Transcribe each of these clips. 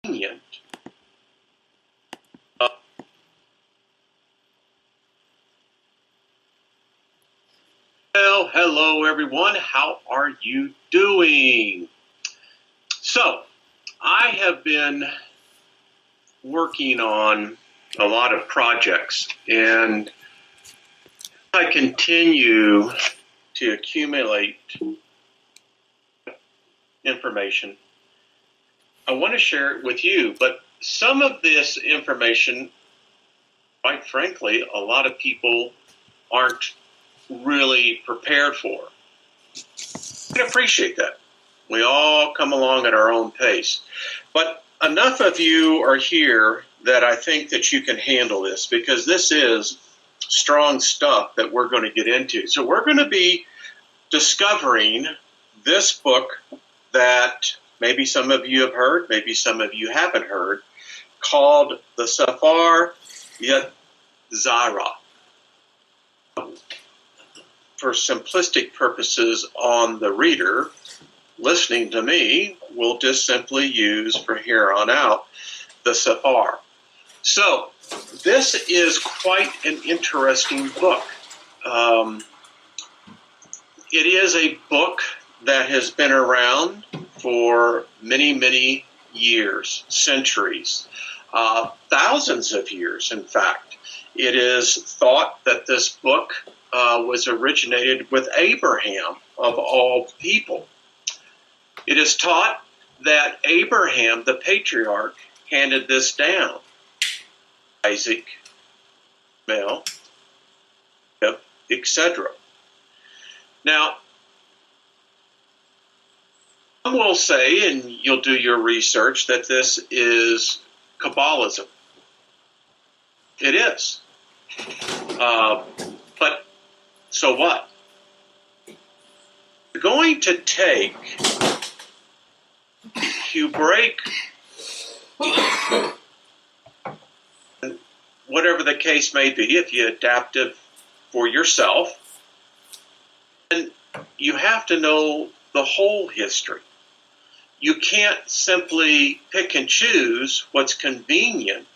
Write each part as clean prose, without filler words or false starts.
convenient. Well, hello everyone. How are you doing? So, I have been working on a lot of projects, and I continue to accumulate information. I want to share it with you, but some of this information, quite frankly, a lot of people aren't really prepared for. I can appreciate that. We all come along at our own pace. But enough of you are here that I think that you can handle this, because this is strong stuff that we're going to get into. So we're going to be discovering this book that maybe some of you have heard, maybe some of you haven't heard, called The Sefer Yetzirah. For simplistic purposes on the reader, listening to me, we'll just simply use from here on out the Sefer. So this is quite an interesting book. It is a book that has been around for many, many years, centuries, thousands of years, in fact. It is thought that this book was originated with Abraham, of all people. It is taught that Abraham, the patriarch, handed this down. Isaac, Mel, etc. Now, some will say, and you'll do your research, that this is Kabbalism. It is. But so what? You're going to take, if you break, whatever the case may be, if you adapt it for yourself, and you have to know the whole history. You can't simply pick and choose what's convenient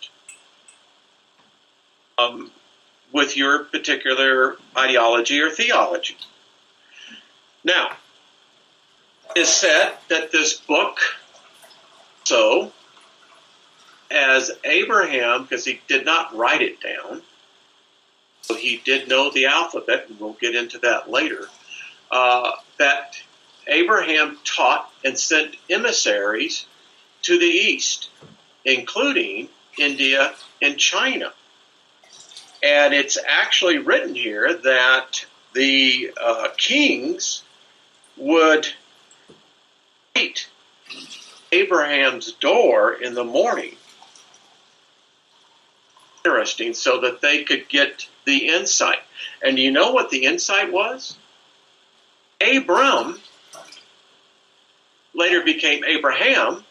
with your particular ideology or theology. Now, it is said that this book, so as Abraham, because he did not write it down, so he did know the alphabet, and we'll get into that later, that Abraham taught and sent emissaries to the east, including India and China. And it's actually written here that the kings would meet Abraham's door in the morning. Interesting, so that they could get the insight. And do you know what the insight was? Abram later became Abraham,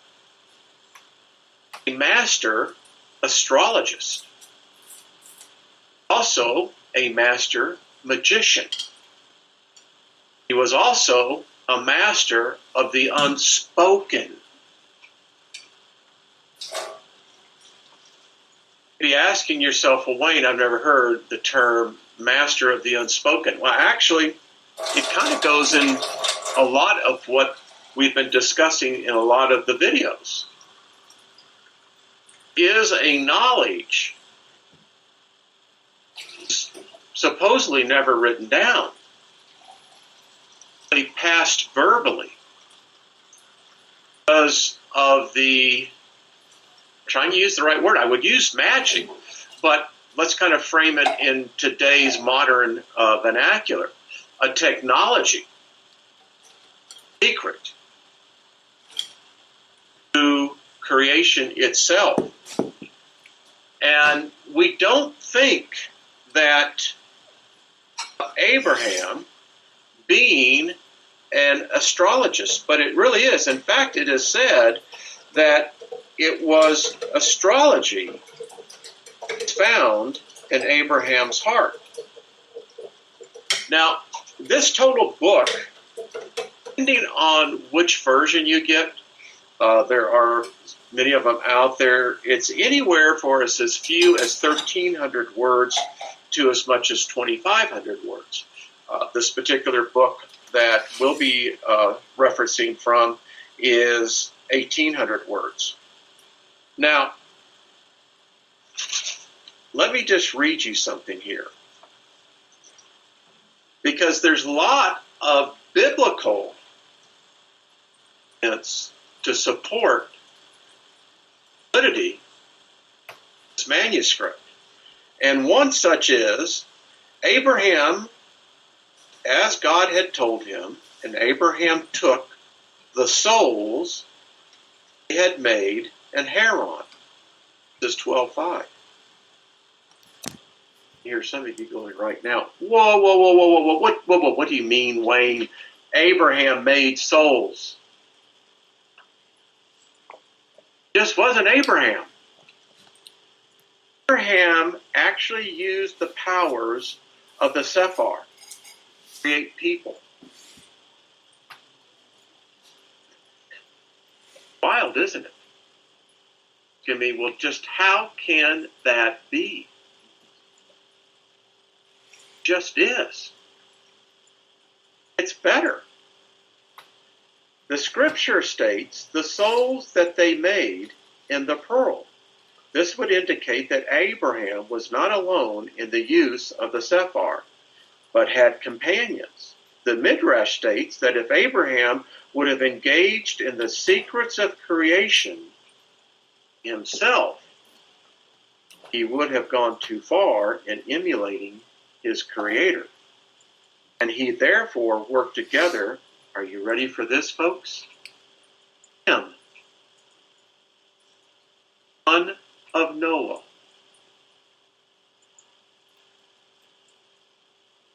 a master astrologist, also a master magician. He was also a master of the unspoken. You'd be asking yourself, well, Wayne, I've never heard the term master of the unspoken. Well, actually, it kind of goes in a lot of what we've been discussing in a lot of the videos. Is a knowledge supposedly never written down, but he passed verbally because of the, trying to use the right word, I would use magic, but let's kind of frame it in today's modern vernacular, a technology, secret to creation itself. And we don't think that Abraham being an astrologist, but it really is. In fact, it is said that it was astrology found in Abraham's heart. Now, this total book, depending on which version you get, there are many of them out there. It's anywhere for us as few as 1,300 words to as much as 2,500 words. This particular book that we'll be referencing from is 1,800 words. Now, let me just read you something here, because there's a lot of biblical evidence to support the validity of this manuscript. And one such is Abraham, as God had told him, and Abraham took the souls he had made in Haran. This is 12:5. Hear some of you going right now, whoa, what do you mean, Wayne? Abraham made souls. This wasn't Abraham. Abraham actually used the powers of the Sephar to create people. Wild, isn't it? I mean, well, just how can that be? Just is. It's better. The scripture states the souls that they made in the pearl. This would indicate that Abraham was not alone in the use of the Sephar, but had companions. The Midrash states that if Abraham would have engaged in the secrets of creation himself, he would have gone too far in emulating his creator. And he therefore worked together. Are you ready for this, folks? Him, son of Noah.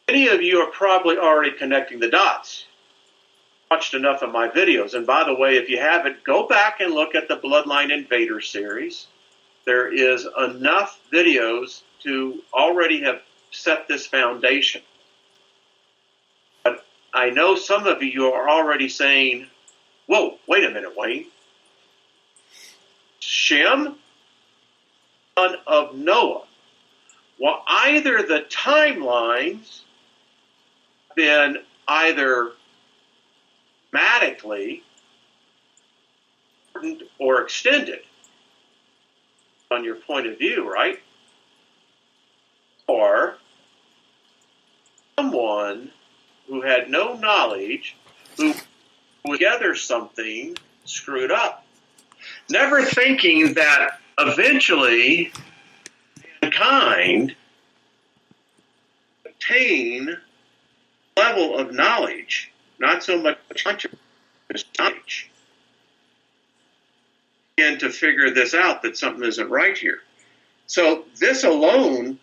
Many of you are probably already connecting the dots. Watched enough of my videos. And by the way, if you haven't, go back and look at the Bloodline Invader series. There is enough videos to already have set this foundation. But I know some of you are already saying, whoa, wait a minute, Wayne. Shem, son of Noah. Well, either the timelines have been either dramatically shortened or extended on your point of view, right? Or someone who had no knowledge, who put together something screwed up, never thinking that eventually mankind attain a level of knowledge, not so much conscious knowledge, and to figure this out, that something isn't right here. So this alone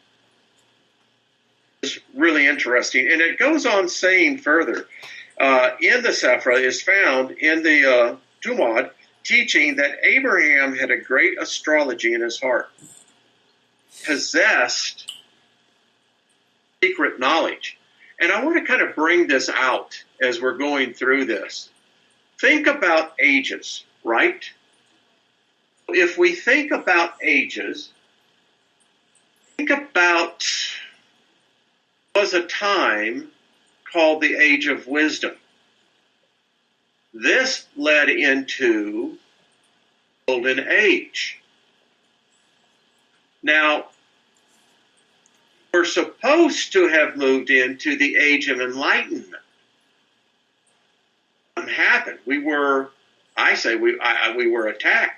is really interesting. And it goes on saying further, in the Sephra is found in the Tumad, teaching that Abraham had a great astrology in his heart, possessed secret knowledge. And I want to kind of bring this out as we're going through this. Think about ages, right? If we think about ages, think about, was a time called the Age of Wisdom. This led into Golden Age. Now, we're supposed to have moved into the Age of Enlightenment. What happened? We were attacked.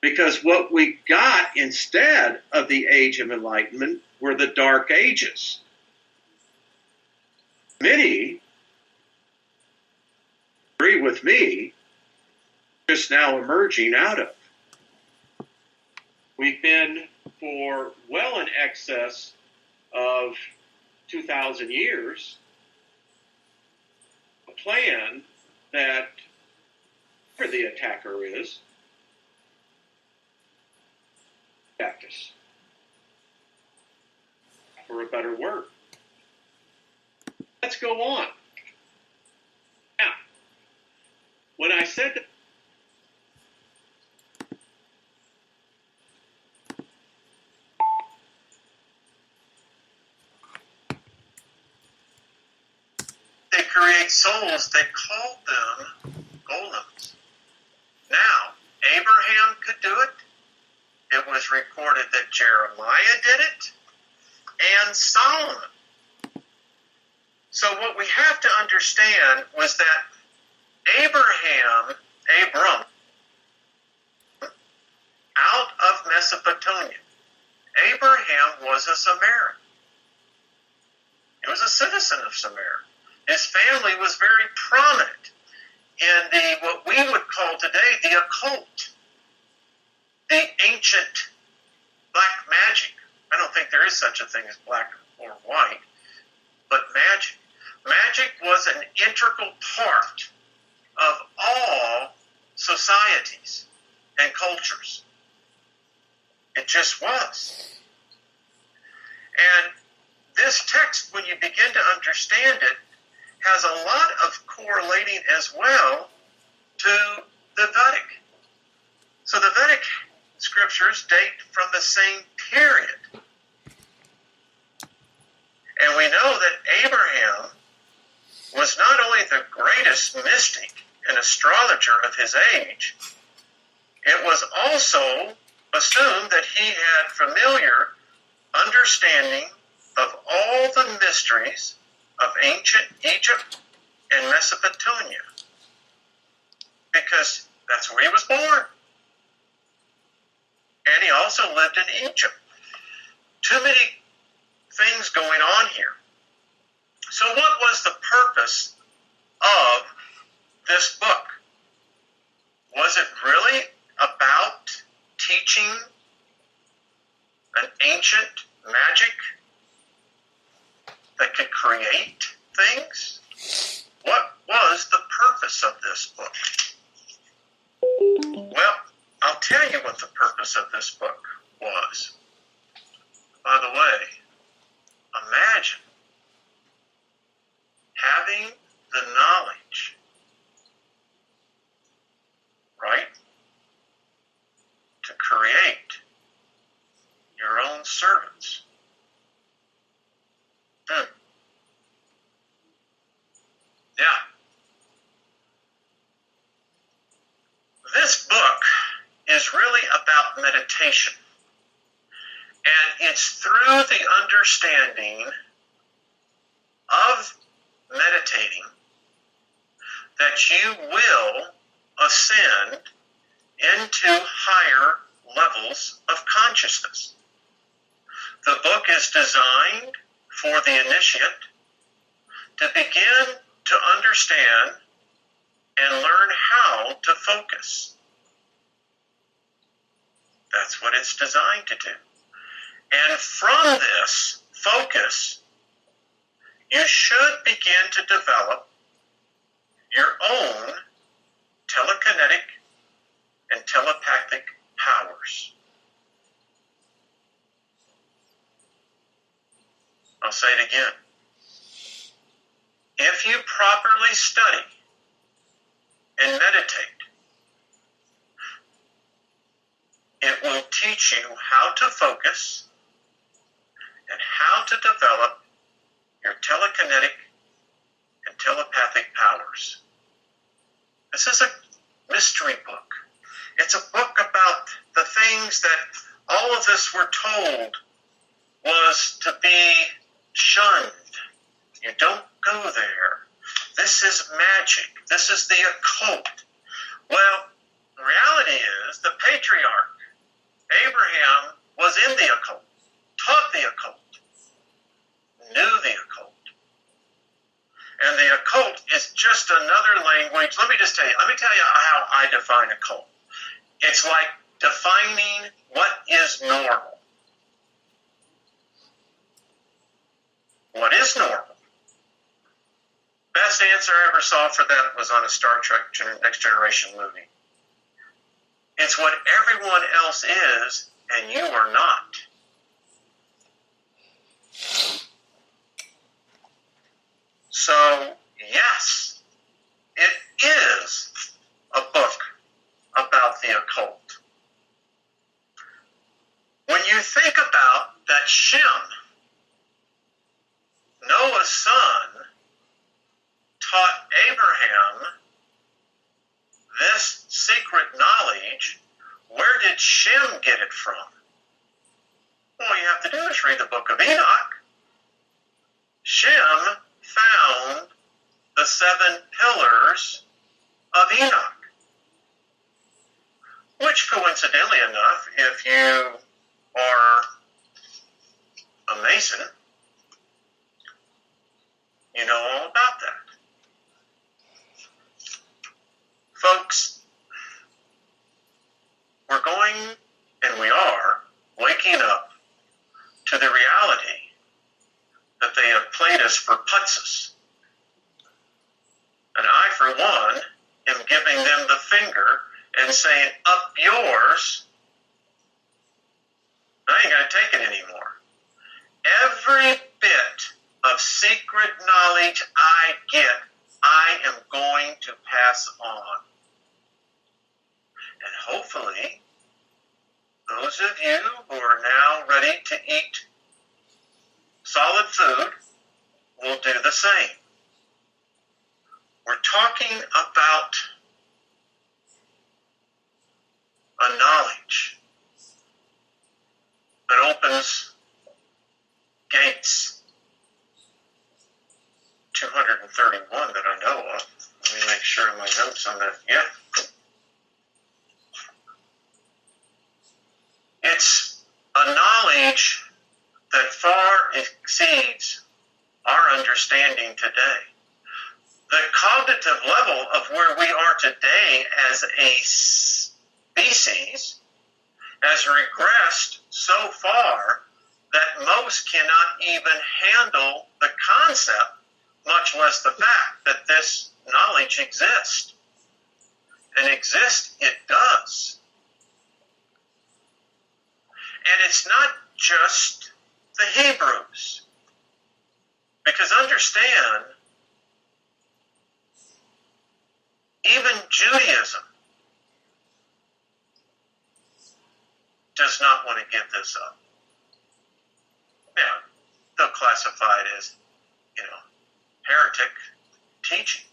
Because what we got instead of the Age of Enlightenment were the Dark Ages. Many agree with me, just now emerging out of. We've been for well in excess of 2,000 years a plan that whoever the attacker is, practice, for a better word. Let's go on. Now, when I said that create souls, they called them golems. Now, Abraham could do it. It was recorded that Jeremiah did it, and Solomon. So what we have to understand was that Abram, out of Mesopotamia, Abraham was a Samaritan. He was a citizen of Samaria. His family was very prominent in what we would call today the occult, the ancient black magic. I don't think there is such a thing as black or white, but magic. Magic was an integral part of all societies and cultures. It just was. And this text, when you begin to understand it, has a lot of correlating as well to the Vedic. So the Vedic scriptures date from the same period. And we know that Abraham was not only the greatest mystic and astrologer of his age, it was also assumed that he had familiar understanding of all the mysteries of ancient Egypt and Mesopotamia, because that's where he was born. And he also lived in Egypt. Too many things going on here. So what was the purpose of this book? Was it really about teaching an ancient magic that could create things? What was the purpose of this book? Well, I'll tell you what the purpose of this book was. By the way, imagine having the knowledge, right, to create your own servants. Yeah. This book is really about meditation. And it's through the understanding of meditating that you will ascend into higher levels of consciousness. The book is designed for the initiate to begin to understand and learn how to focus. That's what it's designed to do. And from this focus, you should begin to develop your own telekinetic and telepathic powers. I'll say it again. If you properly study and meditate, it will teach you how to focus and how to develop your telekinetic and telepathic powers. This is a mystery book. It's a book about the things that all of us were told was to be shunned. You don't go there. This is magic. This is the occult. Well, the reality is the patriarch, Abraham, was in the occult, taught the occult, knew the occult. And the occult is just another language. Let me tell you how I define occult. It's like defining what is normal. What is normal? Best answer I ever saw for that was on a Star Trek Next Generation movie. It's what everyone else is, and you are not. So, yes, it is a book about the occult. When you think about that Shem, Noah's son, Abraham this secret knowledge, where did Shem get it from? All you have to do is read the book of Enoch. Shem found the 7 pillars of Enoch, which coincidentally enough, if you are a Mason, you know all about that. Folks, we're going, and we are, waking up to the reality that they have played us for putzes. And I, for one, am giving them the finger and saying, up yours. I ain't going to take it anymore. Every bit of secret knowledge I get, I am going to pass on. And hopefully, those of you who are now ready to eat solid food will do the same. We're talking about a knowledge that opens gates. 231 that I know of. Let me make sure my notes on that. Yeah. It's a knowledge that far exceeds our understanding today. The cognitive level of where we are today as a species has regressed so far that most cannot even handle the concept, much less the fact that this knowledge exists. And exist it does. And it's not just the Hebrews. Because understand, even Judaism does not want to give this up. Now, they'll classify it as, heretic teaching.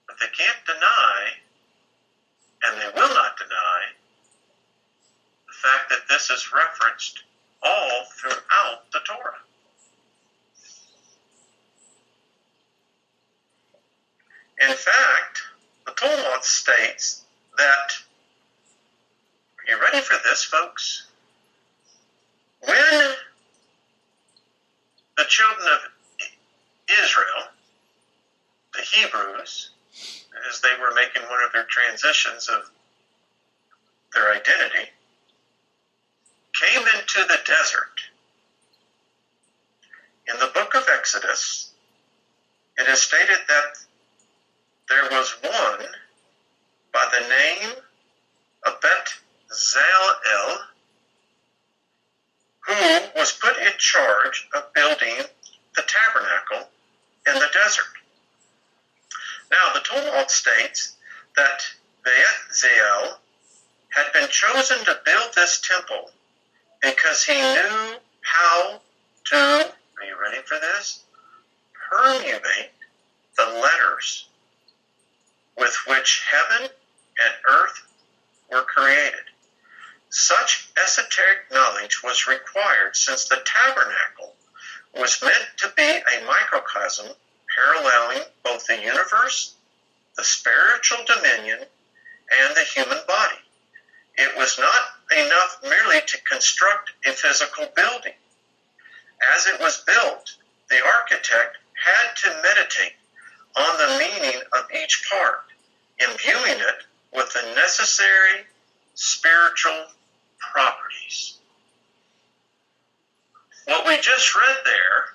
But they can't deny, and they will not deny, the fact that this is referenced all throughout the Torah. In fact, the Talmud states that, are you ready for this, folks? When the children of Israel, the Hebrews, as they were making one of their transitions of their identity, came into the desert, in the book of Exodus, it is stated that there was one by the name of Bet-Zalel who was put in charge of building the tabernacle in the desert. Now, the Talmud states that Bet-Zalel had been chosen to build this temple because he knew how to, are you ready for this? Permutate the letters with which heaven and earth were created. Such esoteric knowledge was required since the tabernacle was meant to be a microcosm paralleling both the universe, the spiritual dominion, and the human body. It was not enough merely to construct a physical building. As it was built, the architect had to meditate on the meaning of each part, imbuing it with the necessary spiritual properties. What we just read there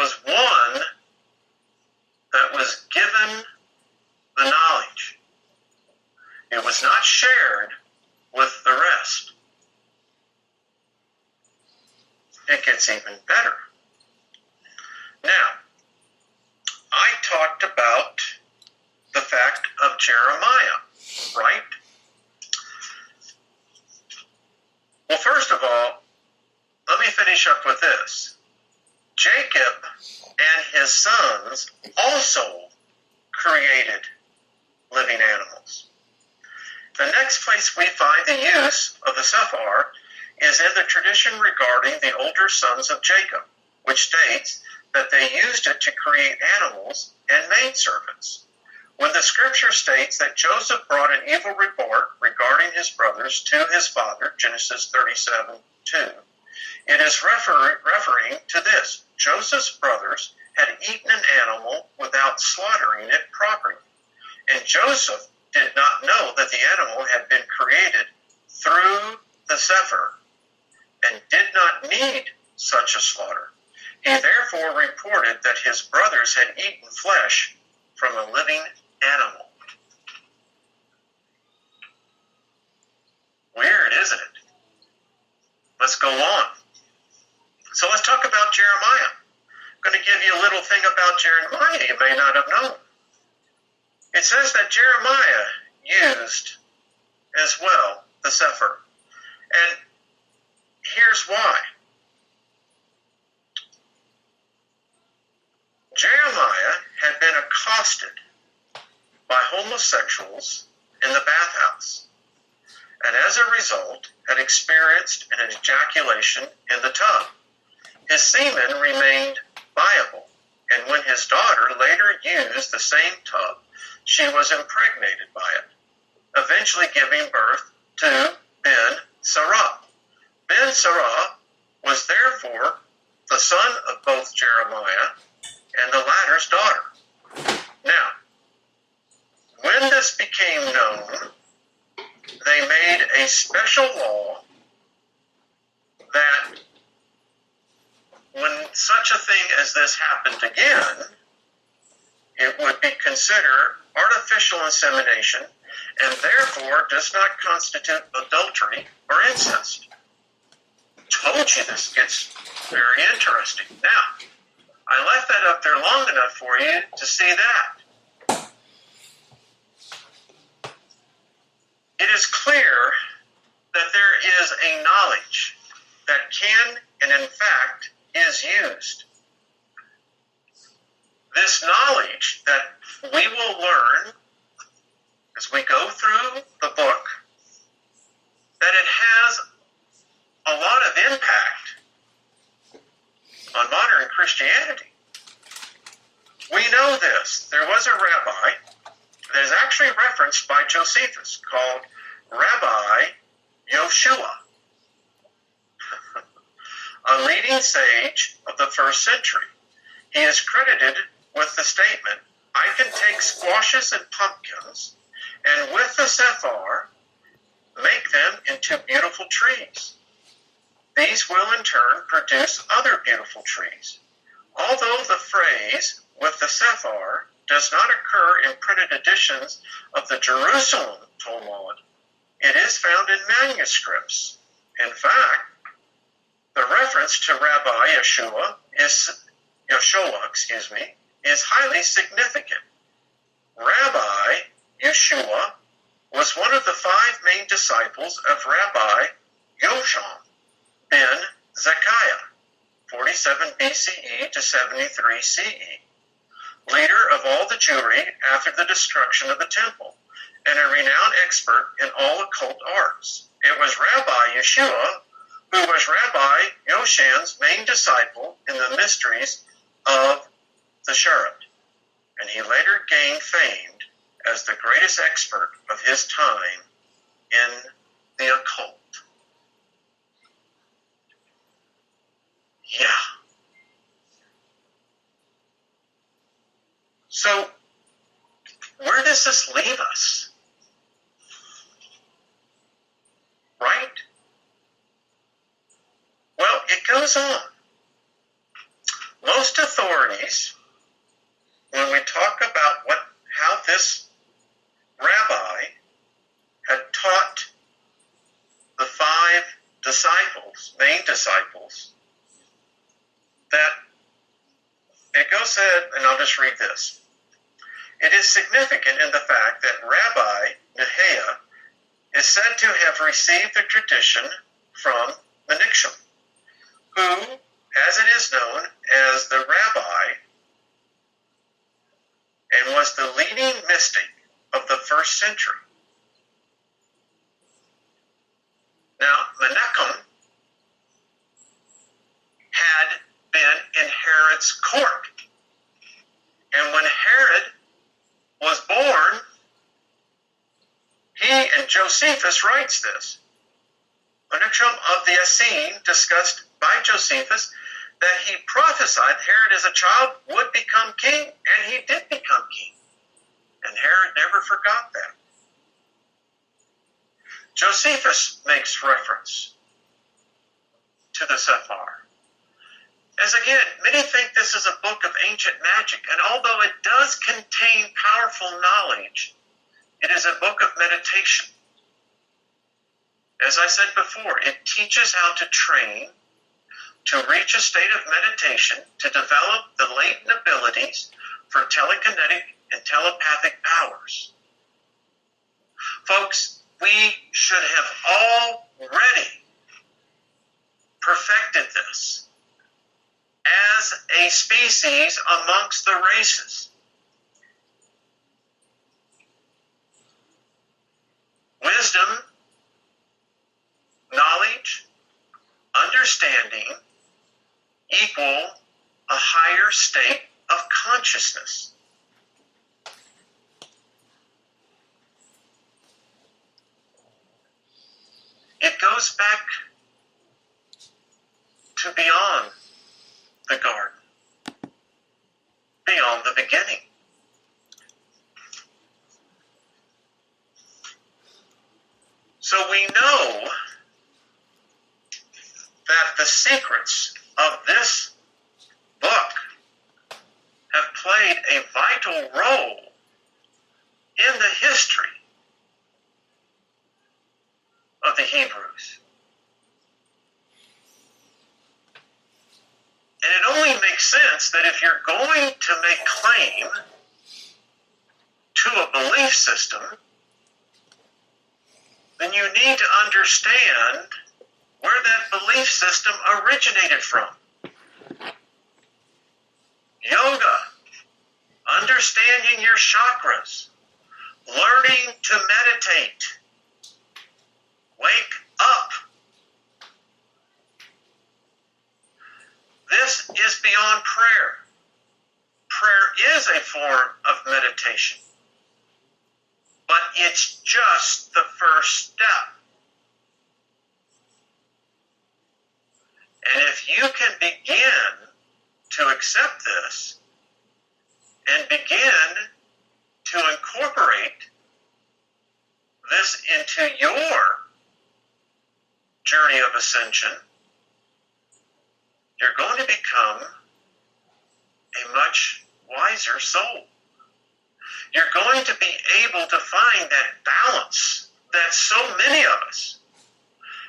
was one that was given the knowledge. It was not shared with the rest. It gets even better. Now, I talked about the fact of Jeremiah, right? Well, first of all, let me finish up with this. Jacob and his sons also created living animals. The next place we find the use of the sephar is in the tradition regarding the older sons of Jacob, which states that they used it to create animals and maidservants. When the scripture states that Joseph brought an evil report regarding his brothers to his father, Genesis 37:2, it is referring to this. Joseph's brothers had eaten an animal without slaughtering it properly, and Joseph did not know that the animal had been created through the sephar and did not need such a slaughter. He therefore reported that his brothers had eaten flesh from a living animal. Weird, isn't it? Let's go on. So let's talk about Jeremiah. I'm going to give you a little thing about Jeremiah you may not have known. It says that Jeremiah used as well the sephar. And here's why. Jeremiah had been accosted by homosexuals in the bathhouse, and as a result had experienced an ejaculation in the tub. His semen remained viable, and when his daughter later used the same tub, she was impregnated by it, eventually giving birth to Ben-Sarah. Ben-Sarah was therefore the son of both Jeremiah and the latter's daughter. Now, when this became known, they made a special law that when such a thing as this happened again, it would be considered artificial insemination and therefore does not constitute adultery or incest. Told you this gets very interesting. Now, I left that up there long enough for you to see that. It is clear that there is a knowledge that can and in fact is used. This knowledge that we will learn as we go through the book, that it has a lot of impact on modern Christianity. We know this. There was a rabbi that is actually referenced by Josephus called Rabbi Yoshua, a leading sage of the first century. He is credited with the statement, I can take squashes and pumpkins and with the sephar make them into beautiful trees. These will in turn produce other beautiful trees. Although the phrase with the sephar does not occur in printed editions of the Jerusalem Talmud, it is found in manuscripts. In fact, the reference to Rabbi Yeshua is highly significant. Rabbi Yeshua was one of the 5 main disciples of Rabbi Yosham ben Zakkiah, 47 BCE to 73 CE, leader of all the Jewry after the destruction of the temple, and a renowned expert in all occult arts. It was Rabbi Yeshua who was Rabbi Yosham's main disciple in the mysteries of the Sharet, and he later gained fame as the greatest expert of his time in the occult. Yeah. So, where does this leave us? Right? Well, it goes on. Most authorities, when we talk about how this rabbi had taught the 5 disciples, main disciples, that it goes ahead, and I'll just read this. It is significant in the fact that Rabbi Nehemiah is said to have received the tradition from Menachim, who, as it is known as the rabbi and was the leading mystic of the first century. Now, Menachem had been in Herod's court. And when Herod was born, he and Josephus writes this. Menachem of the Essene discussed by Josephus that he prophesied Herod as a child would become king, and he did become king. And Herod never forgot that. Josephus makes reference to the Sephar. As again, many think this is a book of ancient magic, and although it does contain powerful knowledge, it is a book of meditation. As I said before, it teaches how to train to reach a state of meditation to develop the latent abilities for telekinetic and telepathic powers. Folks, we should have already perfected this as a species amongst the races. Wisdom, knowledge, understanding equal a higher state of consciousness. It goes back to beyond the garden, beyond the beginning. So we know that the secrets of this book have played a vital role in the history of the Hebrews. And it only makes sense that if you're going to make claim to a belief system, then you need to understand where that belief system originated from. Yoga, understanding your chakras, learning to meditate, wake up. This is beyond prayer. Prayer is a form of meditation, but it's just the first step. And if you can begin to accept this and begin to incorporate this into your journey of ascension, you're going to become a much wiser soul. You're going to be able to find that balance that so many of us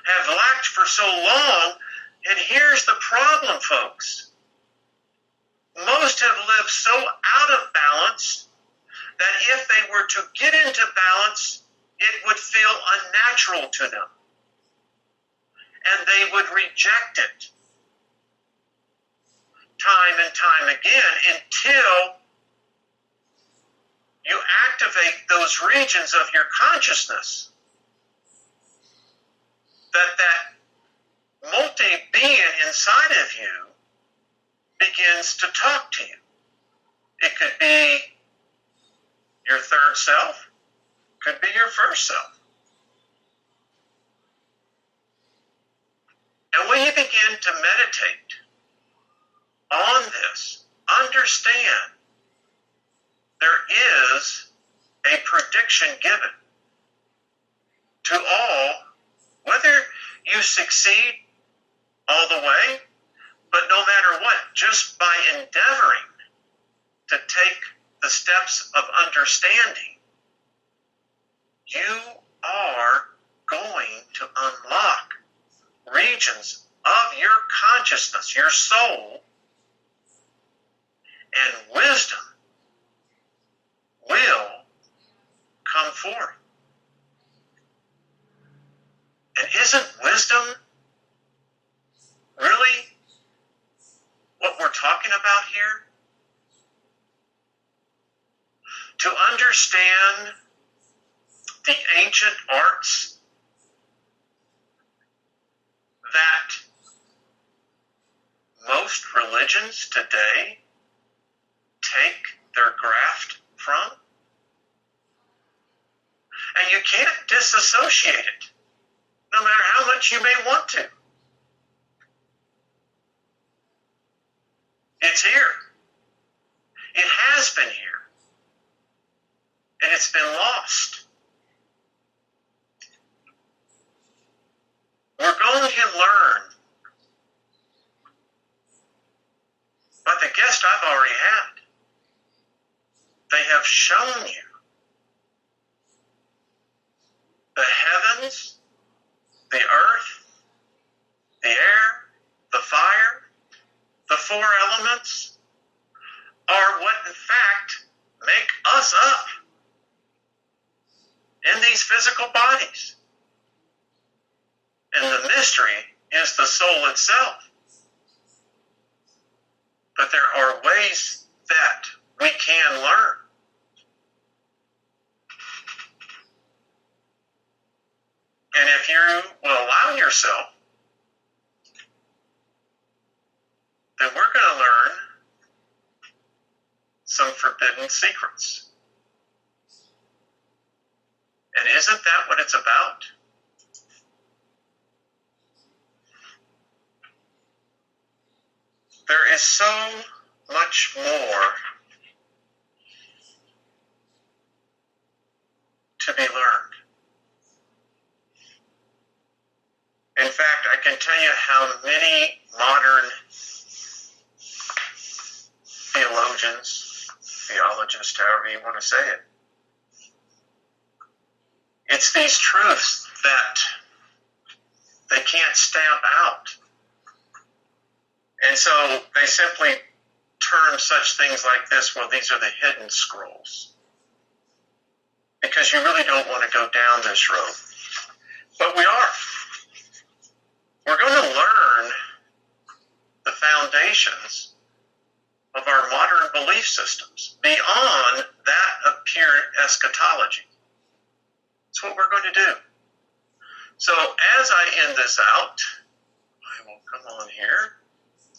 have lacked for so long. And here's the problem, folks. Most have lived so out of balance that if they were to get into balance, it would feel unnatural to them. And they would reject it time and time again until you activate those regions of your consciousness that multi-being inside of you begins to talk to you. It could be your third self, could be your first self. And when you begin to meditate on this, understand there is a prediction given to all, whether you succeed all the way, but no matter what, just by endeavoring to take the steps of understanding, you are going to unlock regions of your consciousness, your soul, and wisdom will come forth. And isn't wisdom really what we're talking about here? to understand the ancient arts that most religions today take their graft from? And you can't disassociate it, no matter how much you may want to. It's here. It has been here. And it's been lost. We're going to learn by the guest I've already had. They have shown you the heavens, the earth, the air, the fire, the four elements are what in fact make us up in these physical bodies. And the mystery is the soul itself. But there are ways that we can learn. And if you will allow yourself, then we're going to learn some forbidden secrets. And isn't that what it's about? There is so much more to be learned. In fact, I can tell you how many modern theologists, however you want to say it, it's these truths that they can't stamp out. And so they simply term such things like this, well, these are the hidden scrolls. Because you really don't want to go down this road. But we are. We're going to learn the foundations of our modern belief systems beyond that of pure eschatology. That's what we're going to do. So as I end this out, I will come on here.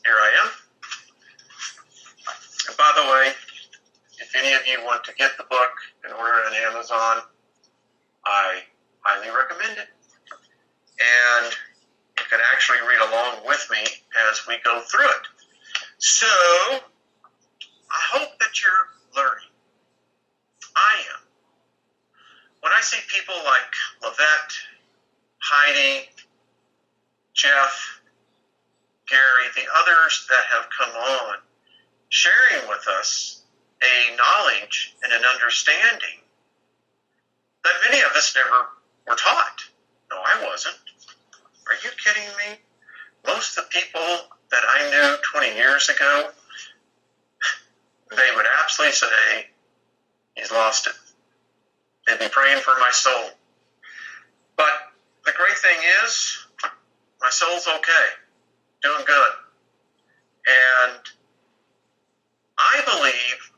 Here I am. And by the way, if any of you want to get the book and order it on Amazon, I highly recommend it. And you can actually read along with me as we go through it. So, I hope that you're learning. I am. When I see people like Lavette, Heidi, Jeff, Gary, the others that have come on, sharing with us a knowledge and an understanding that many of us never were taught. No, I wasn't. Are you kidding me? Most of the people that I knew 20 years ago, they would absolutely say, he's lost it. They'd be praying for my soul. But the great thing is, my soul's okay, doing good. And I believe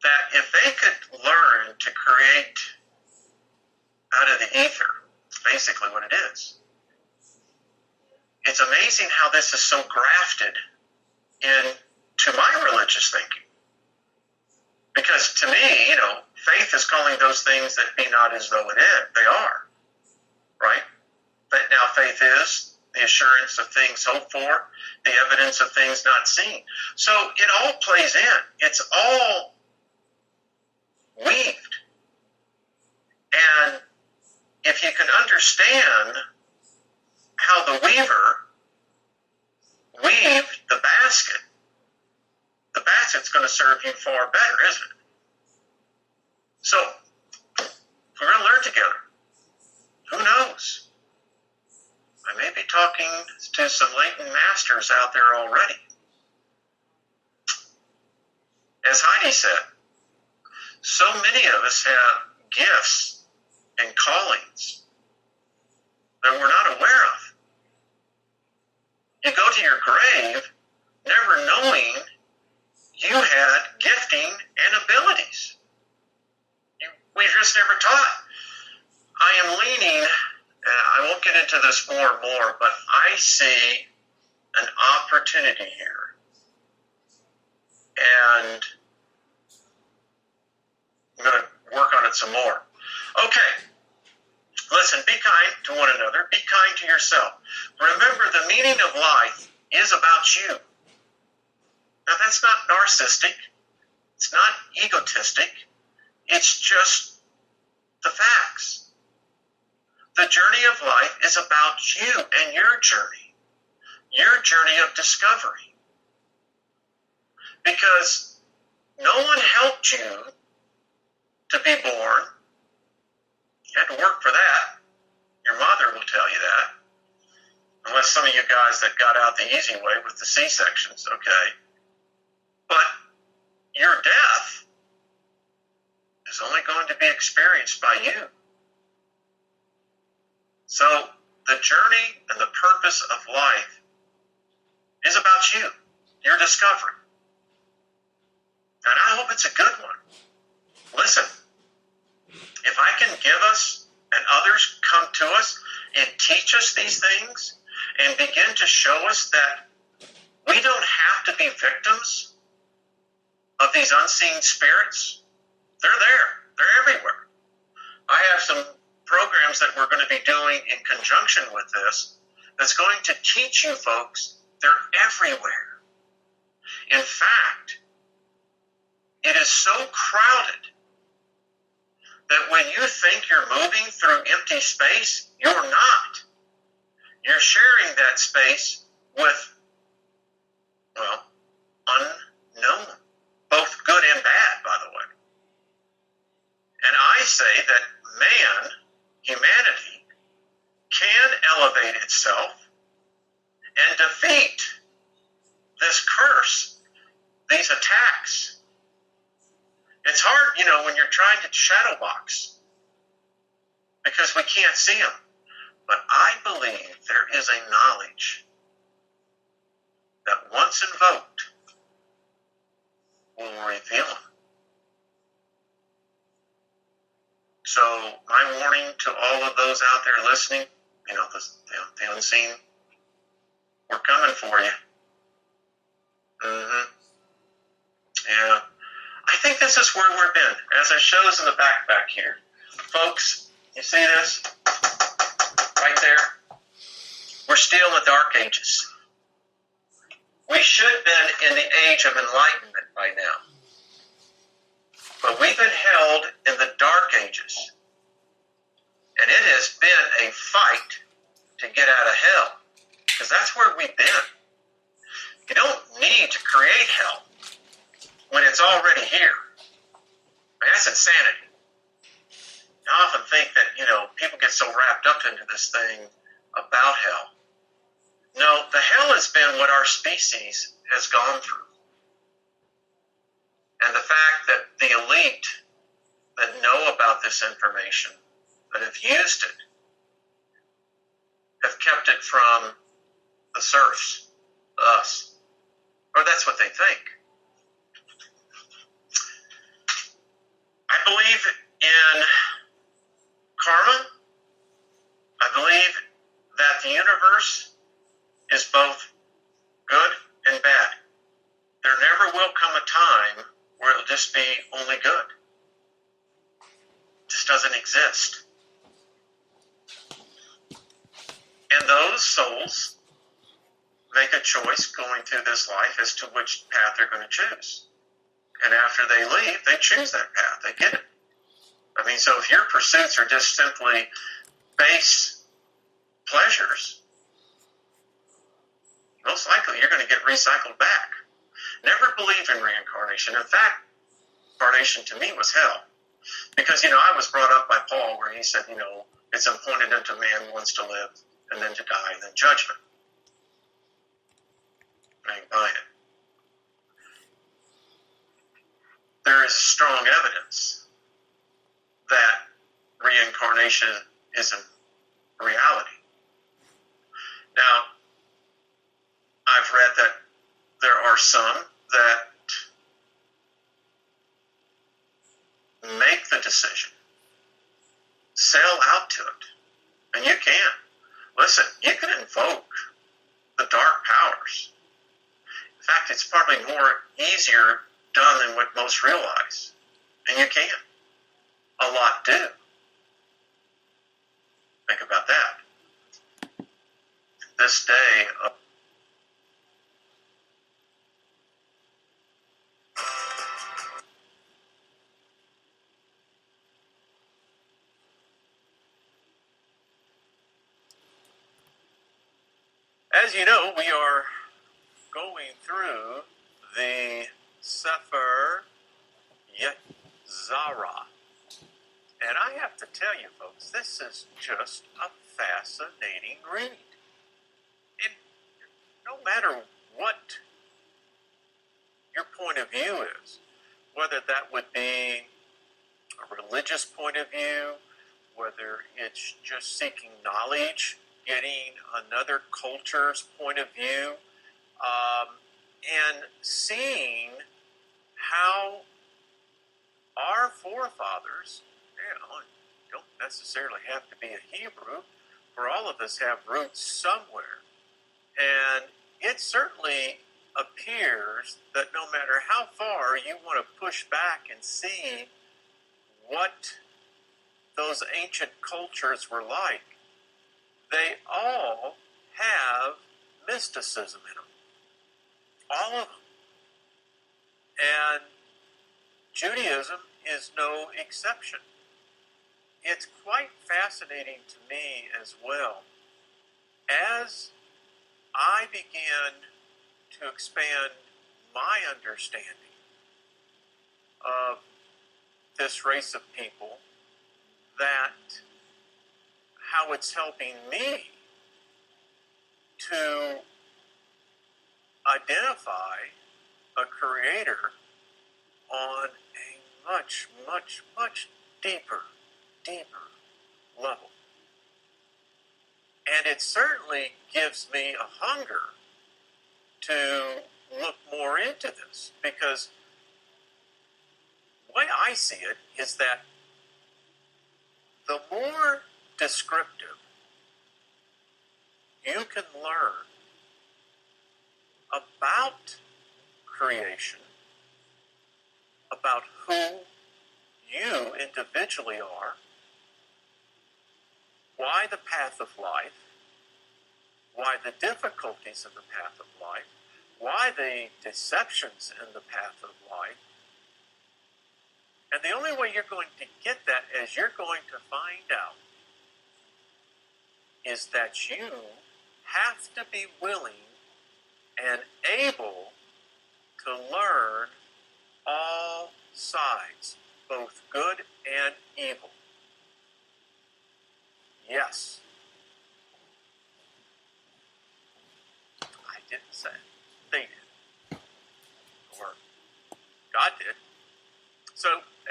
that if they could learn to create out of the ether, it's basically what it is. It's amazing how this is so grafted into my religious thinking. Because to me, faith is calling those things that be not as though it is. They are. Right? But now faith is the assurance of things hoped for, the evidence of things not seen. So it all plays in. It's all weaved. And if you can understand how the weaver weaved the basket's going to serve you far better, isn't it? So, we're going to learn together. Who knows? I may be talking to some latent masters out there already. As Heidi said, so many of us have gifts and callings that we're not aware of. You go to your grave never knowing you had gifting get into this more and more, but I see an opportunity here. And I'm going to work on it some more. Okay. Listen, be kind to one another. Be kind to yourself. Remember, the meaning of life is about you. Now, that's not narcissistic. It's not egotistic. It's just the facts. The journey of life is about you and your journey of discovery. Because no one helped you to be born. You had to work for that. Your mother will tell you that. Unless some of you guys that got out the easy way with the C-sections, okay. But your death is only going to be experienced by you. So the journey and the purpose of life is about you, your discovery. And I hope it's a good one. Listen, if I can give us and others come to us and teach us these things and begin to show us that we don't have to be victims of these unseen spirits, they're there. They're everywhere. I have some programs that we're going to be doing in conjunction with this that's going to teach you folks they're everywhere. In fact, it is so crowded that when you think you're moving through empty space, you're not. You're sharing that space with, well, unknown, both good and bad, by the way. And I say that man, humanity, can elevate itself and defeat this curse, these attacks. It's hard, when you're trying to shadow box because we can't see them. But I believe there is a knowledge that once invoked will reveal them. So my warning to all of those out there listening, the unseen, we're coming for you. Yeah. I think this is where we've been, as it shows in the back here. Folks, you see this? Right there? We're still in the Dark Ages. We should have been in the age of enlightenment by now. But we've been held in the Dark Ages. And it has been a fight to get out of hell. Because that's where we've been. You don't need to create hell when it's already here. I mean, that's insanity. I often think that, people get so wrapped up into this thing about hell. No, the hell has been what our species has gone through. And the fact that the elite that know about this information, that have used it, have kept it from the serfs, us. Or that's what they think. I believe in karma. I believe that the universe is both good and bad. There never will come a time where it'll just be only good. It just doesn't exist. And those souls make a choice going through this life as to which path they're going to choose. And after they leave, they choose that path. They get it. I mean, so if your pursuits are just simply base pleasures, most likely you're going to get recycled back. Never believe in reincarnation. In fact, reincarnation to me was hell. Because, I was brought up by Paul where he said, it's appointed unto man once to live and then to die and then judgment. I ain't buying it. There is strong evidence that reincarnation isn't reality. Now, I've read that there are some that make the decision, sell out to it, and you can. listen, you can invoke the dark powers. In fact, it's probably more easier done than what most realize. And you can. A lot do. Think about that. This day of as you know, we are going through the Sefer Yetzirah. And I have to tell you, folks, this is just a fascinating read. And no matter what your point of view is, whether that would be a religious point of view, whether it's just seeking knowledge, getting another culture's point of view, and seeing how our forefathers, don't necessarily have to be a Hebrew, for all of us have roots somewhere. And it certainly appears that no matter how far you want to push back and see what those ancient cultures were like, they all have mysticism in them. All of them. And Judaism is no exception. It's quite fascinating to me as well. As I began to expand my understanding of this race of people, that how it's helping me to identify a creator on a much, much, much deeper level. And it certainly gives me a hunger to look more into this, because the way I see it is that the more descriptive you can learn about creation, about who you individually are, why the path of life, why the difficulties in the path of life, why the deceptions in the path of life. And the only way you're going to get that, as you're going to find out, is that you have to be willing and able to learn all sides, both good and evil. Yes. I didn't say it. They did. Or God did. So,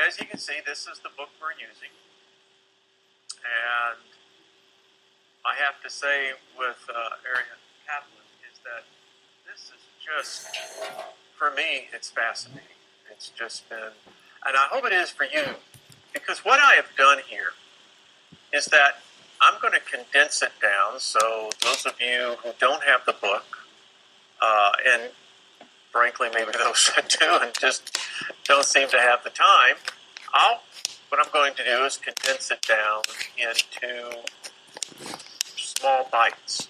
as you can see, this is the book we're using. And I have to say with Arian Kaplan is that this is just, for me, it's fascinating. It's just been, and I hope it is for you, because what I have done here is that I'm going to condense it down, so those of you who don't have the book, and frankly maybe those that do and just don't seem to have the time, what I'm going to do is condense it down into small bites,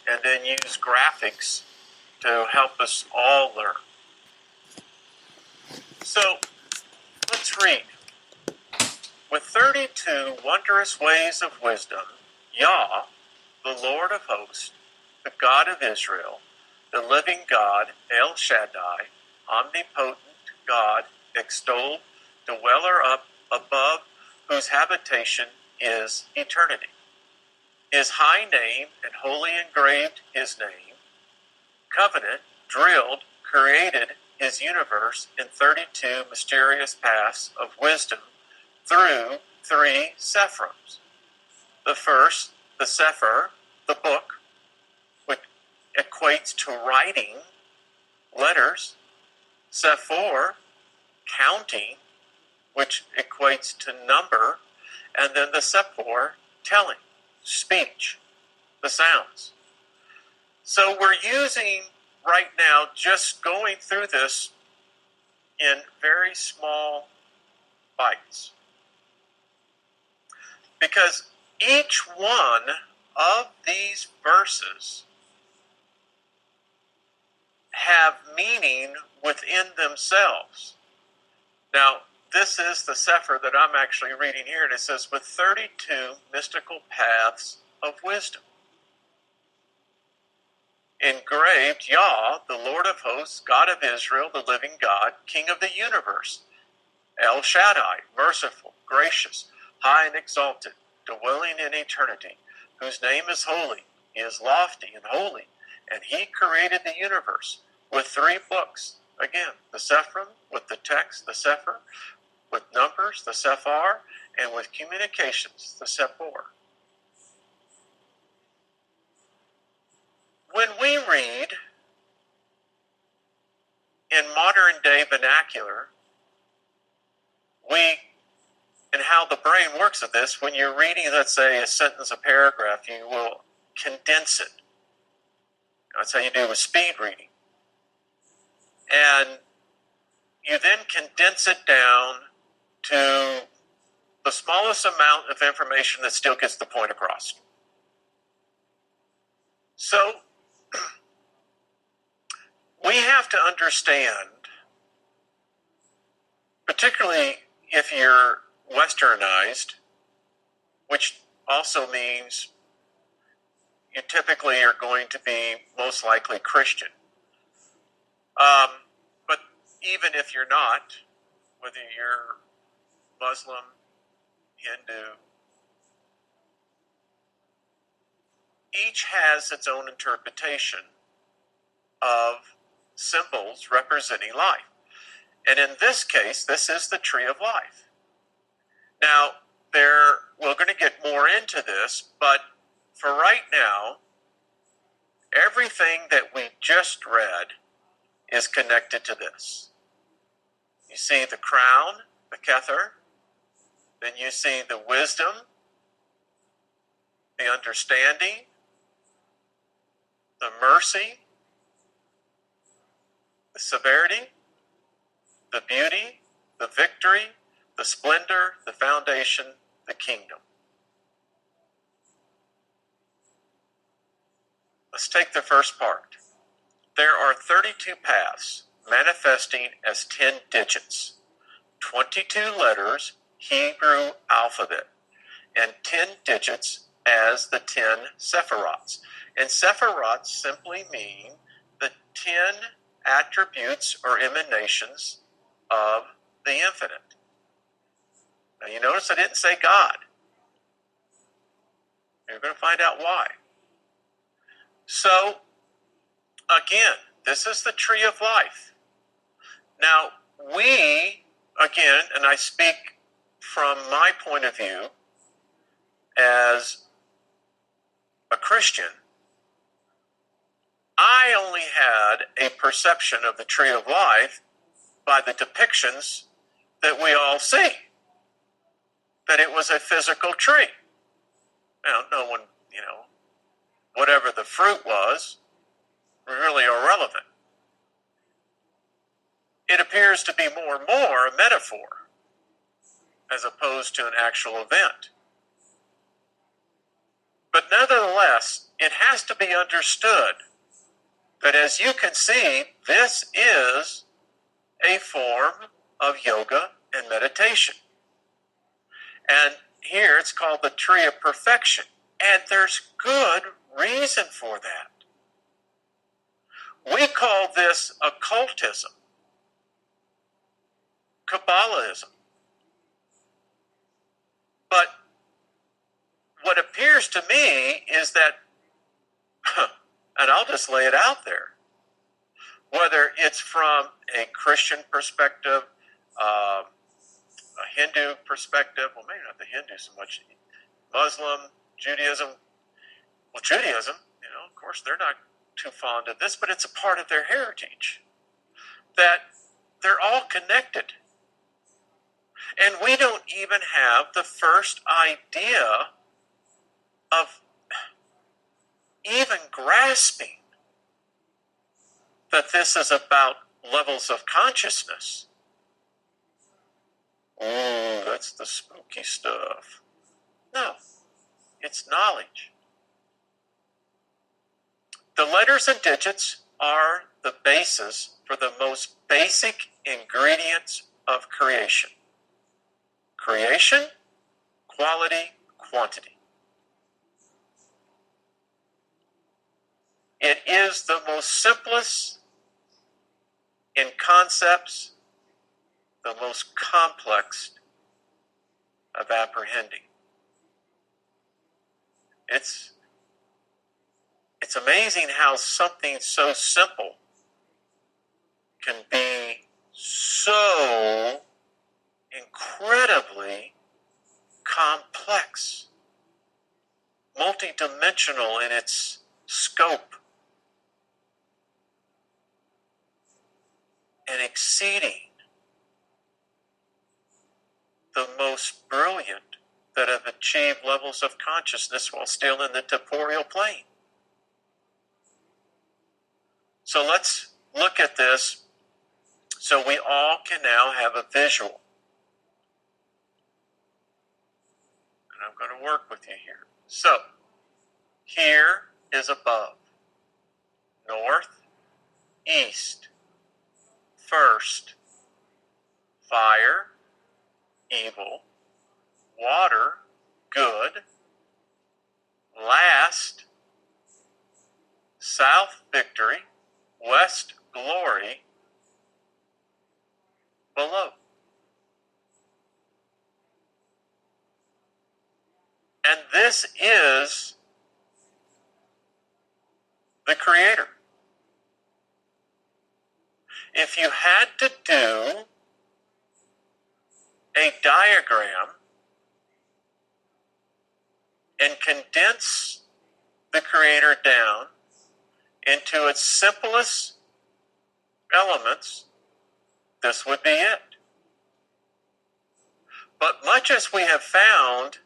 and then use graphics to help us all learn. So, let's read. With 32 wondrous ways of wisdom, Yah, the Lord of hosts, the God of Israel, the living God, El Shaddai, omnipotent God, extolled, dweller up above, whose habitation is eternity. His high name and wholly engraved his name, covenant, drilled, created his universe in 32 mysterious paths of wisdom through 3 sephiroms. The first, the Sefer, the book, which equates to writing, letters. Sephor, counting, which equates to number. And then the Sephor, telling. speech, the sounds. So we're using right now, just going through this in very small bites. Because each one of these verses have meaning within themselves. Now, this is the Sefer that I'm actually reading here, and it says, with 32 mystical paths of wisdom. Engraved, Yah, the Lord of hosts, God of Israel, the living God, King of the universe, El Shaddai, merciful, gracious, high and exalted, dwelling in eternity, whose name is holy. He is lofty and holy, and he created the universe with 3 books. Again, the Sephrim with the text, the Sefer, with numbers, the Sephar, and with communications, the Sephor. When we read in modern day vernacular, and how the brain works at this, when you're reading, let's say, a sentence, a paragraph, you will condense it. That's how you do with speed reading. And you then condense it down to the smallest amount of information that still gets the point across. So, we have to understand, particularly if you're westernized, which also means you typically are going to be most likely Christian. But even if you're not, whether you're Muslim, Hindu, each has its own interpretation of symbols representing life. And in this case, this is the tree of life. Now, we're going to get more into this, but for right now, everything that we just read is connected to this. You see the crown, the Kether, then you see the wisdom, the understanding, the mercy, the severity, the beauty, the victory, the splendor, the foundation, the kingdom. Let's take the first part. There are 32 paths manifesting as 10 digits, 22 letters, Hebrew alphabet, and 10 digits as the 10 sephirots. And sephirots simply mean the 10 attributes or emanations of the infinite. Now you notice I didn't say God. You're going to find out why. So, again, this is the tree of life. Now, we, again, and I speak from my point of view as a Christian, I only had a perception of the tree of life by the depictions that we all see, that it was a physical tree. Now, no one, whatever the fruit was really irrelevant. It appears to be more and more a metaphor as opposed to an actual event. But nevertheless, it has to be understood that, as you can see, this is a form of yoga and meditation. And here it's called the tree of perfection. And there's good reason for that. We call this occultism, Kabbalism. But what appears to me is that, and I'll just lay it out there, whether it's from a Christian perspective, a Hindu perspective, well, maybe not the Hindu so much, Muslim, Judaism. Well, Judaism, of course, they're not too fond of this, but it's a part of their heritage, that they're all connected. And we don't even have the first idea of even grasping that this is about levels of consciousness. Oh, that's the spooky stuff. No, it's knowledge. The letters and digits are the basis for the most basic ingredients of creation. Creation, quality, quantity. It is the most simplest in concepts, the most complex of apprehending. It's amazing how something so simple can be so incredibly complex, multidimensional in its scope, and exceeding the most brilliant that have achieved levels of consciousness while still in the temporal plane. So let's look at this so we all can now have a visual. And I'm going to work with you here. So, here is above. North, east. First, fire, evil. Water, good. Last, south, victory. West, glory. Below. And this is the Creator. If you had to do a diagram and condense the Creator down into its simplest elements, this would be it. But much as we have found,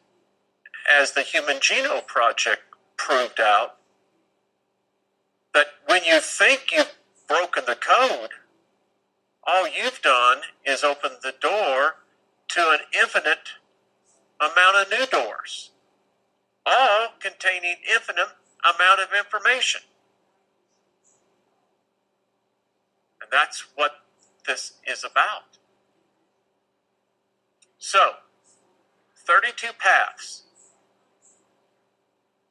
as the Human Genome Project proved out, that when you think you've broken the code, all you've done is open the door to an infinite amount of new doors, all containing infinite amount of information. And that's what this is about. So, 32 paths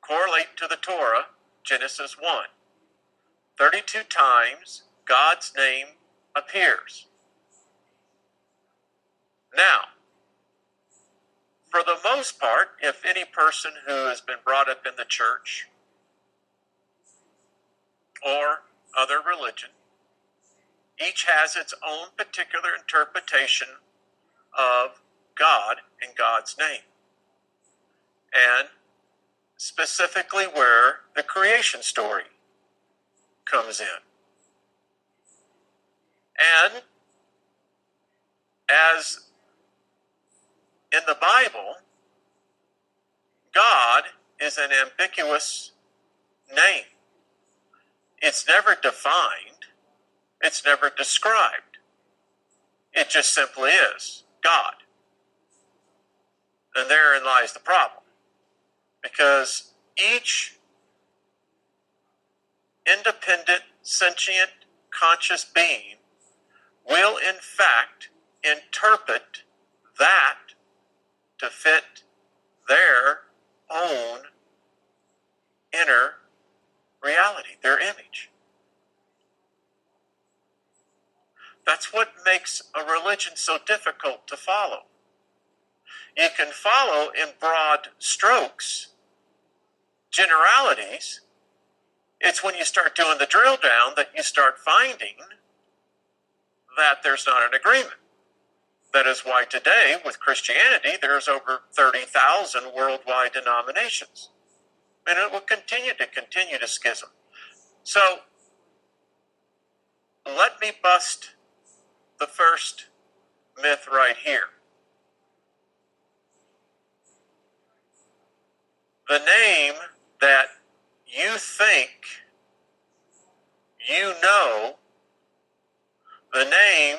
correlate to the Torah, Genesis 1. 32 times God's name appears. Now, for the most part, if any person who has been brought up in the church or other religion, each has its own particular interpretation of God and God's name, and specifically where the creation story comes in. And as in the Bible, God is an ambiguous name. It's never defined. It's never described. It just simply is God. And therein lies the problem. Because each independent, sentient, conscious being will in fact interpret that to fit their own inner reality, their image. That's what makes a religion so difficult to follow. You can follow in broad strokes, generalities. It's when you start doing the drill down that you start finding that there's not an agreement. That is why today, with Christianity, there's over 30,000 worldwide denominations. And it will continue to schism. So, let me bust the first myth right here. the name that you think you know, the name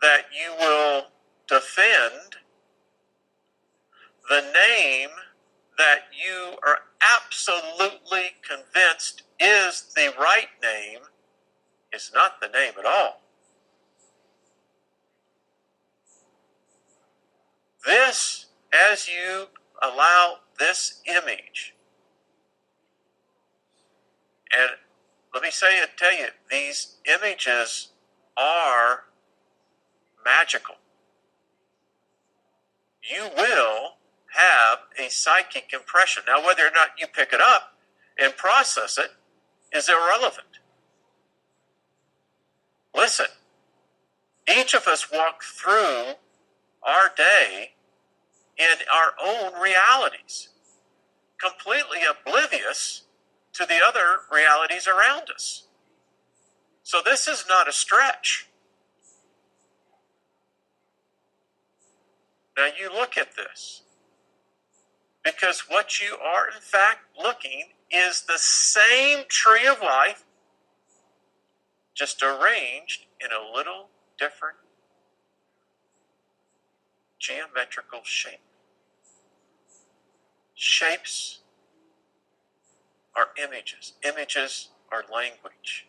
that you will defend, the name that you are absolutely convinced is the right name, is not the name at all. This, as you allow this image, and let me tell you, these images are magical. You will have a psychic impression. Now, whether or not you pick it up and process it is irrelevant. Listen, each of us walk through our day in our own realities, completely oblivious to the other realities around us. So this is not a stretch. Now you look at this, because what you are in fact looking is the same tree of life, just arranged in a little different geometrical shape. Shapes are images. Images are language.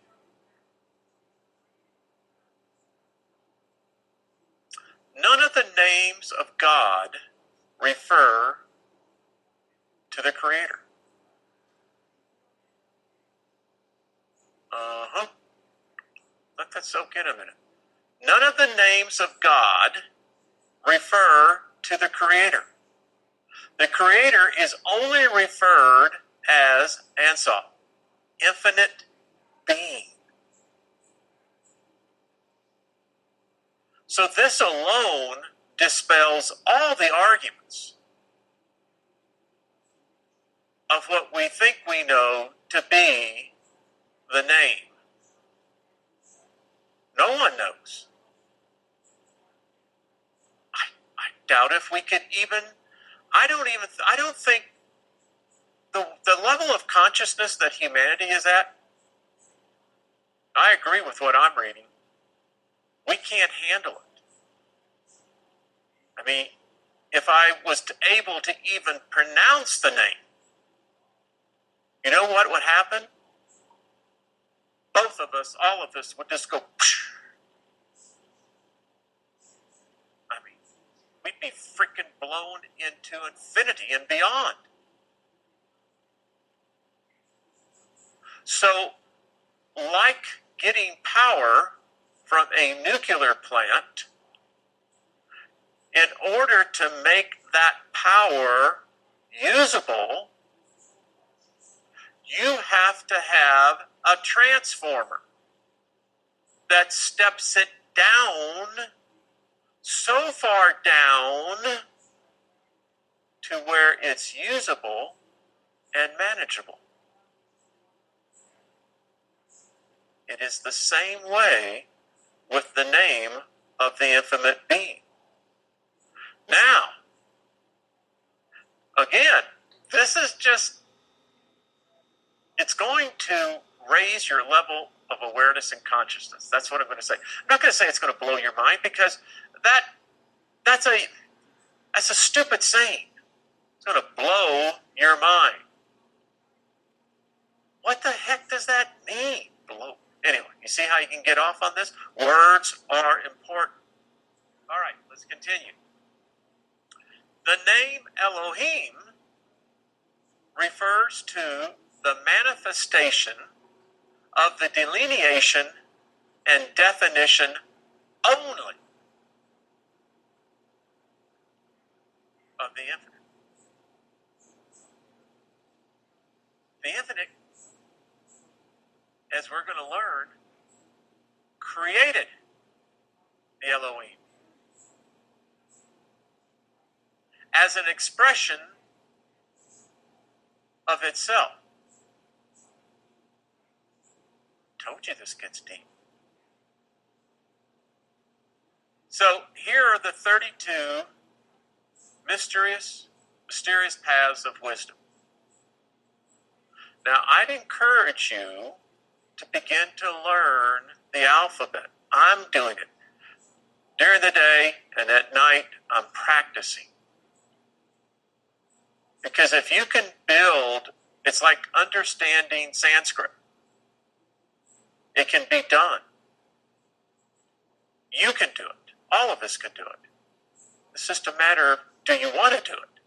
None of the names of God refer to the Creator. Let that soak in a minute. None of the names of God refer to the Creator. The Creator is only referred as Ansah, infinite being. So this alone dispels all the arguments of what we think we know to be the name. No one knows. I doubt if we could even, I don't think the level of consciousness that humanity is at, I agree with what I'm reading. We can't handle it. I mean, if I was able to even pronounce the name, you know what would happen? Both of us, all of us, would just go, psh. I mean, we'd be freaking blown into infinity and beyond. So, like getting power from a nuclear plant, in order to make that power usable, you have to have a transformer that steps it down, so far down, to where it's usable and manageable. It is the same way with the name of the infinite being. Now, again, this is just, it's going to raise your level of awareness and consciousness. That's what I'm going to say. I'm not going to say it's going to blow your mind, because that's a stupid saying. It's going to blow your mind. What the heck does that mean? Blow. Anyway, you see how you can get off on this? Words are important. All right, let's continue. The name Elohim refers to the manifestation of the delineation and definition only of the infinite. The infinite, as we're going to learn, created the Elohim as an expression of itself. Told you this gets deep. So here are the 32 mysterious paths of wisdom. Now, I'd encourage you to begin to learn the alphabet. I'm doing it. During the day and at night, I'm practicing. Because if you can build, it's like understanding Sanskrit. It can be done. You can do it. All of us can do it. It's just a matter of, do you want to do it?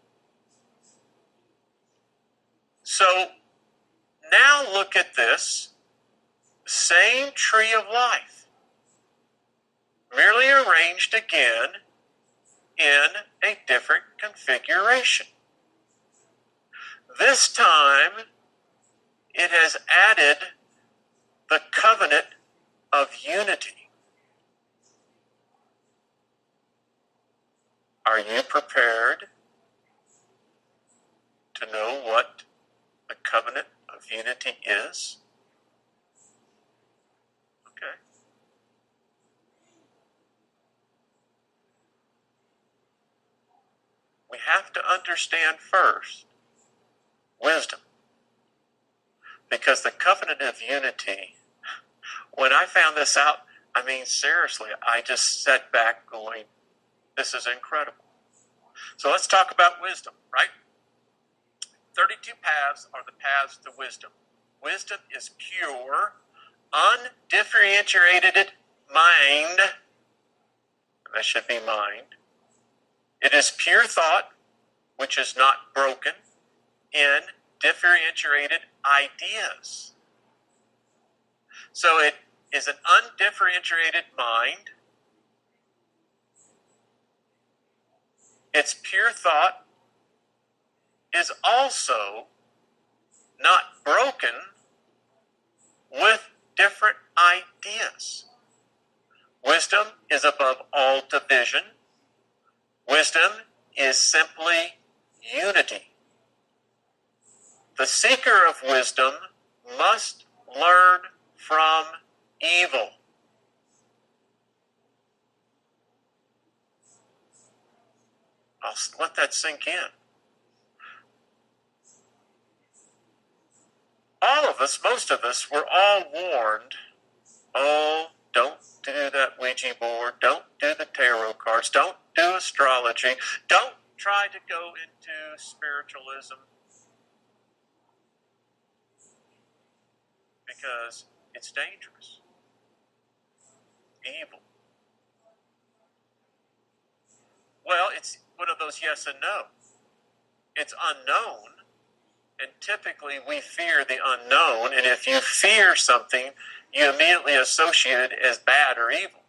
So now look at this same tree of life, merely arranged again in a different configuration. This time, it has added the covenant of unity. Are you prepared to know what the covenant of unity is? Okay. We have to understand first wisdom. Because the covenant of unity, when I found this out, I mean, seriously, I just sat back going, this is incredible. So let's talk about wisdom, right? 32 paths are the paths to wisdom. Wisdom is pure, undifferentiated mind. That should be mind. It is pure thought, which is not broken, in differentiated ideas. So it is an undifferentiated mind. Its pure thought is also not broken with different ideas. Wisdom is above all division. Wisdom is simply unity. The seeker of wisdom must learn from evil. I'll let that sink in. All of us, most of us, were all warned, oh, don't do that Ouija board, don't do the tarot cards, don't do astrology, don't try to go into spiritualism, because it's dangerous, evil. Well, it's one of those yes and no. It's unknown, and typically we fear the unknown, and if you fear something, you immediately associate it as bad or evil.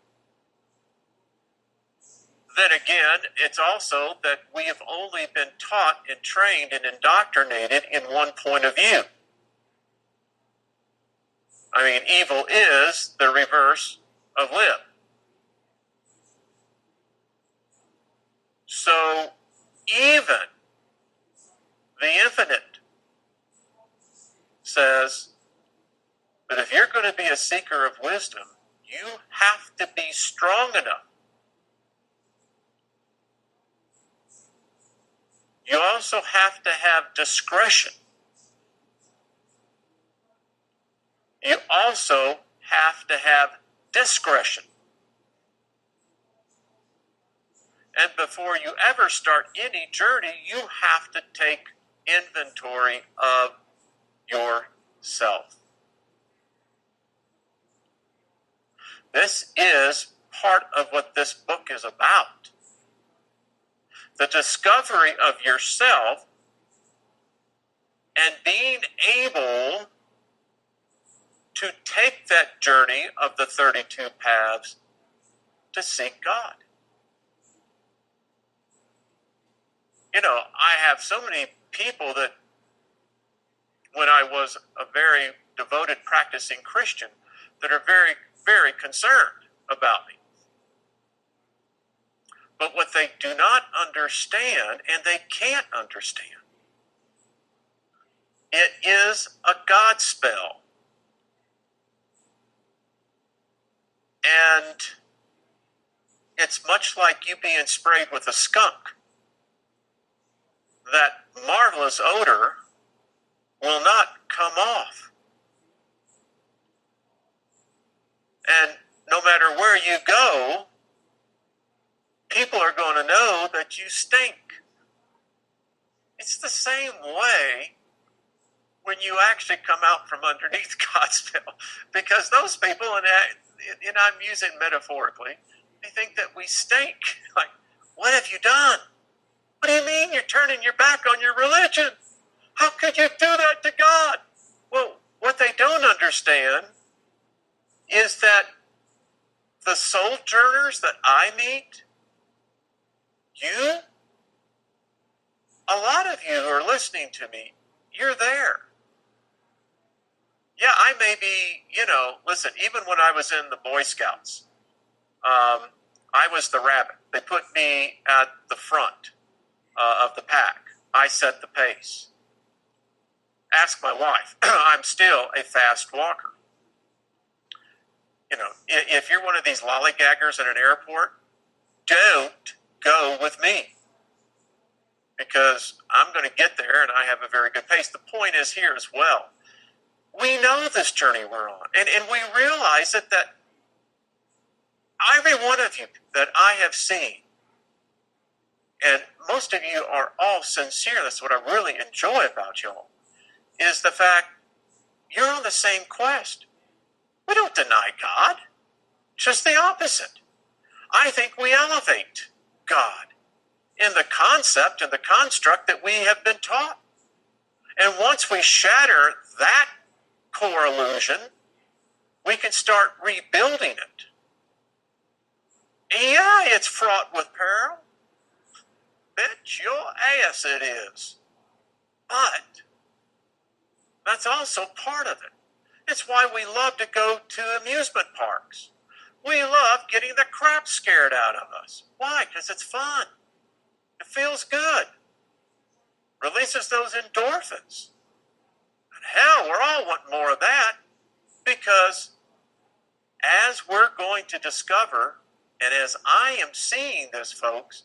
Then again, it's also that we have only been taught and trained and indoctrinated in one point of view. I mean, evil is the reverse of live. So even the infinite says that if you're going to be a seeker of wisdom, you have to be strong enough. You also have to have discretion. You also have to have discretion. And before you ever start any journey, you have to take inventory of yourself. This is part of what this book is about. The discovery of yourself and being able to take that journey of the 32 paths to seek God. You know, I have so many people that when I was a very devoted practicing Christian that are very, very concerned about me. But what they do not understand, and they can't understand, it is a God spell. And it's much like you being sprayed with a skunk. That marvelous odor will not come off. And no matter where you go, people are going to know that you stink. It's the same way when you actually come out from underneath God's spell. Because those people, and I'm using metaphorically, they think that we stink. Like, what have you done? What do you mean you're turning your back on your religion? How could you do that to God? Well, what they don't understand is that the sojourners that I meet, you, a lot of you who are listening to me, you're there. Yeah, I may be, listen, even when I was in the Boy Scouts, I was the rabbit. They put me at the front of the pack. I set the pace. Ask my wife. I'm still a fast walker. If you're one of these lollygaggers at an airport, don't go with me. Because I'm going to get there and I have a very good pace. The point is here as well. We know this journey we're on. And we realize that every one of you that I have seen, and most of you are all sincere, that's what I really enjoy about y'all, is the fact you're on the same quest. We don't deny God. Just the opposite. I think we elevate God in the concept and the construct that we have been taught. And once we shatter that core illusion, we can start rebuilding it. And yeah, it's fraught with peril. Bet your ass it is. But that's also part of it. It's why we love to go to amusement parks. We love getting the crap scared out of us. Why? Because it's fun. It feels good. Releases those endorphins. And hell, we're all wanting more of that, because as we're going to discover, and as I am seeing this, folks,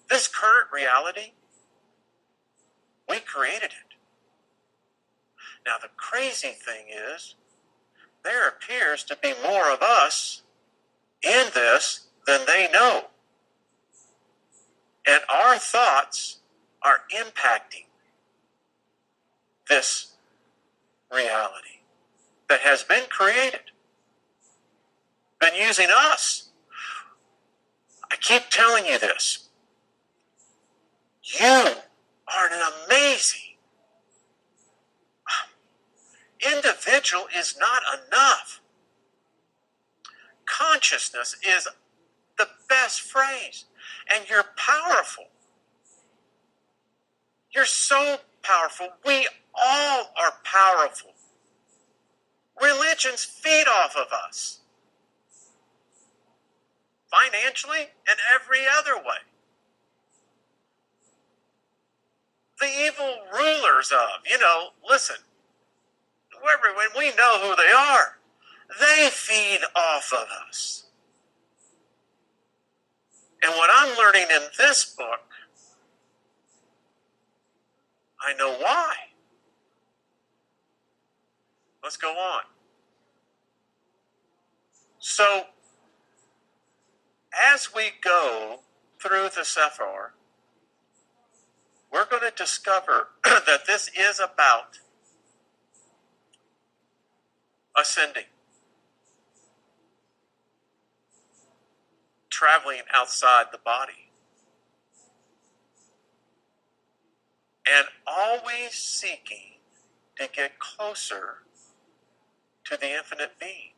this current reality, we created it. Now, the crazy thing is, there appears to be more of us in this than they know. And our thoughts are impacting this reality that has been created, been using us. I keep telling you this. You are an amazing individual. Is not enough. Consciousness is the best phrase. And you're powerful. You're so powerful. We all are powerful. Religions feed off of us. Financially and every other way. The evil rulers of, listen, when we know who they are, they feed off of us. And what I'm learning in this book, I know why. Let's go on. So, as we go through the Sephir, we're going to discover that this is about ascending. Traveling outside the body. And always seeking to get closer to the infinite being.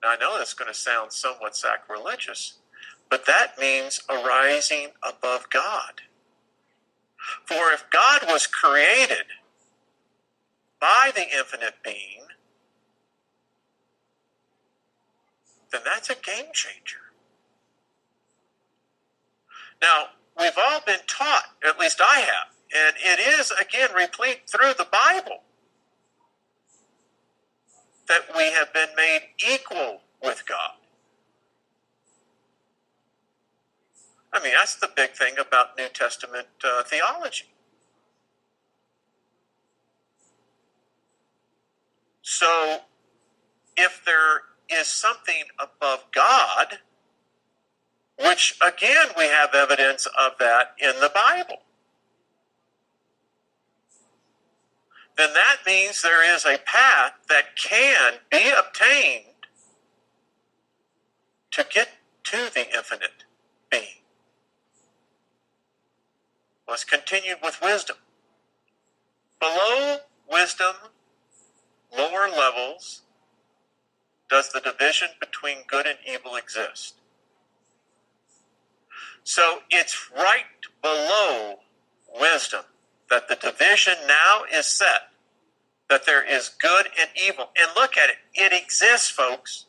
Now, I know that's going to sound somewhat sacrilegious, but that means arising above God. For if God was created by the infinite being, then that's a game changer. Now, we've all been taught, at least I have, and it is, again, replete through the Bible, that we have been made equal with God. I mean, that's the big thing about New Testament theology. So if there is something above God, which again we have evidence of that in the Bible, then that means there is a path that can be obtained to get to the infinite being. Let's continue with wisdom. Below wisdom, lower levels, does the division between good and evil exist? So it's right below wisdom that the division now is set, that there is good and evil. And look at it. It exists, folks.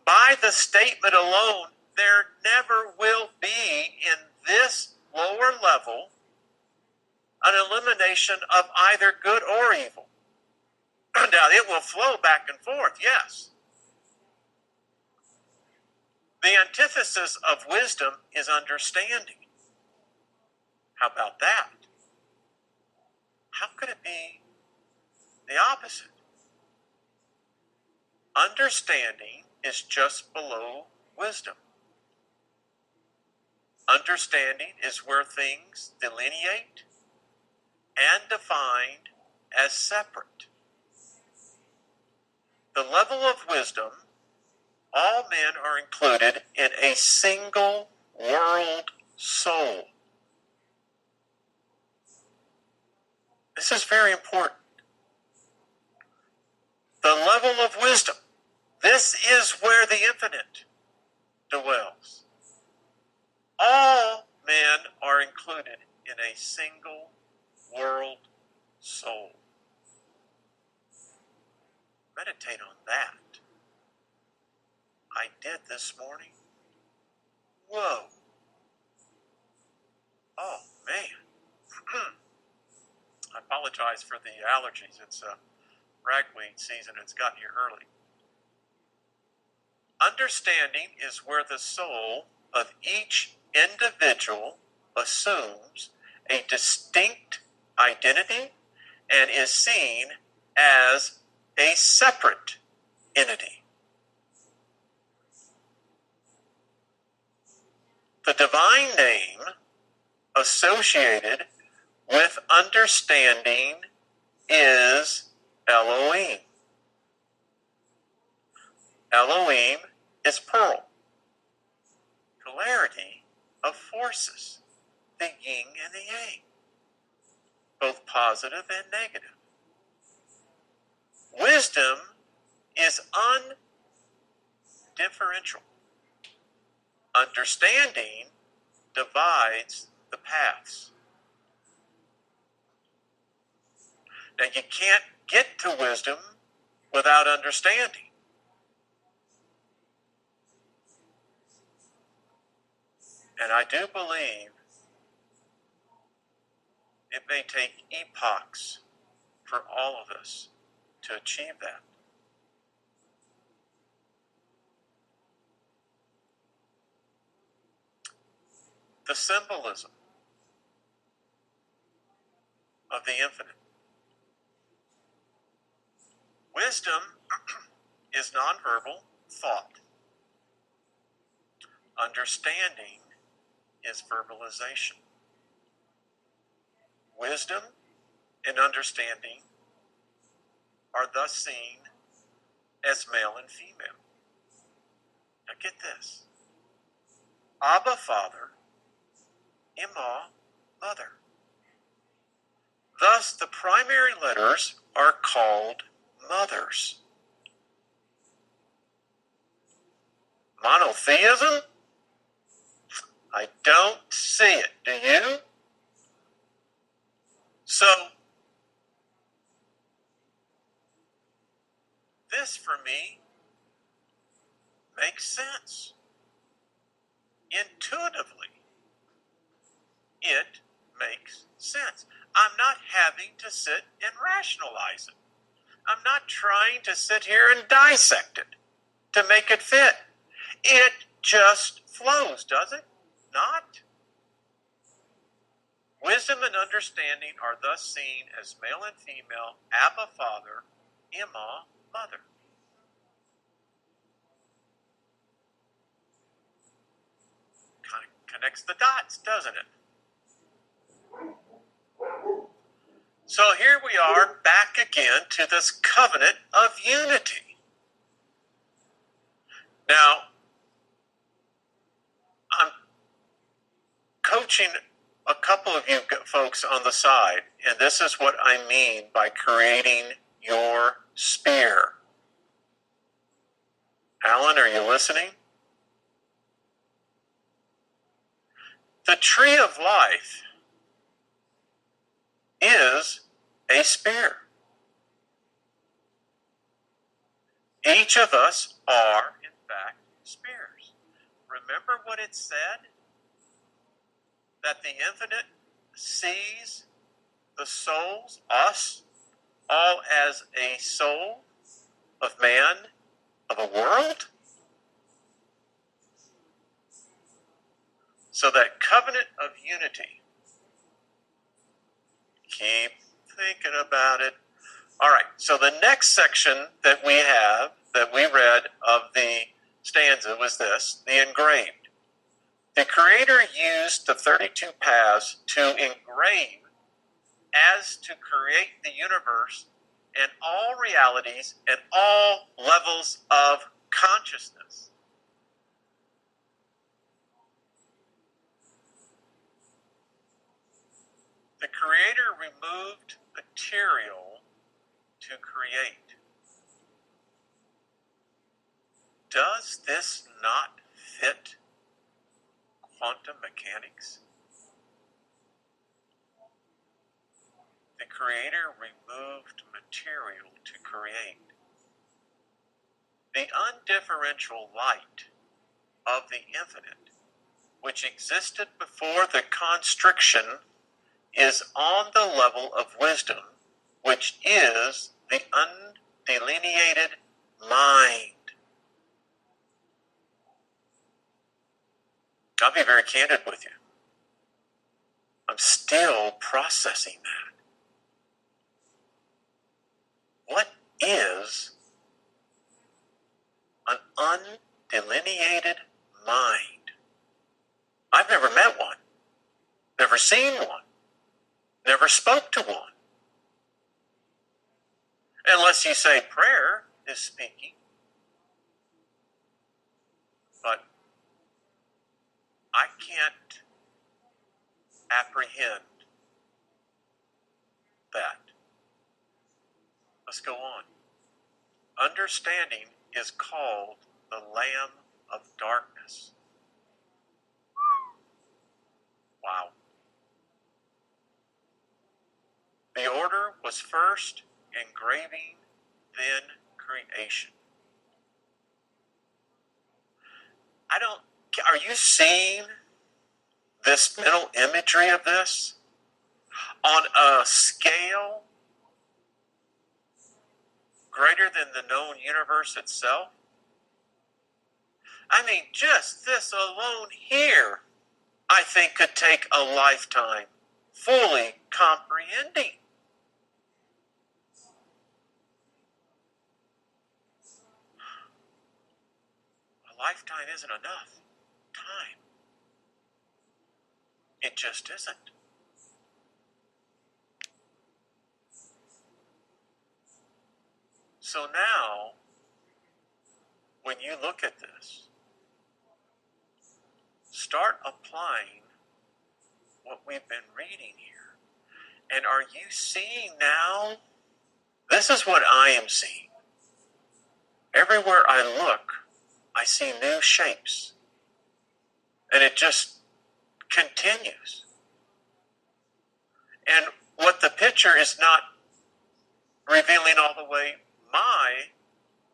By the statement alone, there never will be in this lower level an elimination of either good or evil. Now, it will flow back and forth, yes. The antithesis of wisdom is understanding. How about that? How could it be the opposite? Understanding is just below wisdom. Understanding is where things delineate and defined as separate. The level of wisdom, all men are included in a single world soul. This is very important. The level of wisdom, this is where the infinite dwells. All men are included in a single world soul. Meditate on that. I did this morning. Whoa. Oh, man. I apologize for the allergies. It's ragweed season. It's gotten here early. Understanding is where the soul of each individual assumes a distinct identity and is seen as a separate entity. The divine name associated with understanding is Elohim. Elohim is pearl, polarity of forces, the yin and the yang, both positive and negative. Wisdom is undifferential. Understanding divides the paths. Now, you can't get to wisdom without understanding. And I do believe it may take epochs for all of us to achieve that. The symbolism of the infinite. Wisdom is nonverbal thought. Understanding is verbalization. Wisdom and understanding are thus seen as male and female. Now get this. Abba, Father, Ima, Mother. Thus, the primary letters are called mothers. Monotheism? I don't see it. Do you? So, this for me makes sense. Intuitively, it makes sense. I'm not having to sit and rationalize it. I'm not trying to sit here and dissect it to make it fit. It just flows, does it? Not? Wisdom and understanding are thus seen as male and female, Abba, Father, Imma, Mother. Kind of connects the dots, doesn't it? So here we are back again to this covenant of unity. Now, I'm coaching a couple of you folks on the side, and this is what I mean by creating your sphere. Alan, are you listening? The tree of life is a sphere. Each of us are, in fact, spheres. Remember what it said? That the infinite sees the souls, us, all as a soul of man, of a world? So that covenant of unity, keep thinking about it. All right, so the next section that we have, that we read of the stanza was this, the engraved. The Creator used the 32 paths to engrave as to create the universe and all realities and all levels of consciousness. The Creator removed material to create. Does this not fit quantum mechanics? The Creator removed material to create. The undifferential light of the infinite, which existed before the constriction, is on the level of wisdom, which is the undelineated mind. I'll be very candid with you. I'm still processing that. What is an undelineated mind? I've never met one, never seen one, never spoke to one. Unless you say prayer is speaking. But I can't apprehend that. Let's go on. Understanding is called the Lamb of Darkness. Wow. The order was first engraving, then creation. Are you seeing this mental imagery of this on a scale greater than the known universe itself? I mean, just this alone here, I think could take a lifetime fully comprehending. A lifetime isn't enough time. It just isn't. So now, when you look at this, start applying what we've been reading here. And are you seeing now? This is what I am seeing. Everywhere I look, I see new shapes. And it just continues. And what the picture is not revealing all the way, my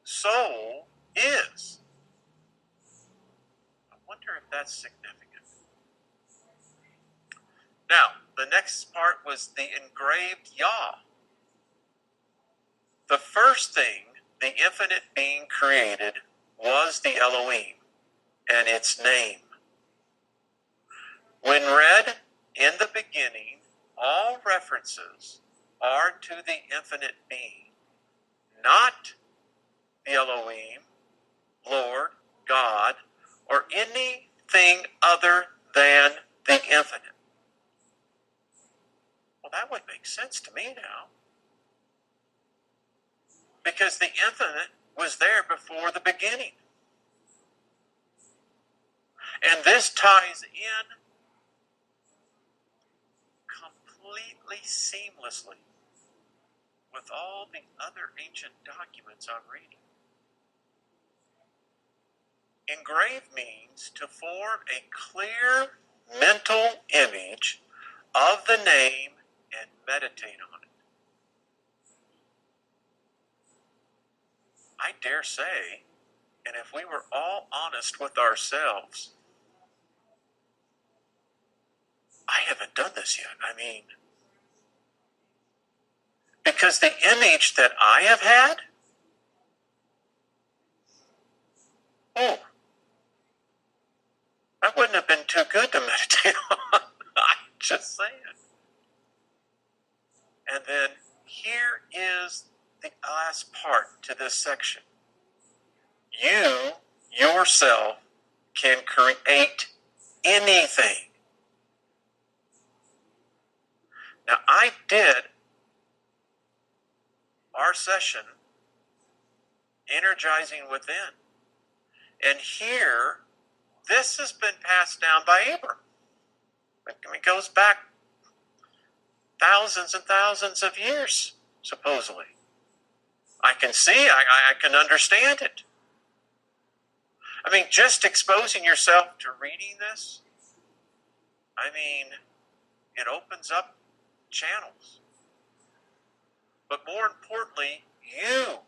soul is. I wonder if that's significant. Now, the next part was the engraved Yah. The first thing the infinite being created was the Elohim and its name. When read, in the beginning, all references are to the infinite being, not the Elohim, Lord, God, or anything other than the infinite. Well, that would make sense to me now. Because the infinite was there before the beginning. And this ties in completely seamlessly with all the other ancient documents I'm reading. Engrave means to form a clear mental image of the name and meditate on it. I dare say, and if we were all honest with ourselves, I haven't done this yet. I mean, because the image that I have had, that wouldn't have been too good to meditate on. I'm just saying. And then here is the last part to this section. You, yourself, can create anything. Now, I did our session, Energizing Within. And here, this has been passed down by Abram. It goes back thousands and thousands of years, supposedly. I can see, I can understand it. I mean, just exposing yourself to reading this, I mean, it opens up channels. But more importantly, you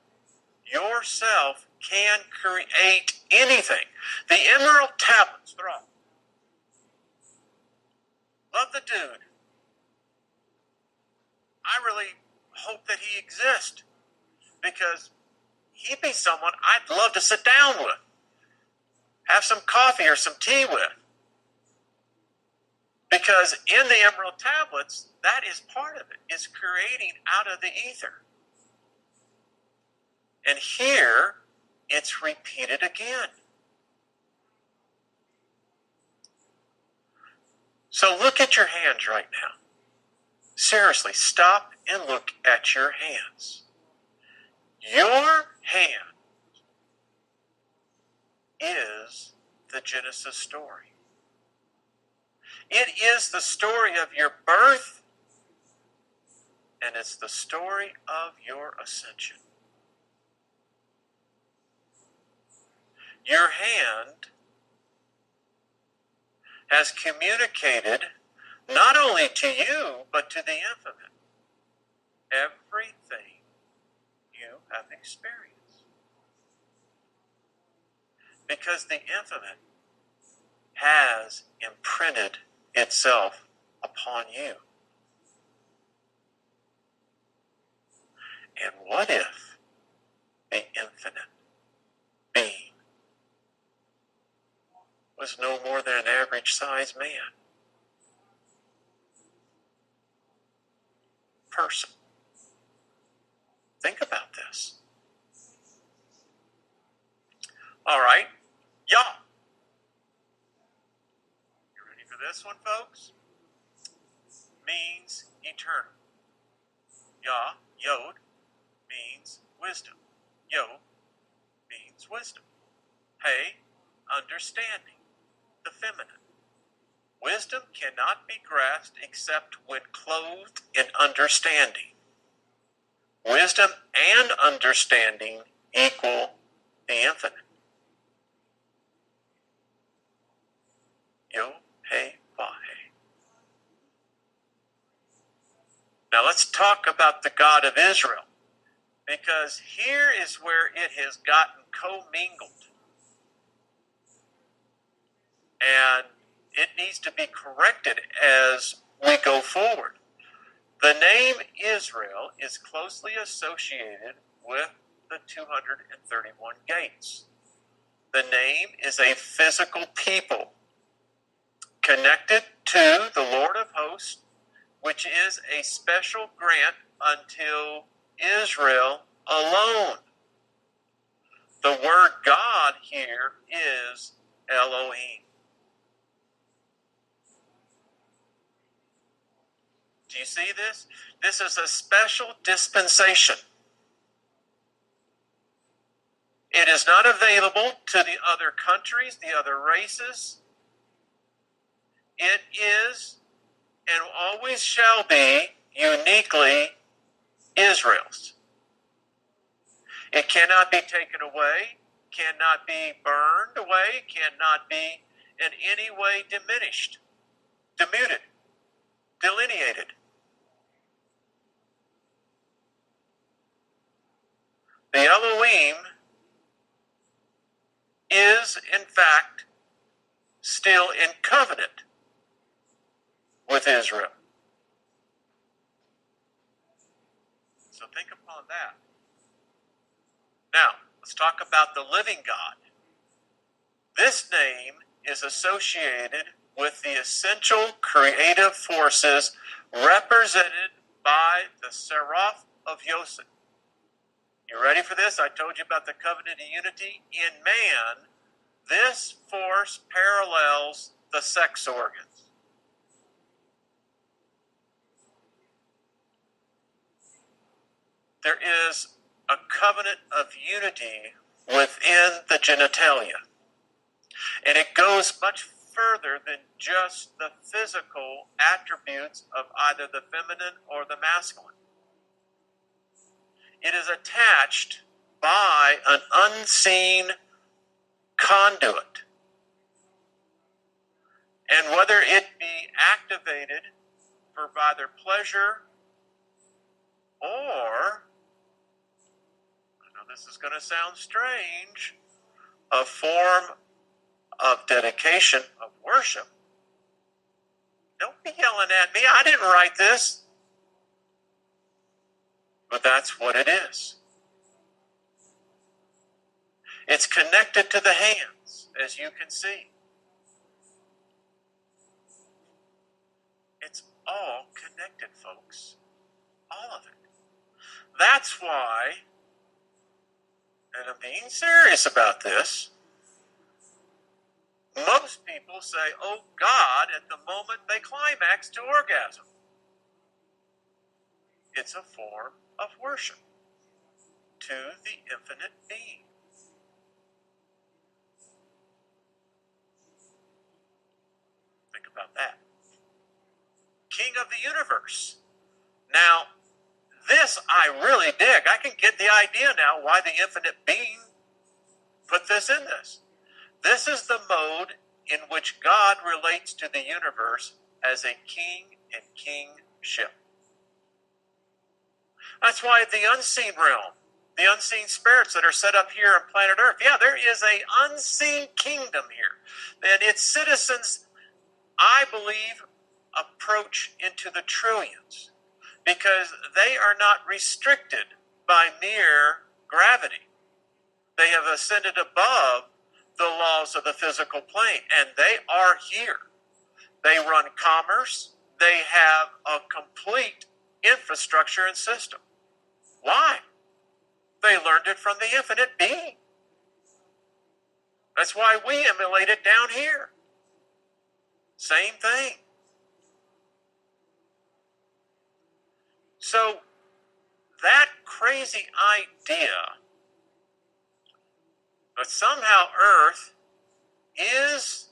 yourself can create anything. The Emerald Tablets, they're all. Love the dude. I really hope that he exists, because he'd be someone I'd love to sit down with, have some coffee or some tea with. Because in the Emerald Tablets, that is part of it, is creating out of the ether. And here, it's repeated again. So look at your hands right now. Seriously, stop and look at your hands. Your hand is the Genesis story. It is the story of your birth, and it's the story of your ascension. Your hand has communicated not only to you, but to the infinite, everything you have experienced. Because the infinite has imprinted itself upon you. And what if the infinite being was no more than an average-sized man? Person. Think about this. All right, Yah. You ready for this one, folks? Means eternal. Yah, Yod, means wisdom. Yod means wisdom. Hey, understanding, the feminine. Wisdom cannot be grasped except when clothed in understanding. Wisdom and understanding equal the infinite. Yo, hey, vahe. Now let's talk about the God of Israel, because here is where it has gotten commingled. And it needs to be corrected as we go forward. The name Israel is closely associated with the 231 gates. The name is a physical people connected to the Lord of hosts, which is a special grant until Israel alone. The word God here is Elohim. Do you see this? This is a special dispensation. It is not available to the other countries, the other races. It is and always shall be uniquely Israel's. It cannot be taken away, cannot be burned away, cannot be in any way diminished, diluted, delineated. The Elohim is, in fact, still in covenant with Israel. So think upon that. Now, let's talk about the living God. This name is associated with the essential creative forces represented by the Seraph of Yosef. You ready for this? I told you about the covenant of unity. In man, this force parallels the sex organs. There is a covenant of unity within the genitalia. And it goes much further than just the physical attributes of either the feminine or the masculine. It is attached by an unseen conduit. And whether it be activated for either pleasure or, I know this is going to sound strange, a form of dedication, of worship. Don't be yelling at me. I didn't write this. But that's what it is. It's connected to the hands, as you can see. It's all connected, folks. All of it. That's why, and I'm being serious about this, most people say, oh God, at the moment they climax to orgasm. It's a form of worship to the infinite being. Think about that. King of the universe. Now, this I really dig. I can get the idea now why the infinite being put this in this. This is the mode in which God relates to the universe as a king and kingship. That's why the unseen realm, the unseen spirits that are set up here on planet Earth, yeah, there is an unseen kingdom here. And its citizens, I believe, approach into the trillions because they are not restricted by mere gravity. They have ascended above the laws of the physical plane, and they are here. They run commerce. They have a complete infrastructure and system. Why? They learned it from the infinite being. That's why we emulate it down here. Same thing. So that crazy idea that somehow Earth is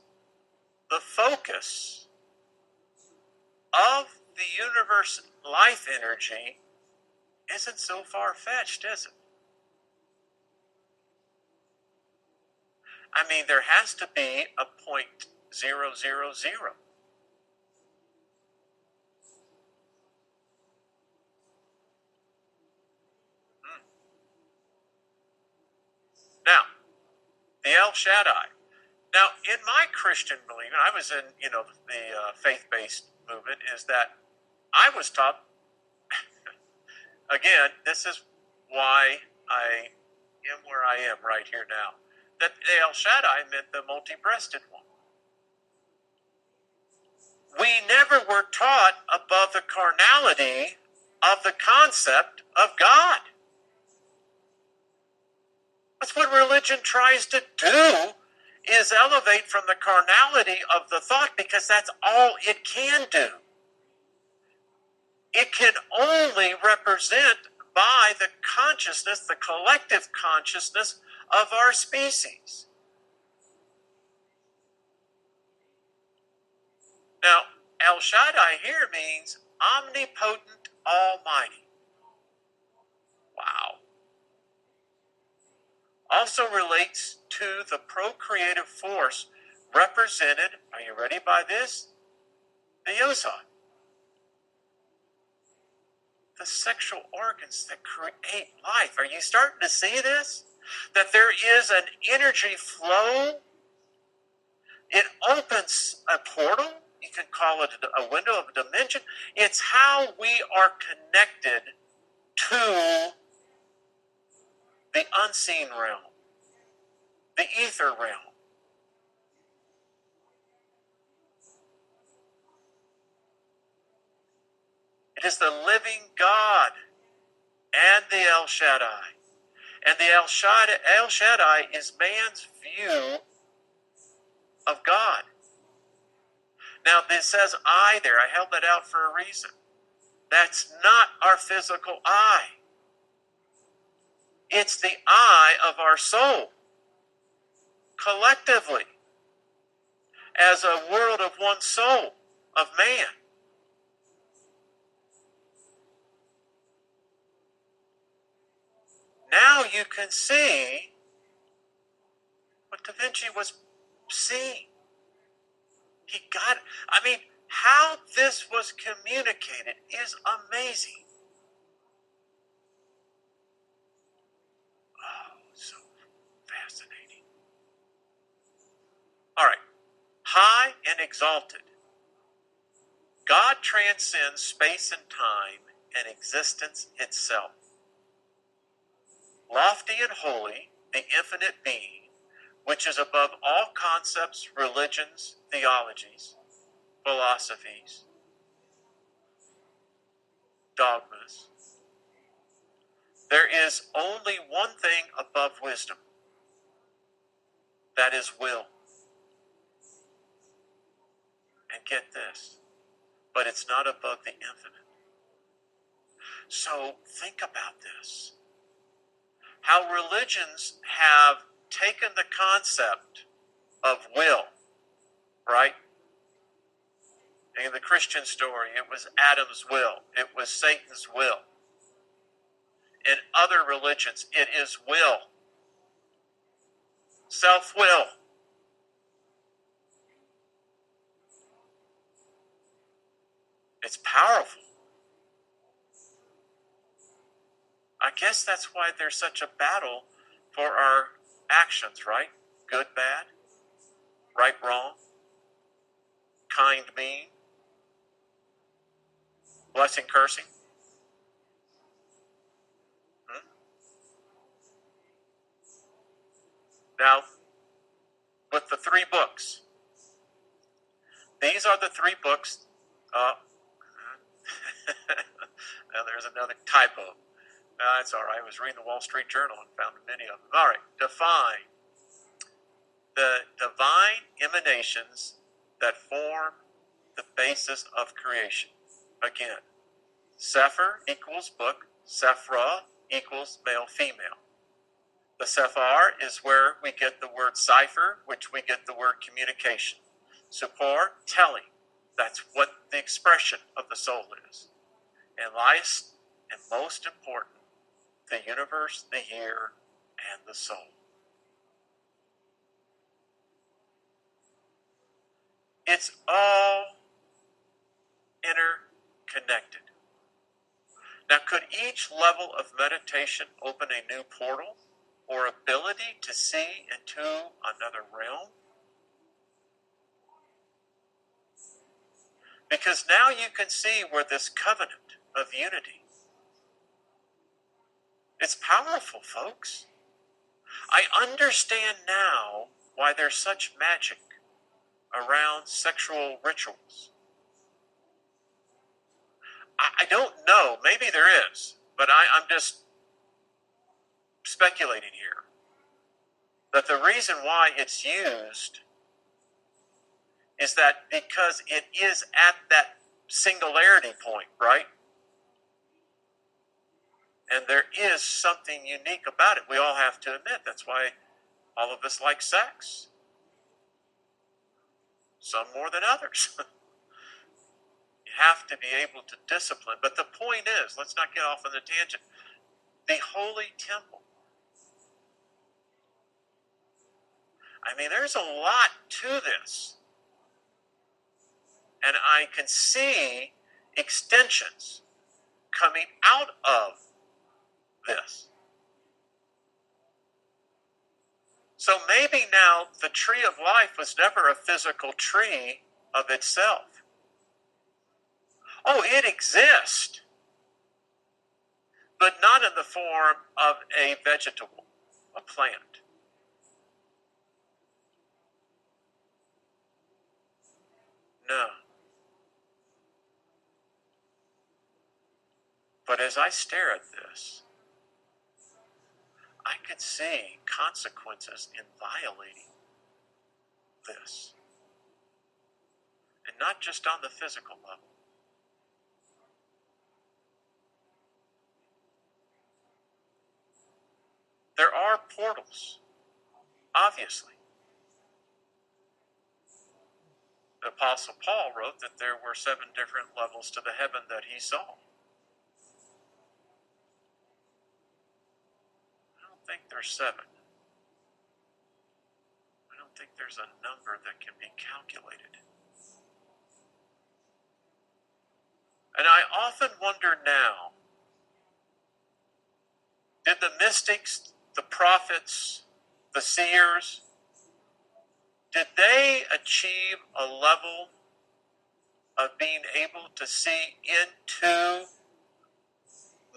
the focus of the universe life energy isn't so far-fetched, is it? I mean, there has to be a 0.000. Now, the El Shaddai. Now, in my Christian belief, and I was in, the faith-based movement, is that I was taught, again, this is why I am where I am right here now, that El Shaddai meant the multi-breasted one. we never were taught above the carnality of the concept of God. That's what religion tries to do, is elevate from the carnality of the thought, because that's all it can do. It can only represent by the consciousness, the collective consciousness of our species. Now, El Shaddai here means omnipotent, almighty. Wow. Also relates to the procreative force represented, are you ready by this? The Yosod. The sexual organs that create life. Are you starting to see this? That there is an energy flow. It opens a portal. You can call it a window of a dimension. It's how we are connected to the unseen realm, the ether realm. It is the living God and the El Shaddai. And the El Shaddai is man's view of God. Now, this says I there. I held that out for a reason. That's not our physical eye. It's the eye of our soul, collectively, as a world of one soul, of man. Now you can see what Da Vinci was seeing. He got it. I mean, how this was communicated is amazing. Oh, so fascinating. All right. High and exalted. God transcends space and time and existence itself. Lofty and holy, the infinite being, which is above all concepts, religions, theologies, philosophies, dogmas. There is only one thing above wisdom. That is will. And get this, but it's not above the infinite. So think about this. How religions have taken the concept of will, right? In the Christian story, it was Adam's will. It was Satan's will. In other religions, it is will. Self-will. It's powerful. I guess that's why there's such a battle for our actions, right? Good, bad, right, wrong, kind, mean, blessing, cursing. Now, with the 3 books, these are the 3 books. Now there's another typo. That's all right. I was reading the Wall Street Journal and found many of them. All right. Define the divine emanations that form the basis of creation. Again, Sefer equals book. Sephra equals male, female. The Sephar is where we get the word cipher, which we get the word communication. Support, telling. That's what the expression of the soul is. And last and most important, the universe, the year, and the soul. It's all interconnected. Now, could each level of meditation open a new portal or ability to see into another realm? Because now you can see where this covenant of unity, it's powerful, folks. I understand now why there's such magic around sexual rituals I don't know. Maybe there is, but I'm just speculating here. That the reason why it's used is that because it is at that singularity point, right? And there is something unique about it. We all have to admit. That's why all of us like sex. Some more than others. You have to be able to discipline. But the point is, let's not get off on the tangent. The holy temple. I mean, there's a lot to this. And I can see extensions coming out of this. So maybe now the tree of life was never a physical tree of itself. Oh, it exists, but not in the form of a vegetable, a plant. No. But as I stare at this, I could see consequences in violating this. And not just on the physical level. There are portals, obviously. The Apostle Paul wrote that there were 7 different levels to the heaven that he saw. I don't think there's 7. I don't think there's a number that can be calculated. And I often wonder now, did the mystics, the prophets, the seers, did they achieve a level of being able to see into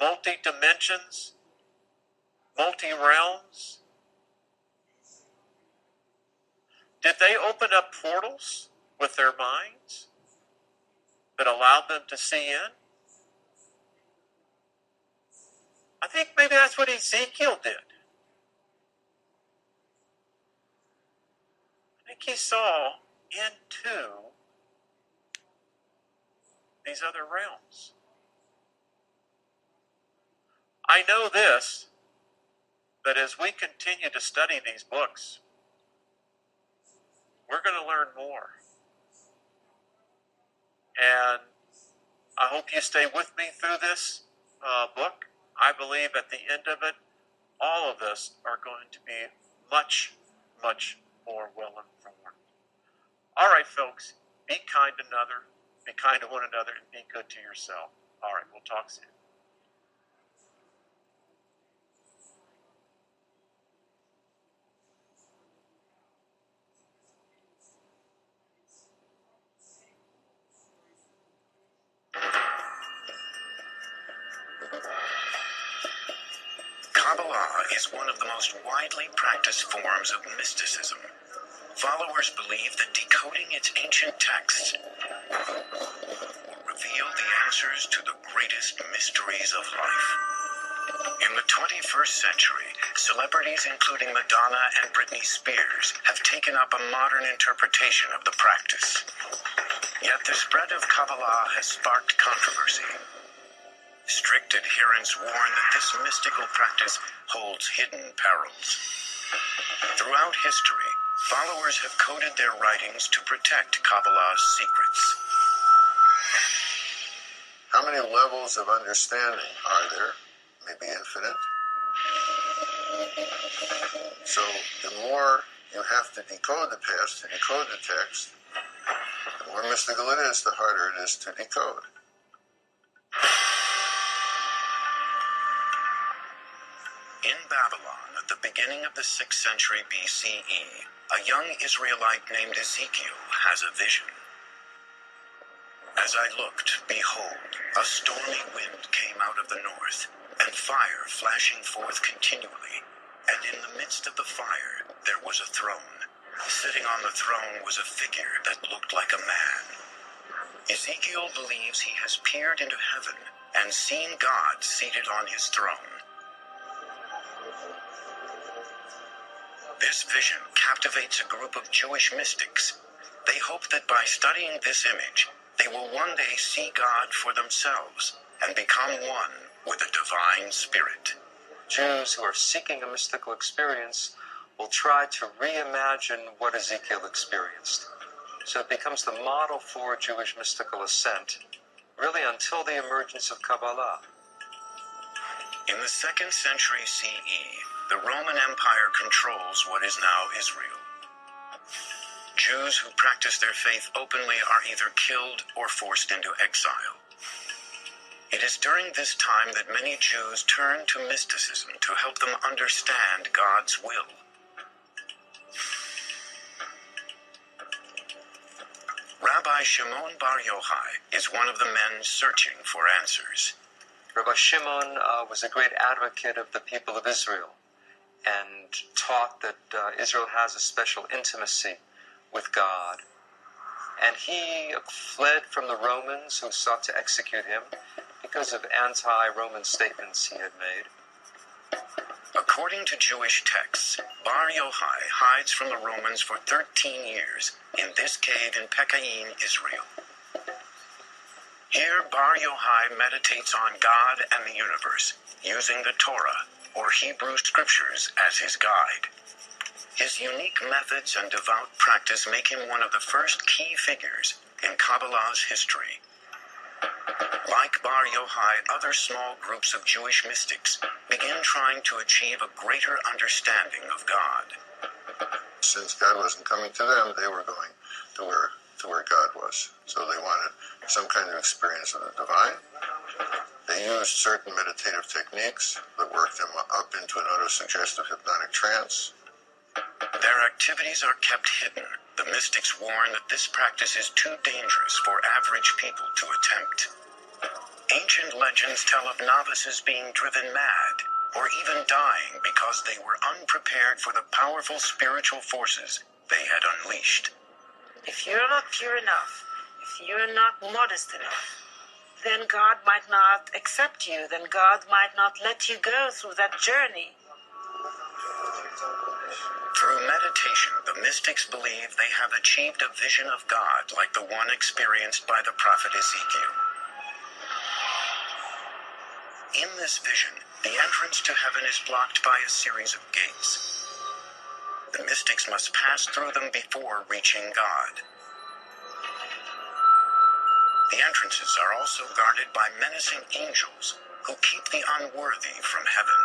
multi-dimensions, multi-realms? Did they open up portals with their minds that allowed them to see in? I think maybe that's what Ezekiel did. I think he saw into these other realms. I know this, that as we continue to study these books, we're going to learn more. And I hope you stay with me through this book. I believe at the end of it, all of us are going to be much, much more well informed. All right, folks, be kind to another, be kind to one another, and be good to yourself. All right, we'll talk soon. Kabbalah is one of the most widely practiced forms of mysticism. Followers believe that decoding its ancient texts will reveal the answers to the greatest mysteries of life. In the 21st century, celebrities including Madonna and Britney Spears have taken up a modern interpretation of the practice. Yet the spread of Kabbalah has sparked controversy. Strict adherents warn that this mystical practice holds hidden perils. Throughout history, followers have coded their writings to protect Kabbalah's secrets. How many levels of understanding are there? Maybe infinite. So the more you have to decode the past to decode the text, the more mystical it is, the harder it is to decode. In Babylon, at the beginning of the 6th century BCE, a young Israelite named Ezekiel has a vision. As I looked, behold, a stormy wind came out of the north, and fire flashing forth continually. And in the midst of the fire, there was a throne. Sitting on the throne was a figure that looked like a man. Ezekiel believes he has peered into heaven and seen God seated on his throne. This vision captivates a group of Jewish mystics. They hope that by studying this image, they will one day see God for themselves and become one with the divine spirit. Jews who are seeking a mystical experience will try to reimagine what Ezekiel experienced. So it becomes the model for Jewish mystical ascent, really until the emergence of Kabbalah. In the 2nd century CE, the Roman Empire controls what is now Israel. Jews who practice their faith openly are either killed or forced into exile. It is during this time that many Jews turn to mysticism to help them understand God's will. Rabbi Shimon Bar Yochai is one of the men searching for answers. Rabbi Shimon was a great advocate of the people of Israel and taught that Israel has a special intimacy with God. And he fled from the Romans who sought to execute him because of anti-Roman statements he had made. According to Jewish texts, Bar Yochai hides from the Romans for 13 years in this cave in Pekaim, Israel. Here, Bar Yochai meditates on God and the universe, using the Torah, or Hebrew scriptures, as his guide. His unique methods and devout practice make him one of the first key figures in Kabbalah's history. Like Bar Yochai, other small groups of Jewish mystics begin trying to achieve a greater understanding of God. Since God wasn't coming to them, they were going to where God was. So they wanted some kind of experience of the divine. They used certain meditative techniques that worked them up into an auto-suggestive hypnotic trance. Their activities are kept hidden. The mystics warn that this practice is too dangerous for average people to attempt. Ancient legends tell of novices being driven mad, or even dying because they were unprepared for the powerful spiritual forces they had unleashed. If you're not pure enough, if you're not modest enough, then God might not accept you, then God might not let you go through that journey. Through meditation, the mystics believe they have achieved a vision of God like the one experienced by the prophet Ezekiel. In this vision, the entrance to heaven is blocked by a series of gates. The mystics must pass through them before reaching God. The entrances are also guarded by menacing angels who keep the unworthy from heaven.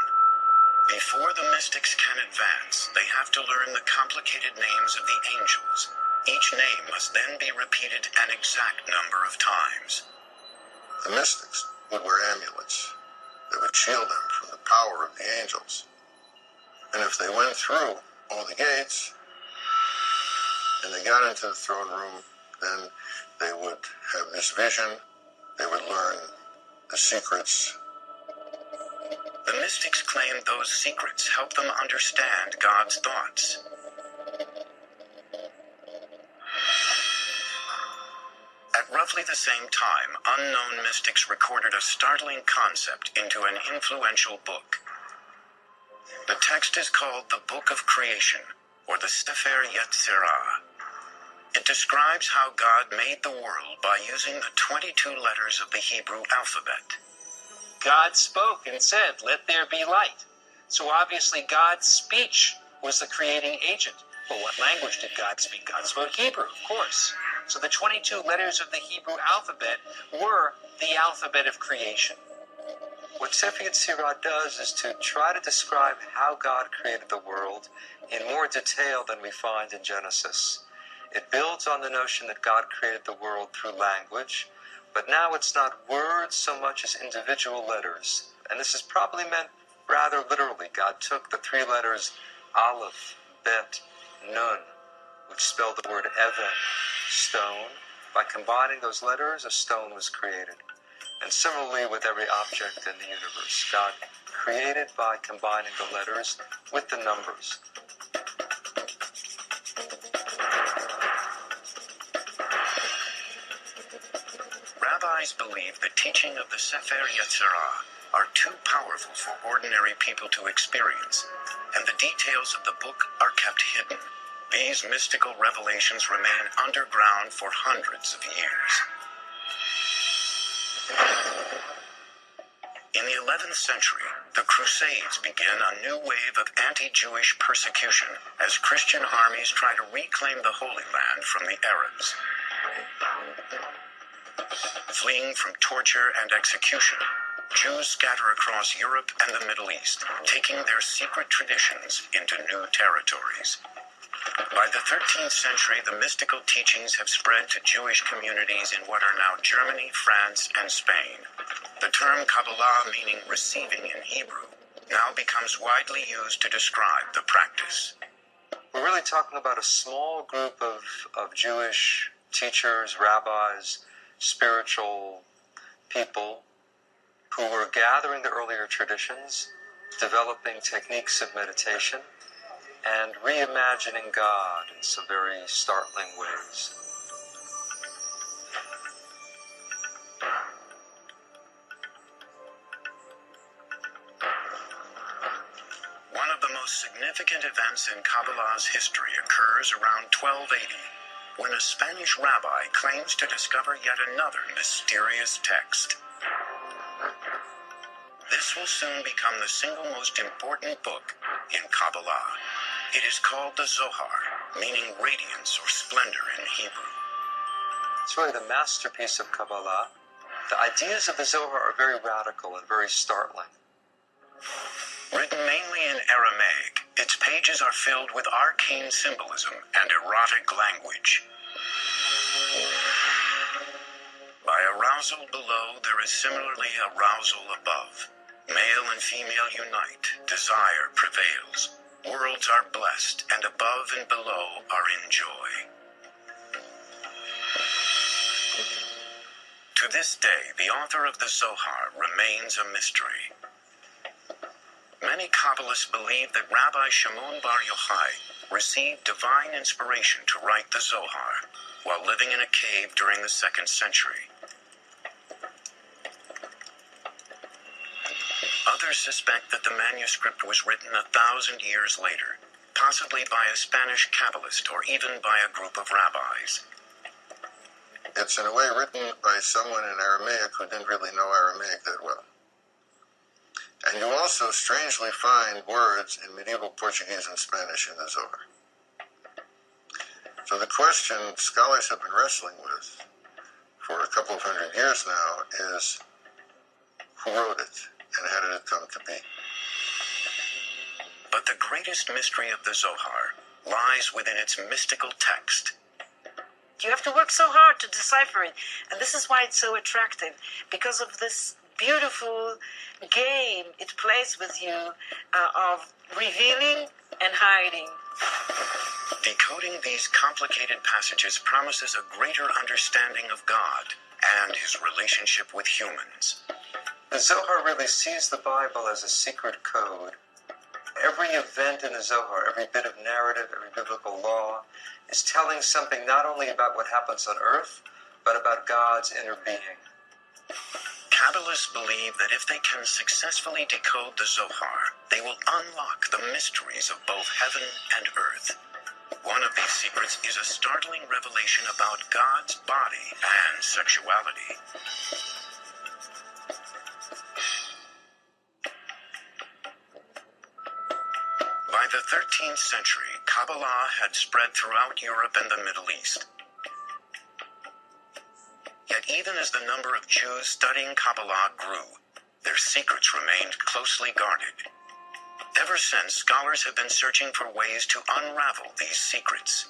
Before the mystics can advance, they have to learn the complicated names of the angels. Each name must then be repeated an exact number of times. The mystics would wear amulets that would shield them from the power of the angels. And if they went through all the gates and they got into the throne room, then they would have this vision. They would learn the secrets. The mystics claim those secrets help them understand God's thoughts. At roughly the same time, unknown mystics recorded a startling concept into an influential book. The text is called the Book of Creation, or the Sefer Yetzirah. It describes how God made the world by using the 22 letters of the Hebrew alphabet. God spoke and said, "Let there be light." So obviously God's speech was the creating agent. Well, what language did God speak? God spoke Hebrew, of course. So the 22 letters of the Hebrew alphabet were the alphabet of creation. What Sefer Yetzirah does is to try to describe how God created the world in more detail than we find in Genesis. It builds on the notion that God created the world through language, but now it's not words so much as individual letters. And this is probably meant rather literally. God took the three letters Aleph, Bet, Nun, which spelled the word Even, stone. By combining those letters, a stone was created. And similarly with every object in the universe, God created by combining the letters with the numbers. rabbis believe the teaching of the Sefer Yetzirah are too powerful for ordinary people to experience, and the details of the book are kept hidden. These mystical revelations remain underground for hundreds of years. In the 11th century, the Crusades began a new wave of anti-Jewish persecution as Christian armies try to reclaim the Holy Land from the Arabs. Fleeing from torture and execution, Jews scatter across Europe and the Middle East, taking their secret traditions into new territories. By the 13th century, the mystical teachings have spread to Jewish communities in what are now Germany, France, and Spain. The term Kabbalah, meaning receiving in Hebrew, now becomes widely used to describe the practice. We're really talking about a small group of Jewish teachers, rabbis, spiritual people who were gathering the earlier traditions, developing techniques of meditation, and reimagining God in some very startling ways. One of the most significant events in Kabbalah's history occurs around 1280, when a Spanish rabbi claims to discover yet another mysterious text. This will soon become the single most important book in Kabbalah. It is called the Zohar, meaning radiance or splendor in Hebrew. It's really the masterpiece of Kabbalah. The ideas of the Zohar are very radical and very startling. Written mainly in Aramaic, its pages are filled with arcane symbolism and erotic language. By arousal below, there is similarly arousal above. Male and female unite, desire prevails. Worlds are blessed, and above and below are in joy. To this day, the author of the Zohar remains a mystery. Many Kabbalists believe that Rabbi Shimon Bar Yochai received divine inspiration to write the Zohar while living in a cave during the 2nd century. Others suspect that the manuscript was written 1,000 years later, possibly by a Spanish Kabbalist or even by a group of rabbis. It's in a way written by someone in Aramaic who didn't really know Aramaic that well. And you also strangely find words in medieval Portuguese and Spanish in the Zohar. So the question scholars have been wrestling with for a couple of hundred years now is, who wrote it and how did it come to be? But the greatest mystery of the Zohar lies within its mystical text. You have to work so hard to decipher it. And this is why it's so attractive, because of this beautiful game it plays with you of revealing and hiding. Decoding these complicated passages promises a greater understanding of God and his relationship with humans. The Zohar really sees the Bible as a secret code. Every event in the Zohar, every bit of narrative, every biblical law is telling something not only about what happens on earth, but about God's inner being. Kabbalists believe that if they can successfully decode the Zohar, they will unlock the mysteries of both heaven and earth. One of these secrets is a startling revelation about God's body and sexuality. By the 13th century, Kabbalah had spread throughout Europe and the Middle East. Yet even as the number of Jews studying Kabbalah grew, their secrets remained closely guarded. Ever since, scholars have been searching for ways to unravel these secrets.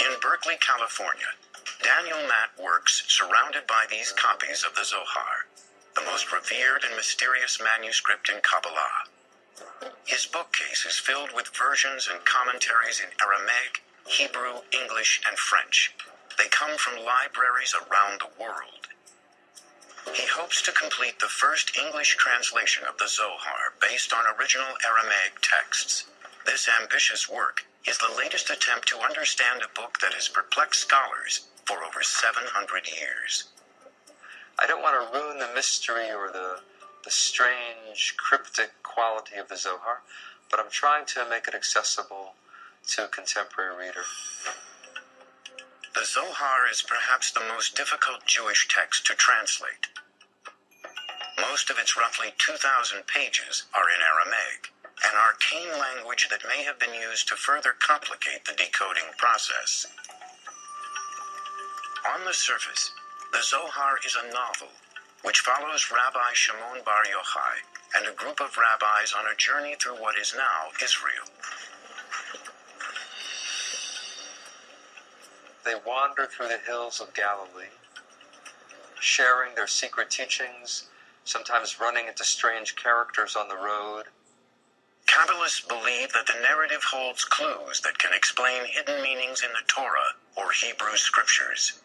In Berkeley, California, Daniel Matt works surrounded by these copies of the Zohar, the most revered and mysterious manuscript in Kabbalah. His bookcase is filled with versions and commentaries in Aramaic, Hebrew, English, and French. They come from libraries around the world. He hopes to complete the first English translation of the Zohar based on original Aramaic texts. This ambitious work is the latest attempt to understand a book that has perplexed scholars for over 700 years. I don't want to ruin the mystery or the strange, cryptic quality of the Zohar, but I'm trying to make it accessible to a contemporary reader. The Zohar is perhaps the most difficult Jewish text to translate. Most of its roughly 2,000 pages are in Aramaic, an arcane language that may have been used to further complicate the decoding process. On the surface, the Zohar is a novel which follows Rabbi Shimon Bar Yochai and a group of rabbis on a journey through what is now Israel. They wander through the hills of Galilee, sharing their secret teachings, sometimes running into strange characters on the road. Kabbalists believe that the narrative holds clues that can explain hidden meanings in the Torah or Hebrew scriptures.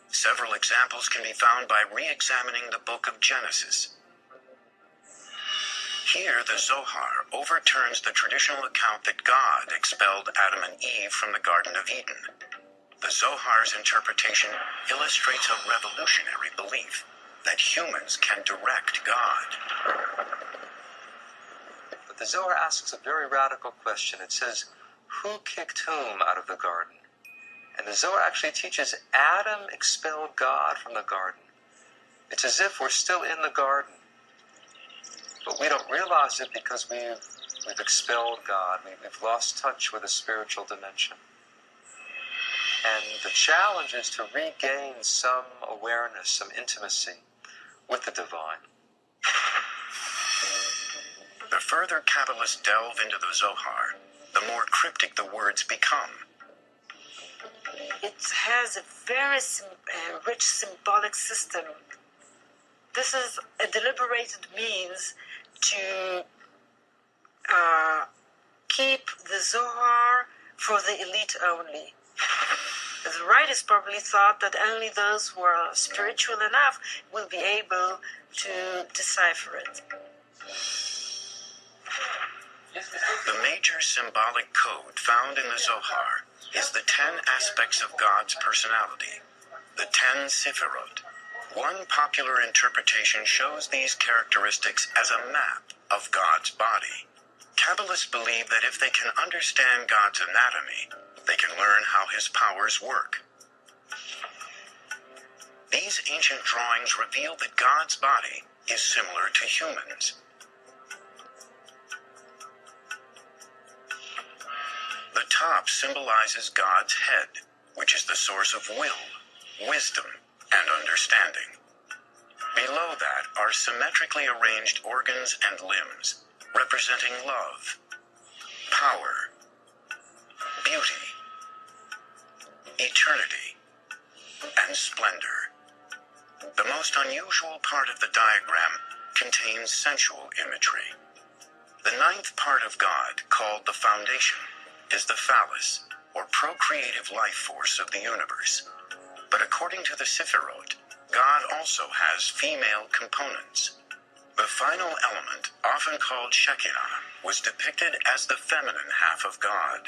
Several examples can be found by re-examining the book of Genesis. Here, the Zohar overturns the traditional account that God expelled Adam and Eve from the Garden of Eden. The Zohar's interpretation illustrates a revolutionary belief that humans can direct God. But the Zohar asks a very radical question. It says, who kicked whom out of the garden? And the Zohar actually teaches Adam expelled God from the garden. It's as if we're still in the garden. But we don't realize it because we've expelled God. We've lost touch with the spiritual dimension. And the challenge is to regain some awareness, some intimacy with the divine. The further Kabbalists delve into the Zohar, the more cryptic the words become. It has a very rich symbolic system. This is a deliberated means to keep the Zohar for the elite only. The writers probably thought that only those who are spiritual enough will be able to decipher it. The major symbolic code found in the Zohar is the 10 aspects of God's personality, the 10 Sefirot. One popular interpretation shows these characteristics as a map of God's body. Kabbalists believe that if they can understand God's anatomy, they can learn how his powers work. These ancient drawings reveal that God's body is similar to humans. The top symbolizes God's head, which is the source of will, wisdom, and understanding. Below that are symmetrically arranged organs and limbs, representing love, power, beauty, eternity, and splendor. The most unusual part of the diagram contains sensual imagery. The ninth part of God, called the foundation, is the phallus, or procreative life force of the universe. But according to the Sefirot, God also has female components. The final element, often called Shekinah, was depicted as the feminine half of God.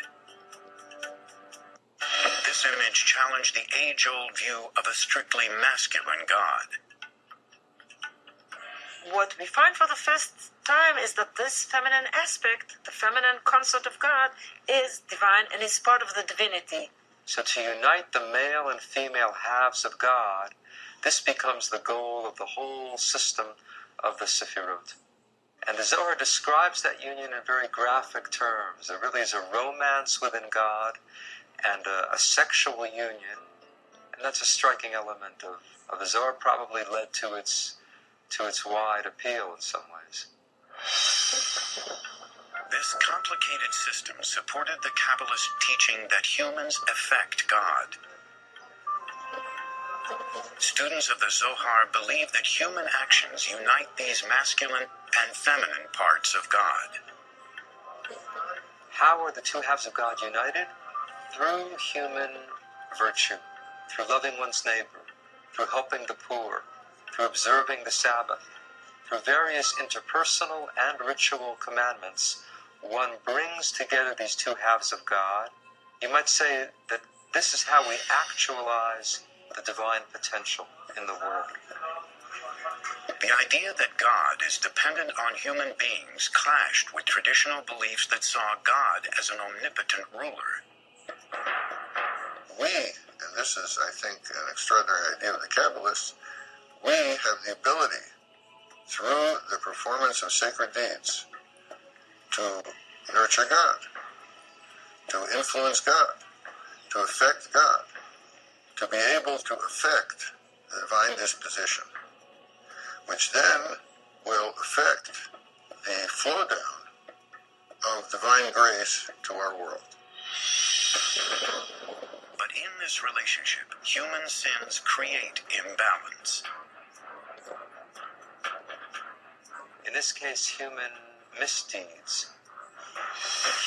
This image challenged the age-old view of a strictly masculine God. What we find for the first time is that this feminine aspect, the feminine consort of God, is divine and is part of the divinity. So to unite the male and female halves of God, this becomes the goal of the whole system of the Sefirot. And the Zohar describes that union in very graphic terms. There really is a romance within God and a sexual union. And that's a striking element of the Zohar, probably led to its wide appeal in some ways. This complicated system supported the Kabbalist teaching that humans affect God. Students of the Zohar believe that human actions unite these masculine and feminine parts of God. How are the two halves of God united? Through human virtue, through loving one's neighbor, through helping the poor, through observing the Sabbath, through various interpersonal and ritual commandments, one brings together these two halves of God. You might say that this is how we actualize the divine potential in the world. The idea that God is dependent on human beings clashed with traditional beliefs that saw God as an omnipotent ruler. We, and this is, I think, an extraordinary idea of the Kabbalists, we have the ability, through the performance of sacred deeds, to nurture God, to influence God, to affect God, to be able to affect the divine disposition, which then will affect the flow down of divine grace to our world. But in this relationship, human sins create imbalance. In this case, human misdeeds,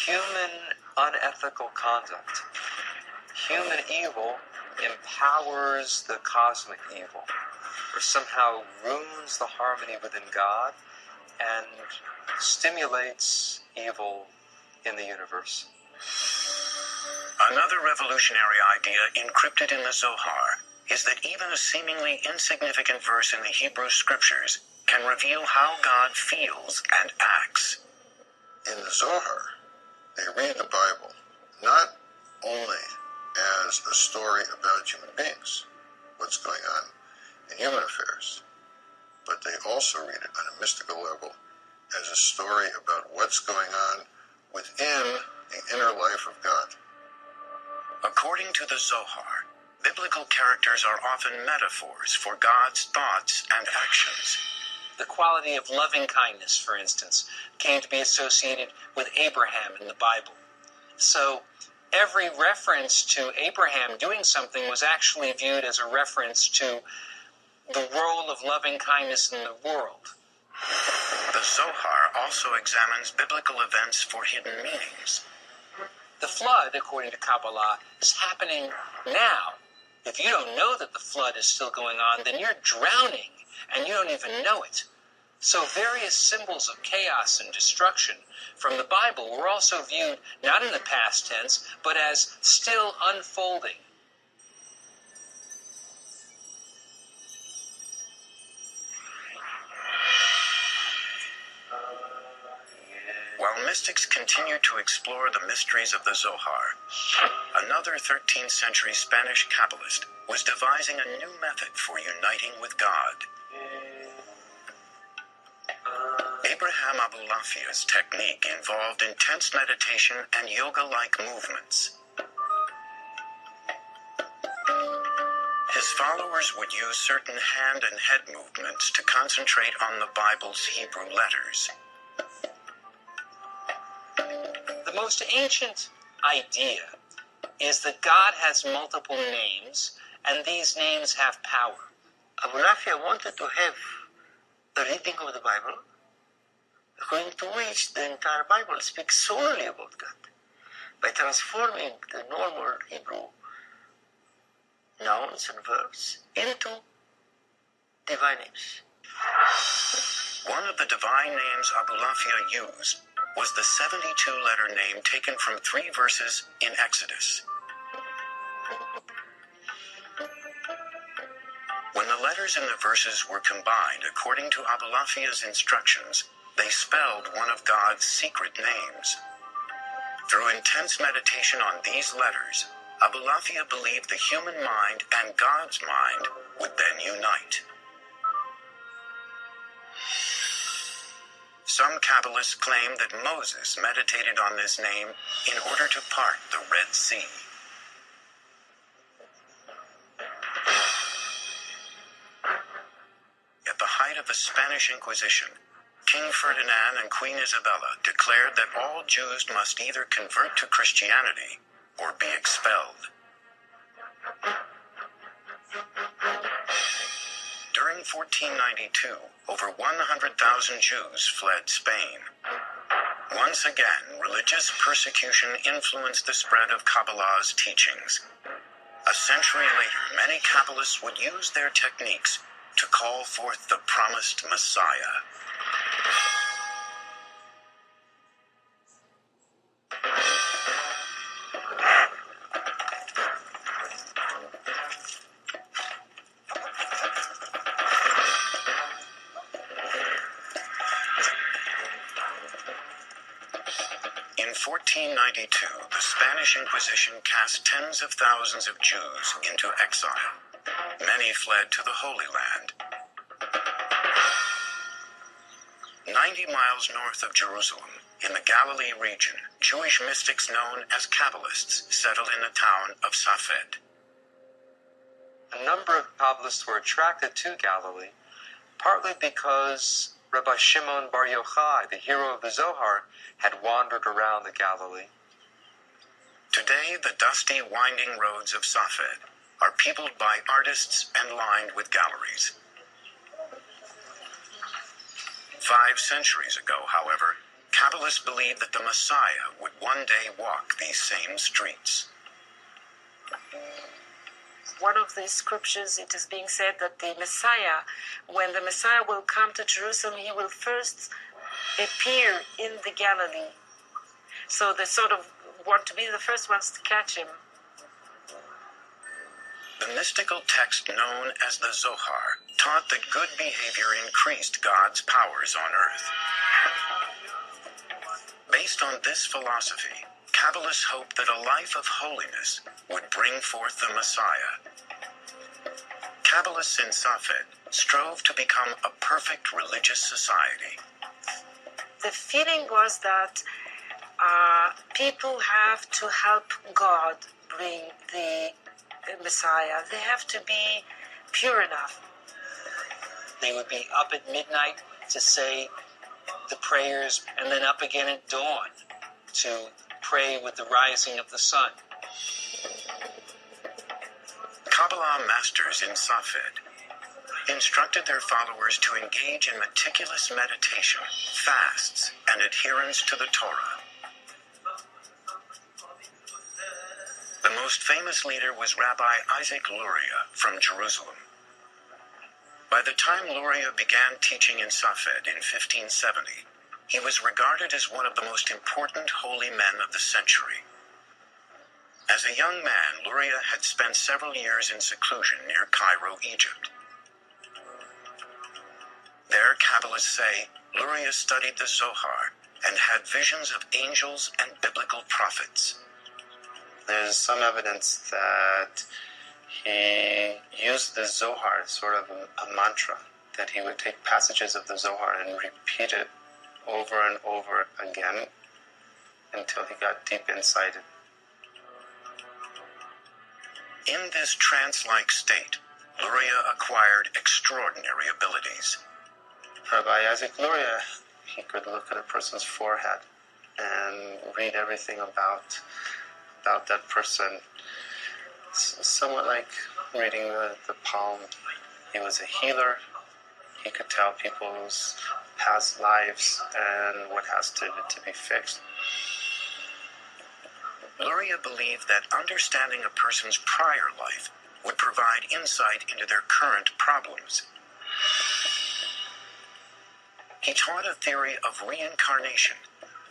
human unethical conduct, human evil empowers the cosmic evil, or somehow ruins the harmony within God and stimulates evil in the universe. Another revolutionary idea encrypted in the Zohar is that even a seemingly insignificant verse in the Hebrew scriptures can reveal how God feels and acts. In the Zohar, they read the Bible not only as a story about human beings, what's going on in human affairs, but they also read it on a mystical level as a story about what's going on within the inner life of God. According to the Zohar, biblical characters are often metaphors for God's thoughts and actions. The quality of loving kindness, for instance, came to be associated with Abraham in the Bible. So every reference to Abraham doing something was actually viewed as a reference to the role of loving kindness in the world. The Zohar also examines biblical events for hidden meanings. The flood, according to Kabbalah, is happening now. If you don't know that the flood is still going on, then you're drowning, and you don't even know it. So various symbols of chaos and destruction from the Bible were also viewed not in the past tense, but as still unfolding. While mystics continued to explore the mysteries of the Zohar, another 13th century Spanish Kabbalist was devising a new method for uniting with God. Abraham Abulafia's technique involved intense meditation and yoga-like movements. His followers would use certain hand and head movements to concentrate on the Bible's Hebrew letters. The most ancient idea is that God has multiple names, and these names have power. Abulafia wanted to have a reading of the Bible, according to which the entire Bible speaks solely about God, by transforming the normal Hebrew nouns and verbs into divine names. One of the divine names Abulafia used was the 72-letter name taken from 3 verses in Exodus. When the letters in the verses were combined according to Abulafia's instructions, they spelled one of God's secret names. Through intense meditation on these letters, Abulafia believed the human mind and God's mind would then unite. Some Kabbalists claim that Moses meditated on this name in order to part the Red Sea. At the height of the Spanish Inquisition, King Ferdinand and Queen Isabella declared that all Jews must either convert to Christianity or be expelled. During 1492, over 100,000 Jews fled Spain. Once again, religious persecution influenced the spread of Kabbalah's teachings. A century later, many Kabbalists would use their techniques to call forth the promised Messiah. 1592, the Spanish Inquisition cast tens of thousands of Jews into exile. Many fled to the Holy Land. 90 miles north of Jerusalem, in the Galilee region, Jewish mystics known as Kabbalists settled in the town of Safed. A number of Kabbalists were attracted to Galilee, partly because Rabbi Shimon Bar Yochai, the hero of the Zohar, had wandered around the Galilee. Today, the dusty, winding roads of Safed are peopled by artists and lined with galleries. 5 centuries ago, however, Kabbalists believed that the Messiah would one day walk these same streets. One of the scriptures, it is being said that the Messiah, when the Messiah will come to Jerusalem, he will first appear in the Galilee. So they sort of want to be the first ones to catch him. The mystical text known as the Zohar taught that good behavior increased God's powers on earth. Based on this philosophy, Kabbalists hoped that a life of holiness would bring forth the Messiah. Kabbalists in Safed strove to become a perfect religious society. The feeling was that people have to help God bring the Messiah. They have to be pure enough. They would be up at midnight to say the prayers, and then up again at dawn to pray with the rising of the sun. Kabbalah masters in Safed instructed their followers to engage in meticulous meditation, fasts, and adherence to the Torah. The most famous leader was Rabbi Isaac Luria from Jerusalem. By the time Luria began teaching in Safed in 1570, he was regarded as one of the most important holy men of the century. As a young man, Luria had spent several years in seclusion near Cairo, Egypt. There, Kabbalists say, Luria studied the Zohar and had visions of angels and biblical prophets. There's some evidence that he used the Zohar as sort of a mantra, that he would take passages of the Zohar and repeat it over and over again until he got deep inside it. In this trance-like state, Luria acquired extraordinary abilities. Rabbi Isaac Luria, he could look at a person's forehead and read everything about that person. Somewhat like reading the palm. He was a healer. He could tell people's past lives and what has to be fixed. Luria believed that understanding a person's prior life would provide insight into their current problems. He taught a theory of reincarnation,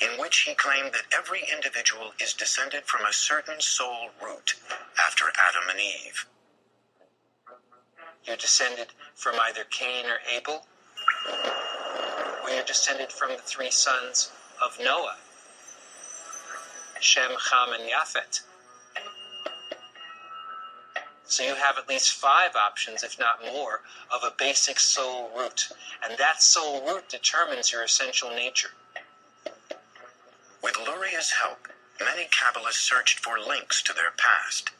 in which he claimed that every individual is descended from a certain soul root after Adam and Eve. You're descended from either Cain or Abel, or you're descended from the 3 sons of Noah, Shem, Ham, and Japhet. So you have at least 5 options, if not more, of a basic soul root. And that soul root determines your essential nature. With Luria's help, many Kabbalists searched for links to their past.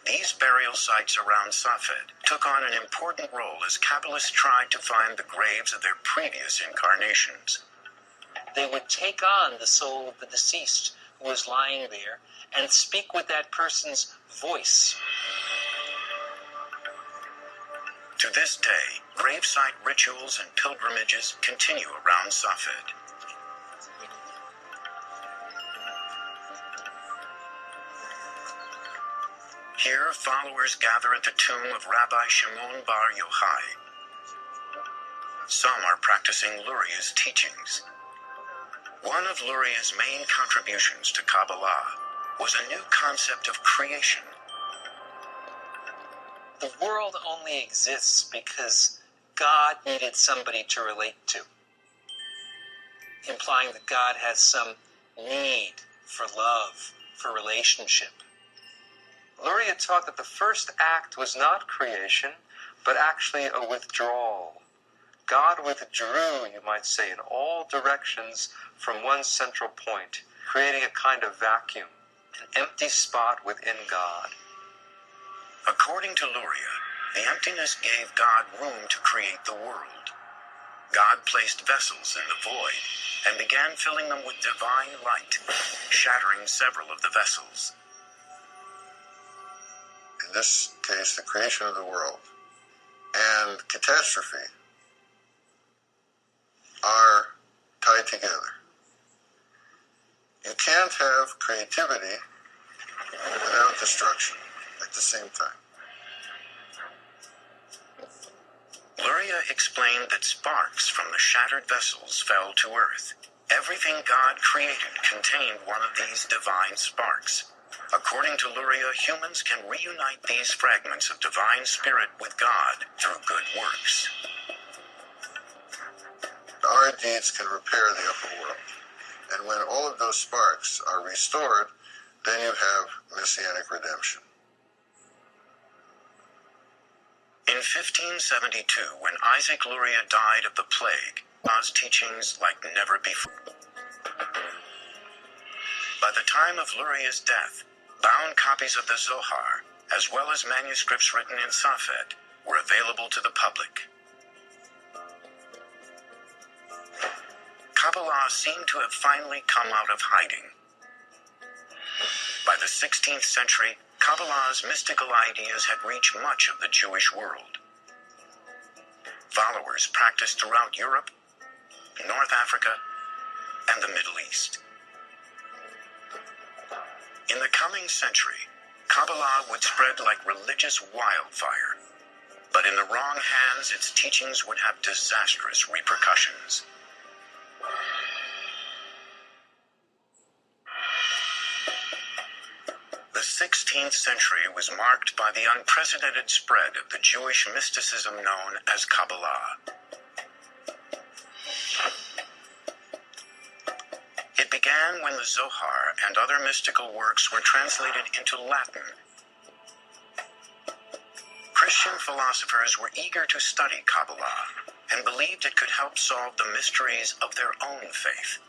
These burial sites around Safed took on an important role as Kabbalists tried to find the graves of their previous incarnations. They would take on the soul of the deceased who was lying there and speak with that person's voice. To this day, gravesite rituals and pilgrimages continue around Safed. Here, followers gather at the tomb of Rabbi Shimon Bar Yochai. Some are practicing Luria's teachings. One of Luria's main contributions to Kabbalah was a new concept of creation. The world only exists because God needed somebody to relate to. implying that God has some need for love, for relationship. Luria taught that the first act was not creation, but actually a withdrawal. God withdrew, you might say, in all directions from one central point, creating a kind of vacuum, an empty spot within God. According to Luria, the emptiness gave God room to create the world. God placed vessels in the void and began filling them with divine light, shattering several of the vessels. In this case, the creation of the world and catastrophe are tied together. You can't have creativity without destruction at the same time. Luria explained that sparks from the shattered vessels fell to earth. Everything God created contained one of these divine sparks. According to Luria, humans can reunite these fragments of divine spirit with God through good works. Our deeds can repair the upper world. And when all of those sparks are restored, then you have messianic redemption. In 1572, when Isaac Luria died of the plague, Allah's teachings like never before. By the time of Luria's death, bound copies of the Zohar, as well as manuscripts written in Safed, were available to the public. Kabbalah seemed to have finally come out of hiding. By the 16th century, Kabbalah's mystical ideas had reached much of the Jewish world. Followers practiced throughout Europe, North Africa, and the Middle East. In the coming century, Kabbalah would spread like religious wildfire, but in the wrong hands, its teachings would have disastrous repercussions. The 16th century was marked by the unprecedented spread of the Jewish mysticism known as Kabbalah. It began when the Zohar and other mystical works were translated into Latin. Christian philosophers were eager to study Kabbalah and believed it could help solve the mysteries of their own faith.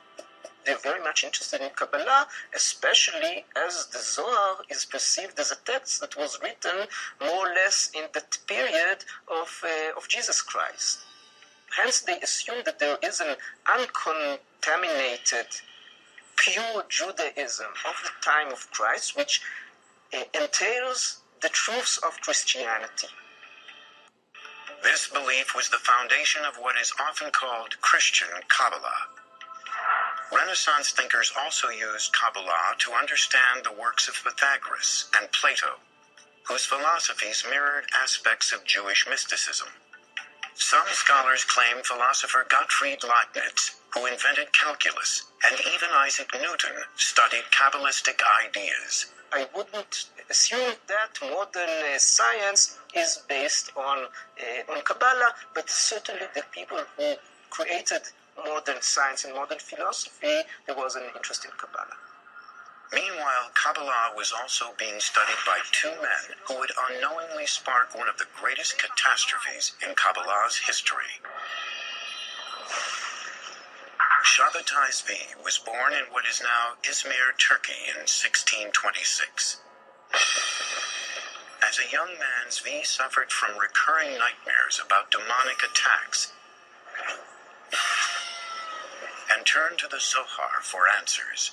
They're very much interested in Kabbalah, especially as the Zohar is perceived as a text that was written more or less in that period of Jesus Christ. Hence, they assume that there is an uncontaminated, pure Judaism of the time of Christ, which entails the truths of Christianity. This belief was the foundation of what is often called Christian Kabbalah. Renaissance thinkers also used Kabbalah to understand the works of Pythagoras and Plato, whose philosophies mirrored aspects of Jewish mysticism. Some scholars claim philosopher Gottfried Leibniz, who invented calculus, and even Isaac Newton studied Kabbalistic ideas. I wouldn't assume that modern science is based on Kabbalah, but certainly the people who created modern science and modern philosophy, there was an interest in Kabbalah. Meanwhile, Kabbalah was also being studied by two men who would unknowingly spark one of the greatest catastrophes in Kabbalah's history. Shabbatai Zvi was born in what is now Izmir, Turkey in 1626. As a young man, Zvi suffered from recurring nightmares about demonic attacks and turned to the Zohar for answers.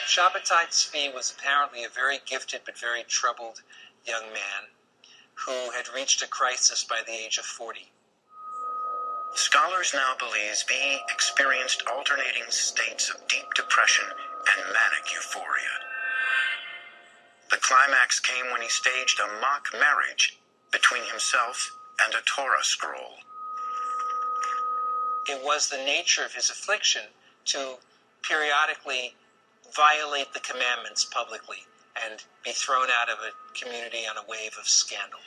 Shabbatai Tzvi was apparently a very gifted but very troubled young man who had reached a crisis by the age of 40. Scholars now believe Zvi experienced alternating states of deep depression and manic euphoria. The climax came when he staged a mock marriage between himself and a Torah scroll. It was the nature of his affliction to periodically violate the commandments publicly and be thrown out of a community on a wave of scandal.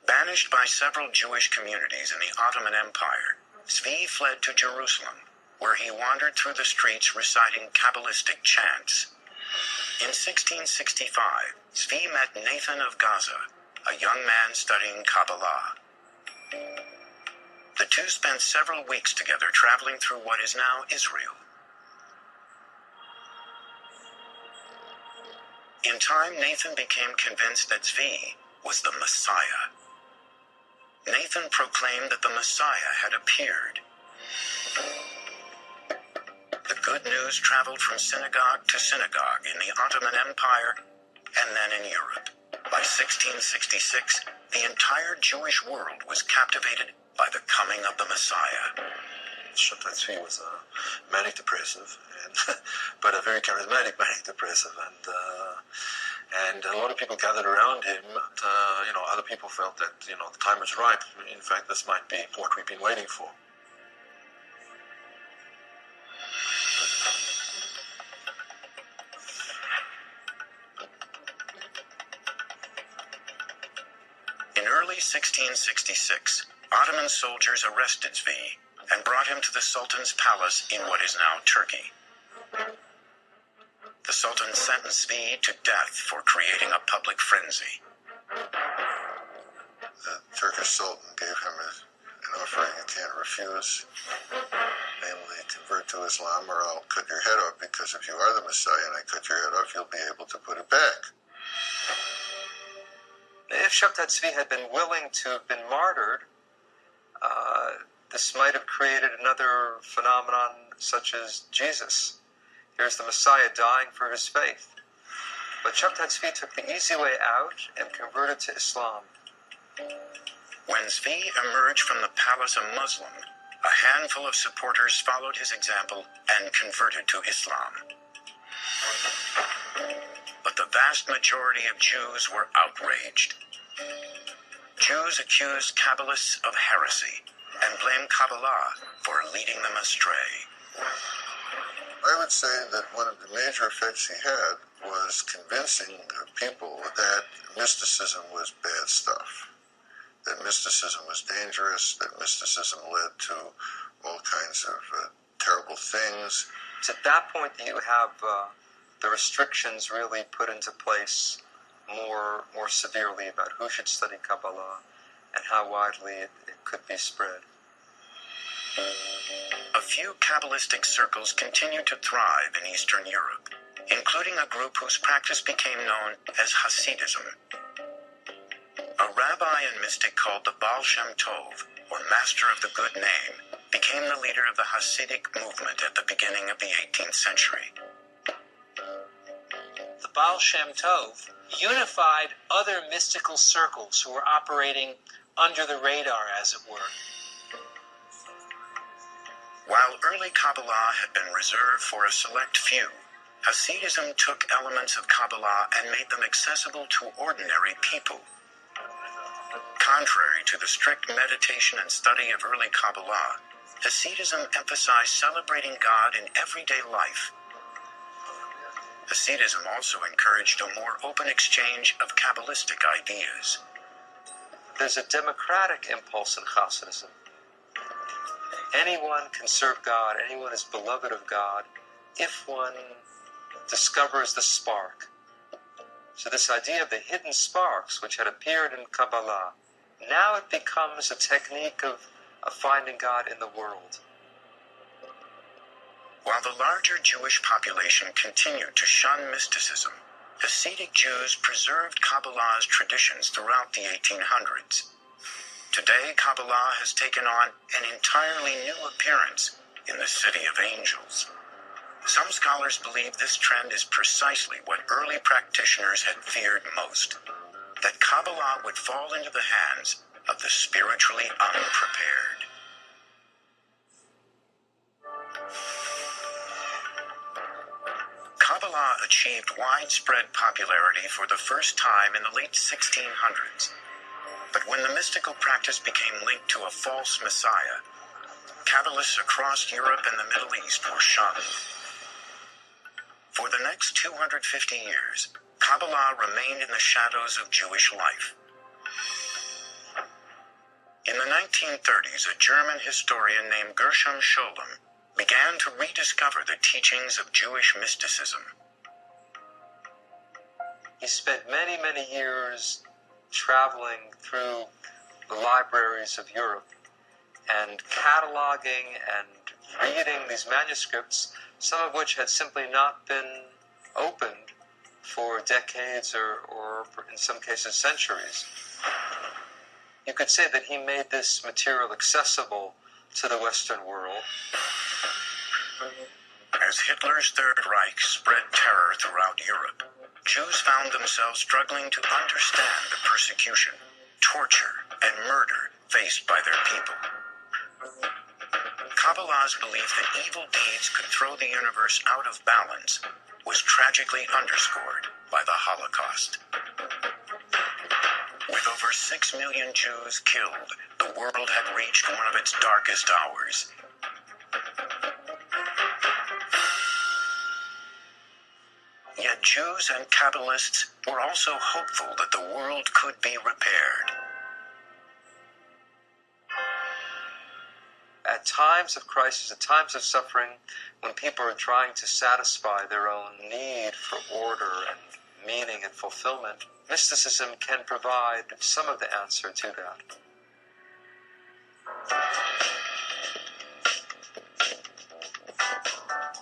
Banished by several Jewish communities in the Ottoman Empire, Zvi fled to Jerusalem, where he wandered through the streets reciting Kabbalistic chants. In 1665, Zvi met Nathan of Gaza, a young man studying Kabbalah. The two spent several weeks together traveling through what is now Israel. In time, Nathan became convinced that Zvi was the Messiah. Nathan proclaimed that the Messiah had appeared. The good news traveled from synagogue to synagogue in the Ottoman Empire and then in Europe. By 1666, the entire Jewish world was captivated by the coming of the Messiah. Shabtai Tzvi was a manic depressive, but a very charismatic manic depressive, and a lot of people gathered around him. Other people felt that the time was ripe. In fact, this might be what we've been waiting for. In early 1666, Ottoman soldiers arrested Zvi and brought him to the Sultan's palace in what is now Turkey. The Sultan sentenced Zvi to death for creating a public frenzy. The Turkish Sultan gave him an offering he can't refuse, namely convert to Islam or I'll cut your head off, because if you are the Messiah and I cut your head off, you'll be able to put it back. If Shabtai Tzvi had been willing to have been martyred, this might have created another phenomenon such as Jesus. Here's the Messiah dying for his faith. But Shabtai Tzvi took the easy way out and converted to Islam. When Zvi emerged from the palace a Muslim, a handful of supporters followed his example and converted to Islam. But the vast majority of Jews were outraged. Jews accused Kabbalists of heresy and blamed Kabbalah for leading them astray. I would say that one of the major effects he had was convincing people that mysticism was bad stuff, that mysticism was dangerous, that mysticism led to all kinds of terrible things. It's at that point that you have the restrictions really put into place more severely about who should study Kabbalah and how widely it could be spread. A few Kabbalistic circles continued to thrive in Eastern Europe, including a group whose practice became known as Hasidism. A rabbi and mystic called the Baal Shem Tov, or Master of the Good Name, became the leader of the Hasidic movement at the beginning of the 18th century. The Baal Shem Tov unified other mystical circles who were operating under the radar, as it were. While early Kabbalah had been reserved for a select few, Hasidism took elements of Kabbalah and made them accessible to ordinary people. Contrary to the strict meditation and study of early Kabbalah, Hasidism emphasized celebrating God in everyday life. Hasidism also encouraged a more open exchange of Kabbalistic ideas. There's a democratic impulse in Hasidism. Anyone can serve God, anyone is beloved of God, if one discovers the spark. So this idea of the hidden sparks, which had appeared in Kabbalah, now it becomes a technique of finding God in the world. While the larger Jewish population continued to shun mysticism, Hasidic Jews preserved Kabbalah's traditions throughout the 1800s. Today, Kabbalah has taken on an entirely new appearance in the City of Angels. Some scholars believe this trend is precisely what early practitioners had feared most, that Kabbalah would fall into the hands of the spiritually unprepared. Kabbalah achieved widespread popularity for the first time in the late 1600s. But when the mystical practice became linked to a false messiah, Kabbalists across Europe and the Middle East were shunned. For the next 250 years, Kabbalah remained in the shadows of Jewish life. In In the 1930s, a German historian named Gershom Scholem began to rediscover the teachings of Jewish mysticism. He spent many, many years traveling through the libraries of Europe and cataloging and reading these manuscripts, some of which had simply not been opened for decades or in some cases centuries. You could say that he made this material accessible to the Western world. As Hitler's Third Reich spread terror throughout Europe, Jews found themselves struggling to understand the persecution, torture, and murder faced by their people. Kabbalah's belief that evil deeds could throw the universe out of balance was tragically underscored by the Holocaust. With over 6 million Jews killed, the world had reached one of its darkest hours. Yet Jews and Kabbalists were also hopeful that the world could be repaired. At times of crisis, at times of suffering, when people are trying to satisfy their own need for order and meaning and fulfillment, mysticism can provide some of the answer to that.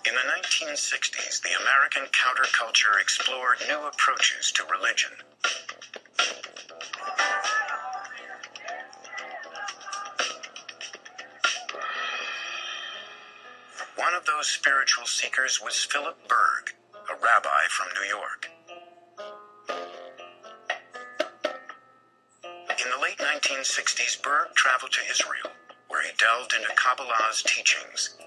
In the 1960s, the American counterculture explored new approaches to religion. One of those spiritual seekers was Philip Berg, a rabbi from New York. In the late 1960s, Berg traveled to Israel, where he delved into Kabbalah's teachings.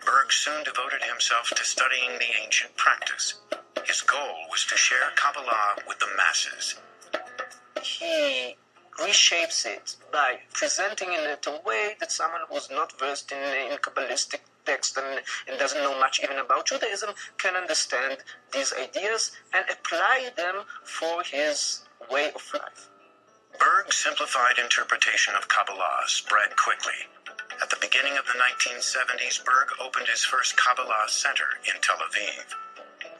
Berg soon devoted himself to studying the ancient practice. His goal was to share Kabbalah with the masses. He reshapes it by presenting it in a way that someone who's not versed in Kabbalistic text and doesn't know much even about Judaism can understand these ideas and apply them for his way of life. Berg's simplified interpretation of Kabbalah spread quickly. At the beginning of the 1970s, Berg opened his first Kabbalah center in Tel Aviv.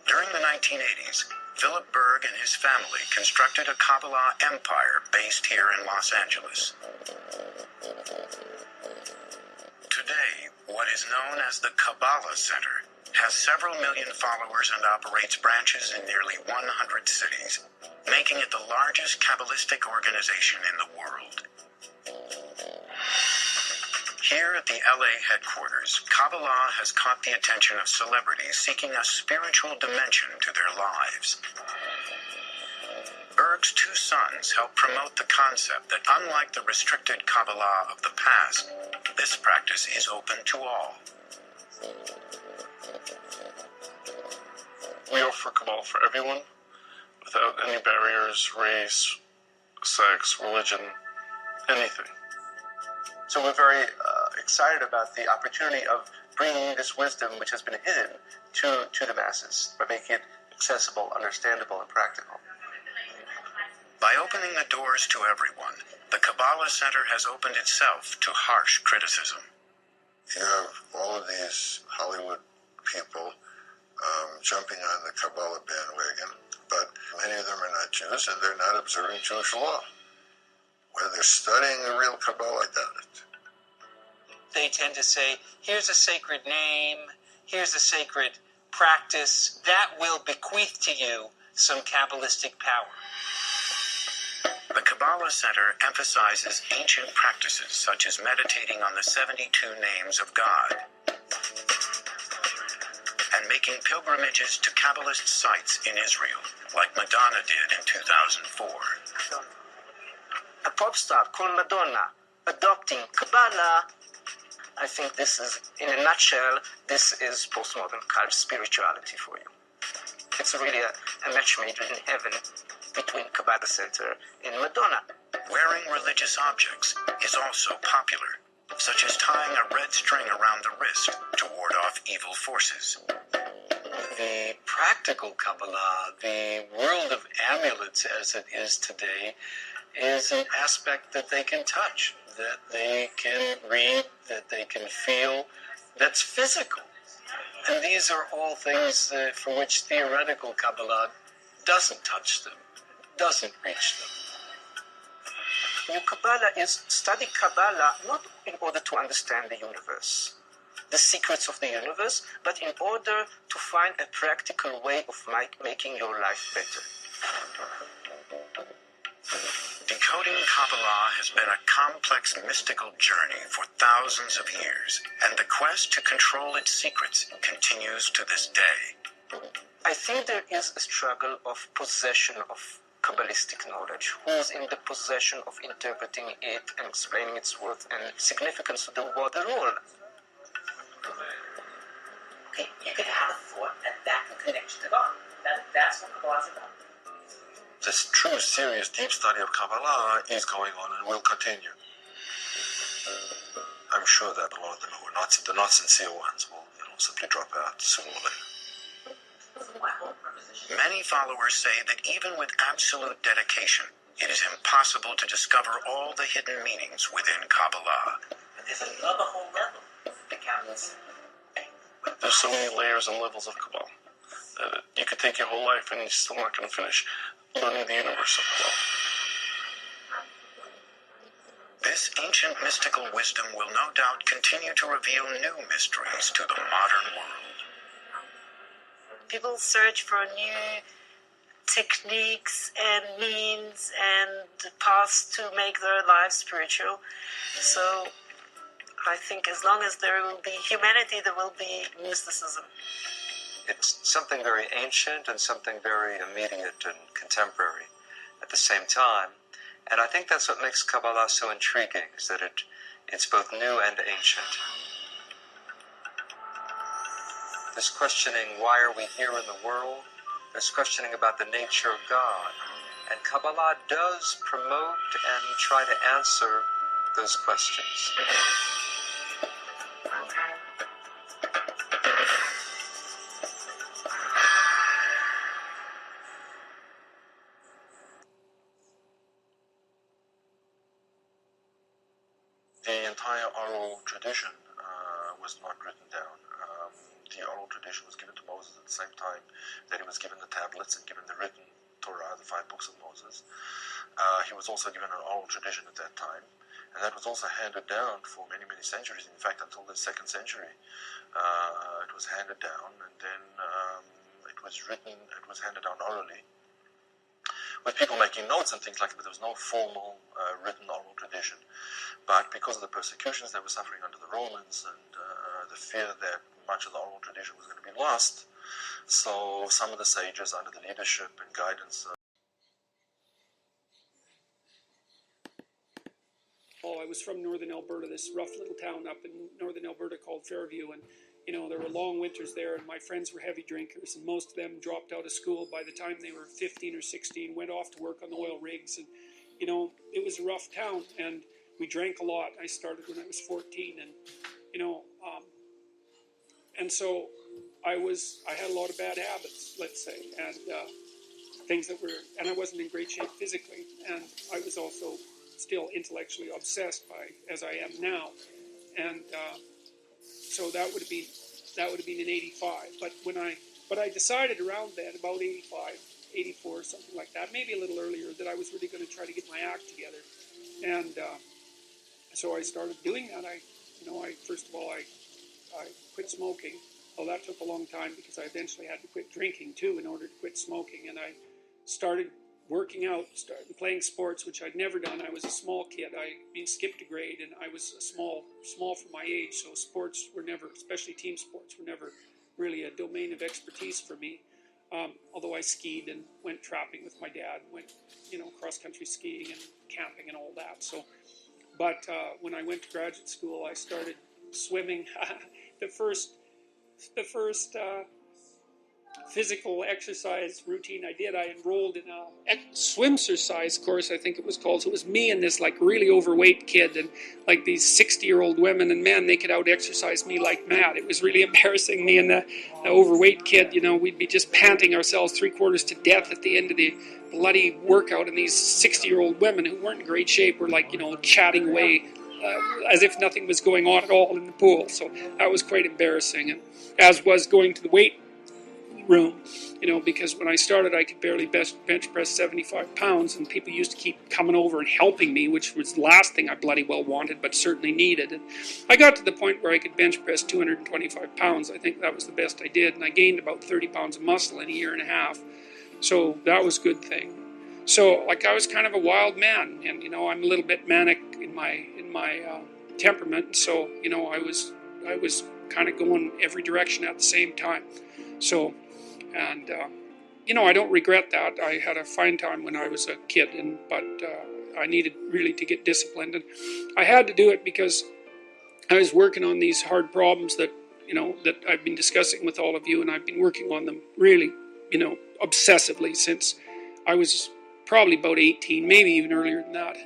During the 1980s, Philip Berg and his family constructed a Kabbalah empire based here in Los Angeles. Today, what is known as the Kabbalah Center has several million followers and operates branches in nearly 100 cities, making it the largest Kabbalistic organization in the world. Here at the LA headquarters, Kabbalah has caught the attention of celebrities seeking a spiritual dimension to their lives. Berg's two sons help promote the concept that unlike the restricted Kabbalah of the past, this practice is open to all. We offer Kabbalah for everyone, without any barriers, race, sex, religion, anything. So we're very excited about the opportunity of bringing this wisdom, which has been hidden, to the masses by making it accessible, understandable, and practical. By opening the doors to everyone, the Kabbalah Center has opened itself to harsh criticism. You have all of these Hollywood people jumping on the Kabbalah bandwagon, but many of them are not Jews and they're not observing Jewish law. Whether they're studying the real Kabbalah, I doubt it. They tend to say, here's a sacred name, here's a sacred practice, that will bequeath to you some Kabbalistic power. The Kabbalah Center emphasizes ancient practices such as meditating on the 72 names of God and making pilgrimages to Kabbalist sites in Israel, like Madonna did in 2004. A pop star called Madonna adopting Kabbalah. I think this is, in a nutshell, this is postmodern cult spirituality for you. It's really a match made in heaven between Kabbalah Center and Madonna. Wearing religious objects is also popular, such as tying a red string around the wrist to ward off evil forces. The practical Kabbalah, the world of amulets as it is today, is an aspect that they can touch, that they can read, that they can feel, that's physical. And these are all things for which theoretical Kabbalah doesn't touch them, doesn't reach them. Your Kabbalah is study Kabbalah not in order to understand the universe, the secrets of the universe, but in order to find a practical way of making your life better. Decoding Kabbalah has been a complex mystical journey for thousands of years, and the quest to control its secrets continues to this day. I think there is a struggle of possession of Kabbalistic knowledge. Who's in the possession of interpreting it and explaining its worth and significance to the world? Okay, you could have a thought that can connect you to God. That's what Kabbalah is about. This true, serious, deep study of Kabbalah is going on and will continue. I'm sure that a lot of them who are not, the not sincere ones will simply drop out sooner or later. Many followers say that even with absolute dedication, it is impossible to discover all the hidden meanings within Kabbalah. But there's another whole level to Kabbalism. There's so many layers and levels of Kabbalah that you could take your whole life and you're still not going to finish learning the universe of Kabbalah. This ancient mystical wisdom will no doubt continue to reveal new mysteries to the modern world. People search for new techniques and means and paths to make their lives spiritual. So I think as long as there will be humanity, there will be mysticism. It's something very ancient and something very immediate and contemporary at the same time. And I think that's what makes Kabbalah so intriguing, is that it's both new and ancient. There's questioning, why are we here in the world? There's questioning about the nature of God. And Kabbalah does promote and try to answer those questions. The entire oral tradition was not written down. The oral tradition was given to Moses at the same time that he was given the tablets and given the written Torah, the 5 books of Moses. He was also given an oral tradition at that time, and that was also handed down for many, many centuries. In fact, until the 2nd century, it was handed down, and then it was written, it was handed down orally, with people making notes and things like that, but there was no formal written oral tradition. But because of the persecutions they were suffering under the Romans and the fear that much of the oral tradition was going to be lost, so some of the sages, under the leadership and guidance I was from northern Alberta, this rough little town up in northern Alberta called Fairview, and there were long winters there, and my friends were heavy drinkers, and most of them dropped out of school by the time they were 15 or 16, went off to work on the oil rigs, and it was a rough town, and we drank a lot. I started when I was 14, and and so I had a lot of bad habits, let's say, and things that were, and I wasn't in great shape physically, and I was also still intellectually obsessed as I am now, and so that would have been in 85. But I decided around then, about 85, 84, something like that, maybe a little earlier, that I was really going to try to get my act together, and so I started doing that. First of all, I quit smoking. Well, that took a long time because I eventually had to quit drinking too in order to quit smoking, and I started working out, started playing sports, which I'd never done. I was a small kid. I'd been skipped a grade, and I was small for my age, so sports were never, especially team sports, were never really a domain of expertise for me. Although I skied and went trapping with my dad, went cross-country skiing and camping and all that. But when I went to graduate school, I started swimming. The first physical exercise routine I did. I enrolled in a swimsercise course, I think it was called. So it was me and this like really overweight kid and like these 60-year-old women, and man, they could out exercise me like mad. It was really embarrassing. Me and the overweight kid, you know, we'd be just panting ourselves 3/4 to death at the end of the bloody workout, and these 60-year-old women who weren't in great shape were like, you know, chatting away as if nothing was going on at all in the pool. So that was quite embarrassing, and as was going to the weight room, you know, because when I started I could barely bench press 75 pounds, and people used to keep coming over and helping me, which was the last thing I bloody well wanted, but certainly needed. And I got to the point where I could bench press 225 pounds. I think that was the best I did, and I gained about 30 pounds of muscle in a year and a half. So that was a good thing. So like I was kind of a wild man, and you know, I'm a little bit manic in my temperament, so you know, I was kind of going every direction at the same time. So, and you know, I don't regret that. I had a fine time when I was a kid, but I needed really to get disciplined, and I had to do it because I was working on these hard problems that, you know, that I've been discussing with all of you, and I've been working on them really, you know, obsessively since I was probably about 18, maybe even earlier than that.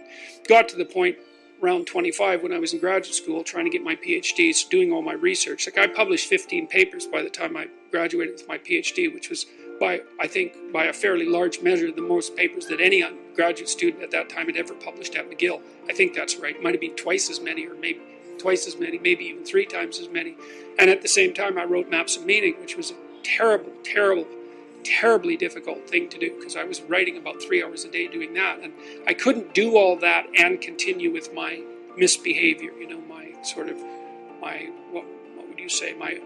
Got to the point around 25 when I was in graduate school trying to get my PhD, so doing all my research. Like I published 15 papers by the time I graduated with my PhD, which was I think by a fairly large measure the most papers that any graduate student at that time had ever published at McGill. I think that's right. It might have been twice as many, or maybe twice as many, maybe even 3 times as many. And at the same time I wrote Maps of Meaning, which was a terribly difficult thing to do, because I was writing about 3 hours a day doing that, and I couldn't do all that and continue with my misbehavior, you know, my sort of, my, what would you say, my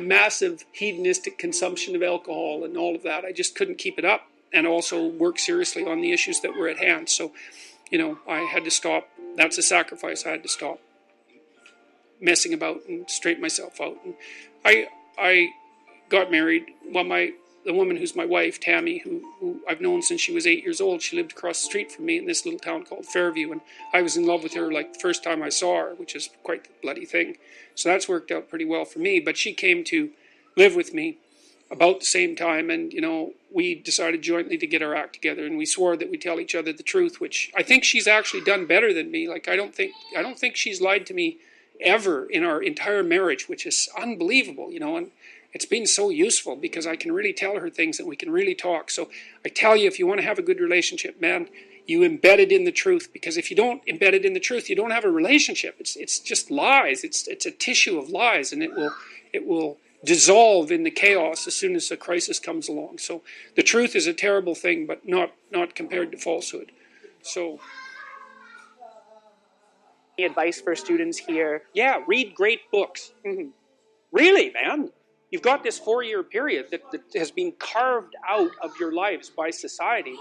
massive hedonistic consumption of alcohol and all of that. I just couldn't keep it up, and also work seriously on the issues that were at hand. So, you know, I had to stop. That's a sacrifice. I had to stop messing about and straighten myself out. And I got married. Well, the woman who's my wife, Tammy, who I've known since she was 8 years old, she lived across the street from me in this little town called Fairview, and I was in love with her like the first time I saw her, which is quite the bloody thing. So that's worked out pretty well for me. But she came to live with me about the same time, and you know, we decided jointly to get our act together, and we swore that we'd tell each other the truth, which I think she's actually done better than me. Like I don't think she's lied to me ever in our entire marriage, which is unbelievable, you know, and it's been so useful because I can really tell her things and we can really talk. So I tell you, if you want to have a good relationship, man, you embed it in the truth, because if you don't embed it in the truth, you don't have a relationship. It's just lies. It's a tissue of lies, and it will dissolve in the chaos as soon as a crisis comes along. So the truth is a terrible thing, but not compared to falsehood. So advice for students here? Yeah, read great books. Mm-hmm. Really, man. You've got this 4-year period that has been carved out of your lives by society.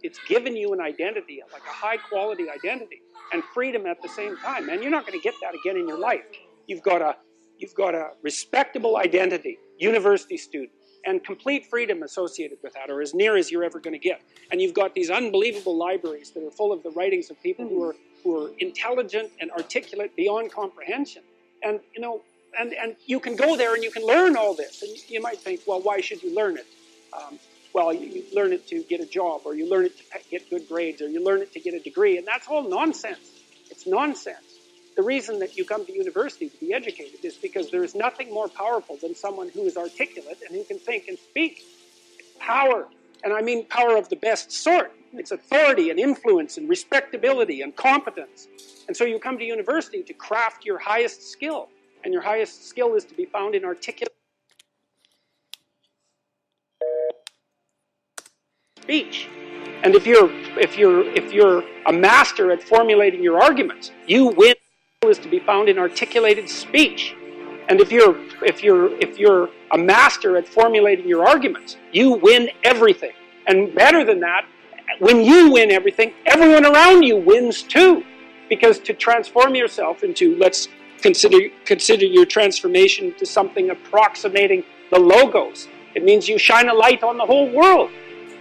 It's given you an identity, like a high-quality identity, and freedom at the same time. And you're not going to get that again in your life. You've got a respectable identity, university student, and complete freedom associated with that, or as near as you're ever going to get. And you've got these unbelievable libraries that are full of the writings of people who are intelligent and articulate beyond comprehension. And you know, and you can go there and you can learn all this. And you might think, well, why should you learn it? Well, you learn it to get a job, or you learn it to get good grades, or you learn it to get a degree, and that's all nonsense. It's nonsense. The reason that you come to university to be educated is because there is nothing more powerful than someone who is articulate and who can think and speak. Power, and I mean power of the best sort. It's authority and influence and respectability and competence. And so you come to university to craft your highest skill, and your highest skill is to be found in articulate speech. And if you're a master at formulating your arguments, you win. Is to be found in articulated speech. And if you're a master at formulating your arguments, you win everything. And better than that, when you win everything, everyone around you wins too. Because to transform yourself into, let's consider your transformation to something approximating the logos. It means you shine a light on the whole world.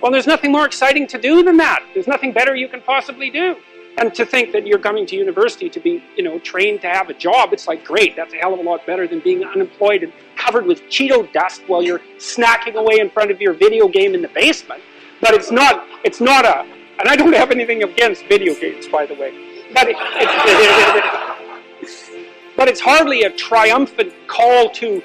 Well, there's nothing more exciting to do than that. There's nothing better you can possibly do. And to think that you're coming to university to be, trained to have a job, it's like, great, that's a hell of a lot better than being unemployed and covered with Cheeto dust while you're snacking away in front of your video game in the basement. But it's not and I don't have anything against video games, by the way, but but it's hardly a triumphant call to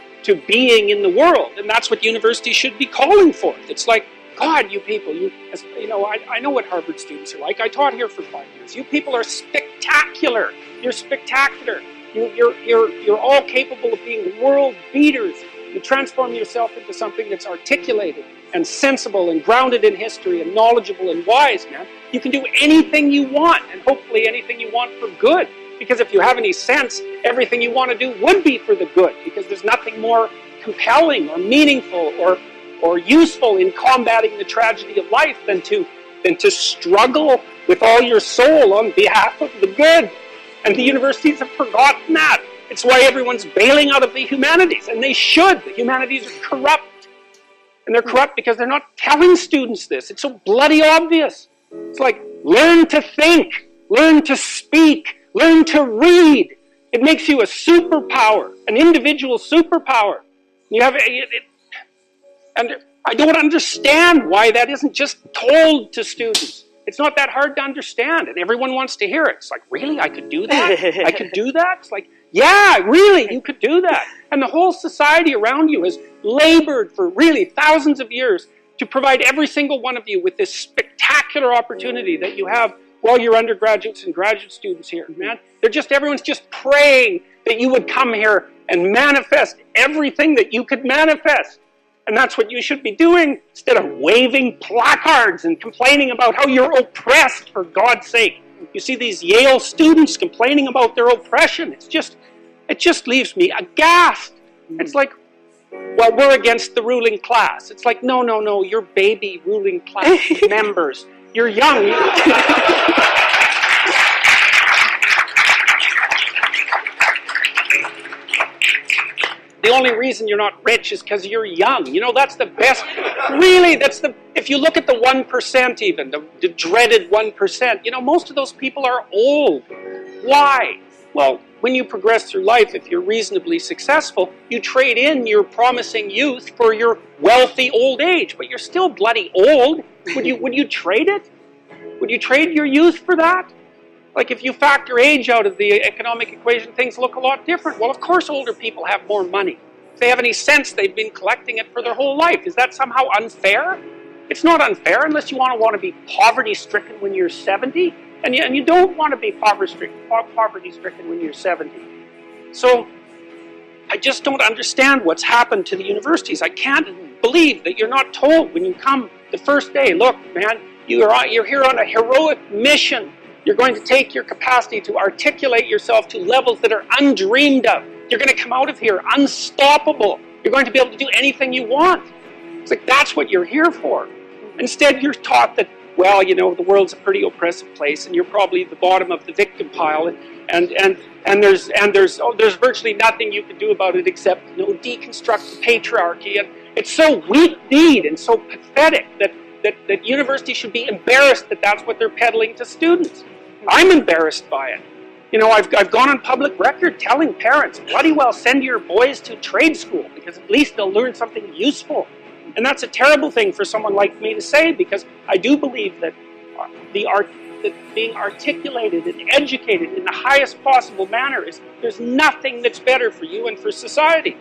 being in the world, and that's what university should be calling for. It's like, God, you people, I know what Harvard students are like. I taught here for 5 years. You people are spectacular. You're spectacular. You're all capable of being world beaters. You transform yourself into something that's articulated and sensible and grounded in history and knowledgeable and wise, man. You can do anything you want, and hopefully anything you want for good. Because if you have any sense, everything you want to do would be for the good, because there's nothing more compelling or meaningful or useful in combating the tragedy of life than to struggle with all your soul on behalf of the good. And the universities have forgotten that. It's why everyone's bailing out of the humanities, and they should. The humanities are corrupt. And they're corrupt because they're not telling students this. It's so bloody obvious. It's like, learn to think, learn to speak, learn to read. It makes you a superpower, an individual superpower. You have and I don't understand why that isn't just told to students. It's not that hard to understand, and everyone wants to hear it. It's like, really? I could do that? I could do that? It's like, yeah, really, you could do that. And the whole society around you has labored for really thousands of years to provide every single one of you with this spectacular opportunity that you have while you're undergraduates and graduate students here, man. Everyone's just praying that you would come here and manifest everything that you could manifest. And that's what you should be doing, instead of waving placards and complaining about how you're oppressed, for God's sake. You see these Yale students complaining about their oppression. It just leaves me aghast. It's like, well, we're against the ruling class. It's like, no, you're baby ruling class members. You're young. The only reason you're not rich is because you're young. That's the best. Really, if you look at the 1% even, the dreaded 1%, most of those people are old. Why? Well, when you progress through life, if you're reasonably successful, you trade in your promising youth for your wealthy old age, but you're still bloody old. Would you trade it? Would you trade your youth for that? Like, if you factor age out of the economic equation, things look a lot different. Well, of course older people have more money. If they have any sense, they've been collecting it for their whole life. Is that somehow unfair? It's not unfair unless you want to be poverty-stricken when you're 70. And you don't want to be poverty-stricken when you're 70. So, I just don't understand what's happened to the universities. I can't believe that you're not told when you come the first day, look, man, you're here on a heroic mission. You're going to take your capacity to articulate yourself to levels that are undreamed of. You're going to come out of here unstoppable. You're going to be able to do anything you want. It's like, that's what you're here for. Instead, you're taught that, well, the world's a pretty oppressive place, and you're probably at the bottom of the victim pile, and there's virtually nothing you can do about it except deconstruct the patriarchy. And it's so weak-kneed and so pathetic that universities should be embarrassed that that's what they're peddling to students. I'm embarrassed by it. I've gone on public record telling parents, bloody well send your boys to trade school, because at least they'll learn something useful. And that's a terrible thing for someone like me to say, because I do believe that that being articulated and educated in the highest possible manner there's nothing that's better for you and for society.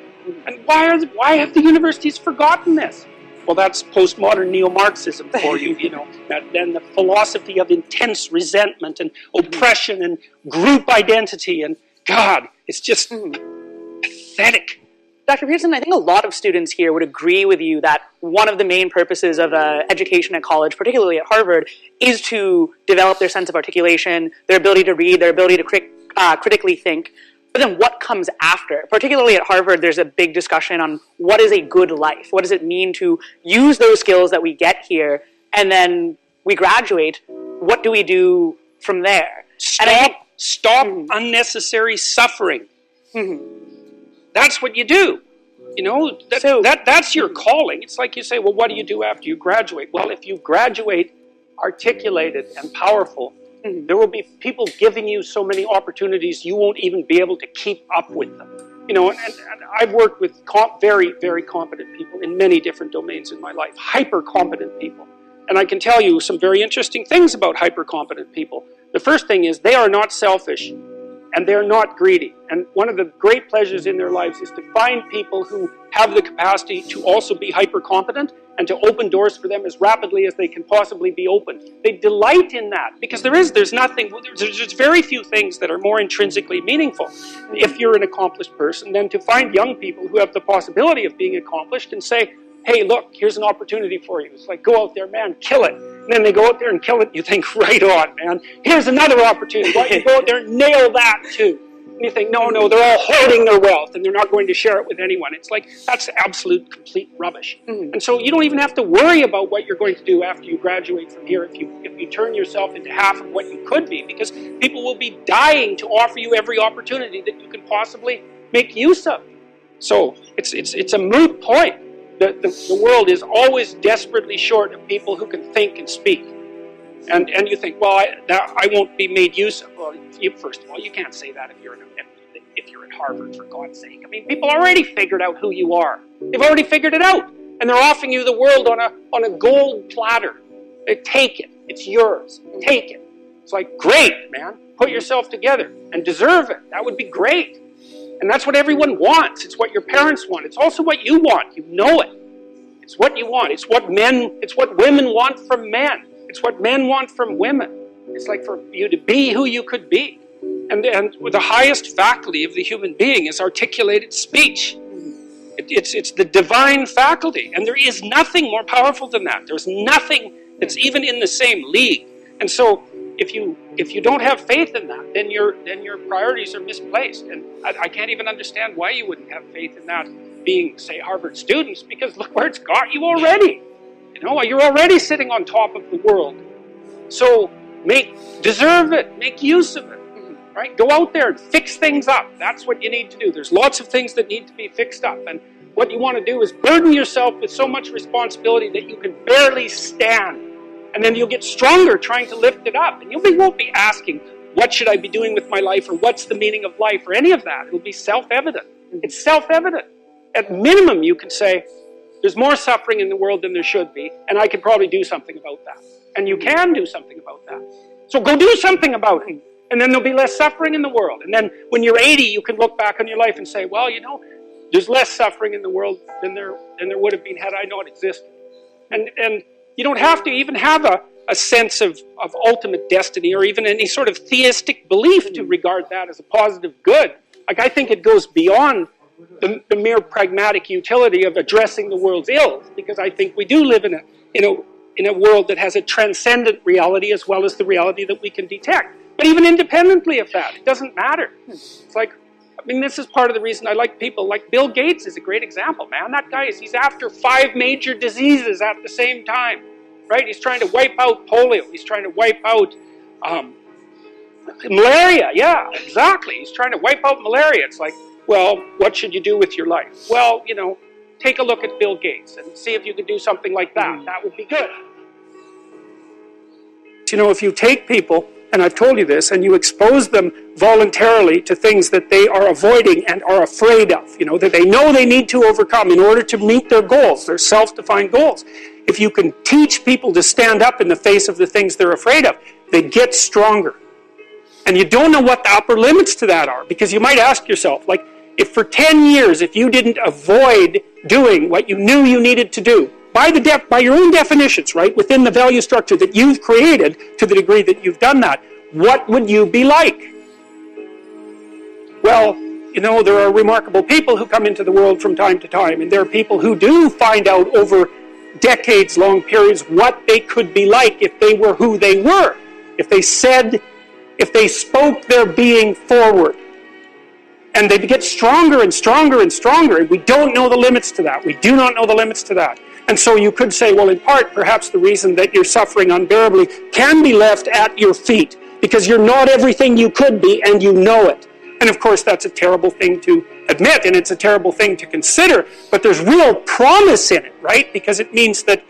And why have the universities forgotten this? Well, that's postmodern neo-Marxism for you, then the philosophy of intense resentment and oppression and group identity, and God, it's just pathetic. Dr. Pearson, I think a lot of students here would agree with you that one of the main purposes of education at college, particularly at Harvard, is to develop their sense of articulation, their ability to read, their ability to critically think. But then what comes after? Particularly at Harvard, there's a big discussion on what is a good life? What does it mean to use those skills that we get here, and then we graduate? What do we do from there? Stop unnecessary suffering. That's what you do. That's your calling. It's like you say, well, what do you do after you graduate? Well, if you graduate articulated and powerful, There will be people giving you so many opportunities you won't even be able to keep up with them. You know, and I've worked with very, very competent people in many different domains in my life, hyper-competent people. And I can tell you some very interesting things about hyper-competent people. The first thing is they are not selfish and they're not greedy. And one of the great pleasures in their lives is to find people who have the capacity to also be hyper-competent and to open doors for them as rapidly as they can possibly be opened. They delight in that because there's very few things that are more intrinsically meaningful if you're an accomplished person than to find young people who have the possibility of being accomplished and say, hey, look, here's an opportunity for you. It's like, go out there, man, kill it. And then they go out there and kill it, and you think, right on, man. Here's another opportunity. Why don't you go out there and nail that, too? And you think, no, they're all hoarding their wealth, and they're not going to share it with anyone. It's like, that's absolute, complete rubbish. And so you don't even have to worry about what you're going to do after you graduate from here if you turn yourself into half of what you could be, because people will be dying to offer you every opportunity that you can possibly make use of. So it's a moot point. The world is always desperately short of people who can think and speak. And you think, well, I won't be made use of. Well, first of all, you can't say that if you're at Harvard, for God's sake. I mean, people already figured out who you are. They've already figured it out. And they're offering you the world on a gold platter. Take it. It's yours. Take it. It's like, great, man. Put yourself together and deserve it. That would be great. And that's what everyone wants. It's what your parents want. It's also what you want. You know it. It's what you want. It's what women want from men. It's what men want from women. It's like for you to be who you could be. And the highest faculty of the human being is articulated speech. It's the divine faculty. And there is nothing more powerful than that. There's nothing that's even in the same league. And so if you don't have faith in that, then your priorities are misplaced. And I can't even understand why you wouldn't have faith in that being, say, Harvard students, because look where it's got you already. You know, you're already sitting on top of the world. So deserve it, make use of it. Right? Go out there and fix things up. That's what you need to do. There's lots of things that need to be fixed up. And what you want to do is burden yourself with so much responsibility that you can barely stand. And then you'll get stronger trying to lift it up. And you won't be asking, what should I be doing with my life? Or what's the meaning of life? Or any of that. It'll be self-evident. It's self-evident. At minimum, you can say, there's more suffering in the world than there should be. And I can probably do something about that. And you can do something about that. So go do something about it. And then there'll be less suffering in the world. And then when you're 80, you can look back on your life and say, well, you know, there's less suffering in the world than there would have been had I not existed. And you don't have to even have a sense of ultimate destiny or even any sort of theistic belief to regard that as a positive good. Like, I think it goes beyond the mere pragmatic utility of addressing the world's ills, because I think we do live in a world that has a transcendent reality as well as the reality that we can detect. But even independently of that, it doesn't matter. It's like, I mean, this is part of the reason I like people like Bill Gates is a great example, man. That guy he's after 5 major diseases at the same time, right? He's trying to wipe out polio. He's trying to wipe out malaria. Yeah, exactly. He's trying to wipe out malaria. It's like, well, what should you do with your life? Well, you know, take a look at Bill Gates and see if you could do something like that. That would be good. You know, if you take people, and I've told you this, and you expose them voluntarily to things that they are avoiding and are afraid of, you know, that they know they need to overcome in order to meet their goals, their self-defined goals. If you can teach people to stand up in the face of the things they're afraid of, they get stronger. And you don't know what the upper limits to that are, because you might ask yourself, like, if for 10 years, if you didn't avoid doing what you knew you needed to do, by your own definitions, right, within the value structure that you've created, to the degree that you've done that, what would you be like? Well, you know, there are remarkable people who come into the world from time to time, and there are people who do find out over decades-long periods what they could be like if they were who they were, if they spoke their being forward. And they get stronger and stronger and stronger, and we don't know the limits to that. We do not know the limits to that. And so you could say, well, in part, perhaps the reason that you're suffering unbearably can be left at your feet, because you're not everything you could be, and you know it. And of course, that's a terrible thing to admit, and it's a terrible thing to consider, but there's real promise in it, right? Because it means that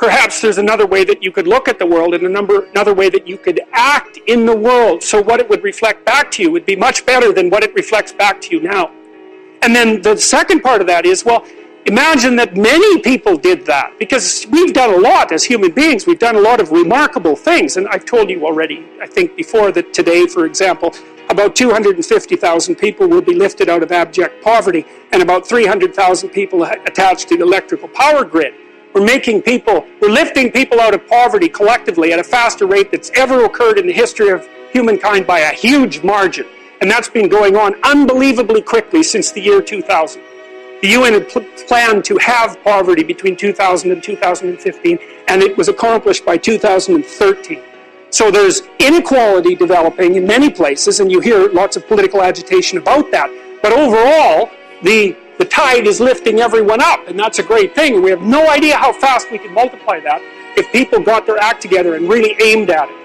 perhaps there's another way that you could look at the world and another way that you could act in the world, so what it would reflect back to you would be much better than what it reflects back to you now. And then the second part of that is, well, imagine that many people did that, because we've done a lot as human beings. We've done a lot of remarkable things, and I've told you already, I think before, that today, for example, about 250,000 people will be lifted out of abject poverty, and about 300,000 people attached to the electrical power grid. We're lifting people out of poverty collectively at a faster rate that's ever occurred in the history of humankind by a huge margin. And that's been going on unbelievably quickly since the year 2000. The UN had planned to have poverty between 2000 and 2015, and it was accomplished by 2013. So there's inequality developing in many places, and you hear lots of political agitation about that. But overall, the tide is lifting everyone up, and that's a great thing. And we have no idea how fast we can multiply that if people got their act together and really aimed at it.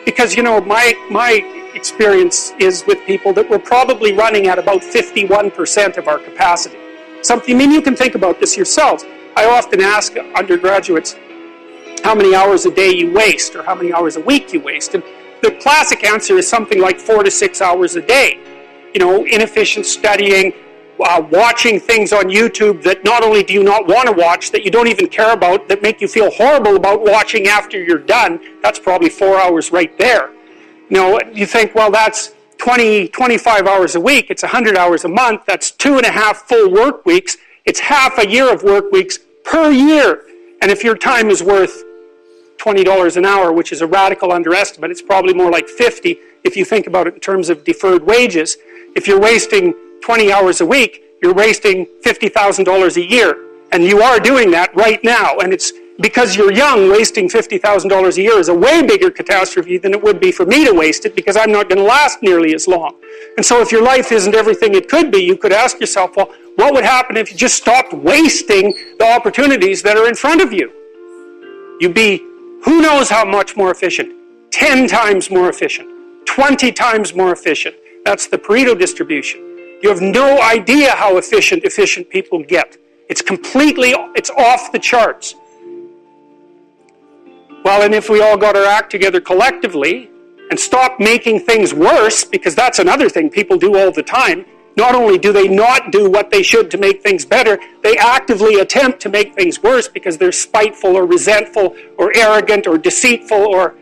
Because, you know, my experience is with people that we're probably running at about 51% of our capacity. I mean, you can think about this yourselves. I often ask undergraduates how many hours a day you waste or how many hours a week you waste. And the classic answer is something like 4 to 6 hours a day. You know, inefficient studying, watching things on YouTube that not only do you not want to watch, that you don't even care about, that make you feel horrible about watching after you're done. That's probably 4 hours right there. You know, you think, well, that's 25 hours a week. It's 100 hours a month. That's 2.5 full work weeks. It's half a year of work weeks per year. And if your time is worth $20 an hour, which is a radical underestimate, it's probably more like 50 if you think about it in terms of deferred wages. If you're wasting 20 hours a week, you're wasting $50,000 a year. And you are doing that right now. And it's because you're young, wasting $50,000 a year is a way bigger catastrophe than it would be for me to waste it, because I'm not going to last nearly as long. And so if your life isn't everything it could be, you could ask yourself, well, what would happen if you just stopped wasting the opportunities that are in front of you? You'd be, who knows how much more efficient? 10 times more efficient. 20 times more efficient. That's the Pareto distribution. You have no idea how efficient people get. It's off the charts. Well, and if we all got our act together collectively and stopped making things worse, because that's another thing people do all the time, not only do they not do what they should to make things better, they actively attempt to make things worse because they're spiteful or resentful or arrogant or deceitful or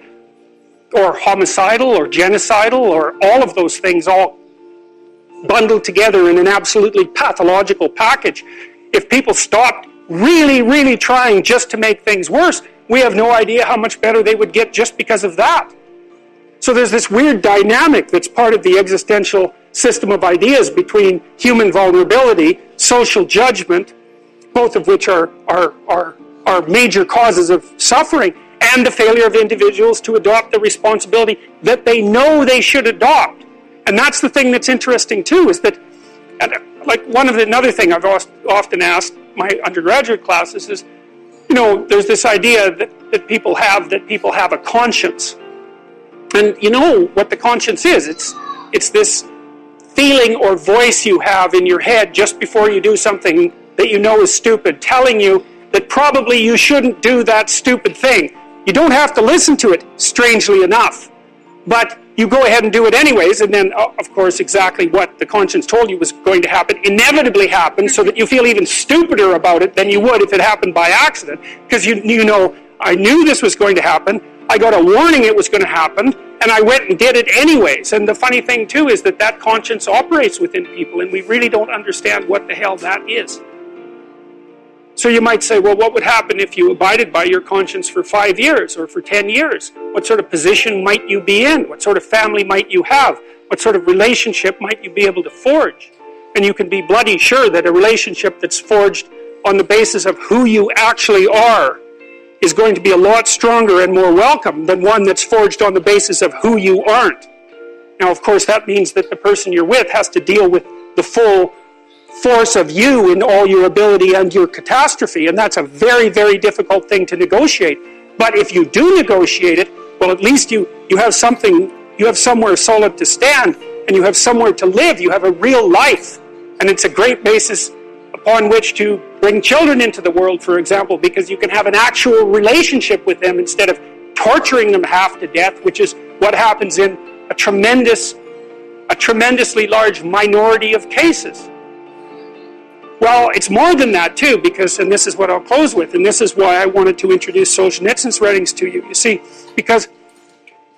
homicidal or genocidal or all of those things all bundled together in an absolutely pathological package. If people stopped really, really trying just to make things worse, we have no idea how much better they would get just because of that. So there's this weird dynamic that's part of the existential system of ideas between human vulnerability, social judgment, both of which are major causes of suffering, and the failure of individuals to adopt the responsibility that they know they should adopt. And that's the thing that's interesting too, is that, like another thing I've often asked my undergraduate classes is, you know, there's this idea that people have a conscience. And you know what the conscience is. It's this feeling or voice you have in your head just before you do something that you know is stupid, telling you that probably you shouldn't do that stupid thing. You don't have to listen to it, strangely enough. But you go ahead and do it anyways, and then, of course, exactly what the conscience told you was going to happen inevitably happens, so that you feel even stupider about it than you would if it happened by accident. Because you know, I knew this was going to happen, I got a warning it was going to happen, and I went and did it anyways. And the funny thing, too, is that conscience operates within people, and we really don't understand what the hell that is. So you might say, well, what would happen if you abided by your conscience for 5 years or for 10 years? What sort of position might you be in? What sort of family might you have? What sort of relationship might you be able to forge? And you can be bloody sure that a relationship that's forged on the basis of who you actually are is going to be a lot stronger and more welcome than one that's forged on the basis of who you aren't. Now, of course, that means that the person you're with has to deal with the full force of you in all your ability and your catastrophe, and that's a very, very difficult thing to negotiate. But if you do negotiate it, well, at least you have something, you have somewhere solid to stand, and you have somewhere to live. You have a real life, and it's a great basis upon which to bring children into the world, for example, because you can have an actual relationship with them instead of torturing them half to death, which is what happens in a tremendously large minority of cases. Well, it's more than that too, because, and this is what I'll close with, and this is why I wanted to introduce Solzhenitsyn's writings to you. You see, because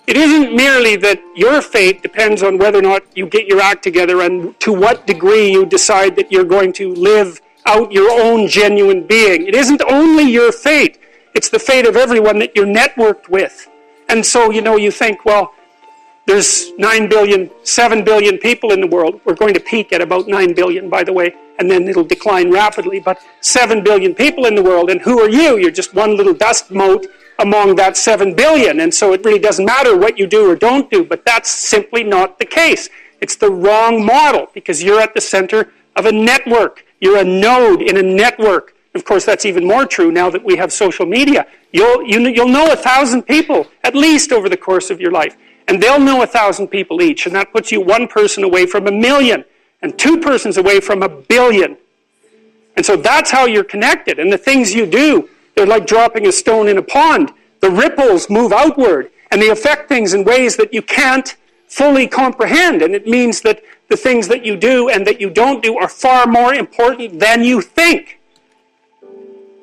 it isn't merely that your fate depends on whether or not you get your act together and to what degree you decide that you're going to live out your own genuine being. It isn't only your fate, it's the fate of everyone that you're networked with. And so, you think, well, there's 9 billion, 7 billion people in the world. We're going to peak at about 9 billion, by the way, and then it'll decline rapidly. But 7 billion people in the world, and who are you? You're just one little dust mote among that 7 billion. And so it really doesn't matter what you do or don't do, but that's simply not the case. It's the wrong model, because you're at the center of a network. You're a node in a network. Of course, that's even more true now that we have social media. You'll know 1,000 people, at least over the course of your life. And they'll know 1,000 people each, and that puts you one person away from 1 million, and 2 persons away from 1 billion. And so that's how you're connected. And the things you do, they're like dropping a stone in a pond. The ripples move outward, and they affect things in ways that you can't fully comprehend. And it means that the things that you do and that you don't do are far more important than you think.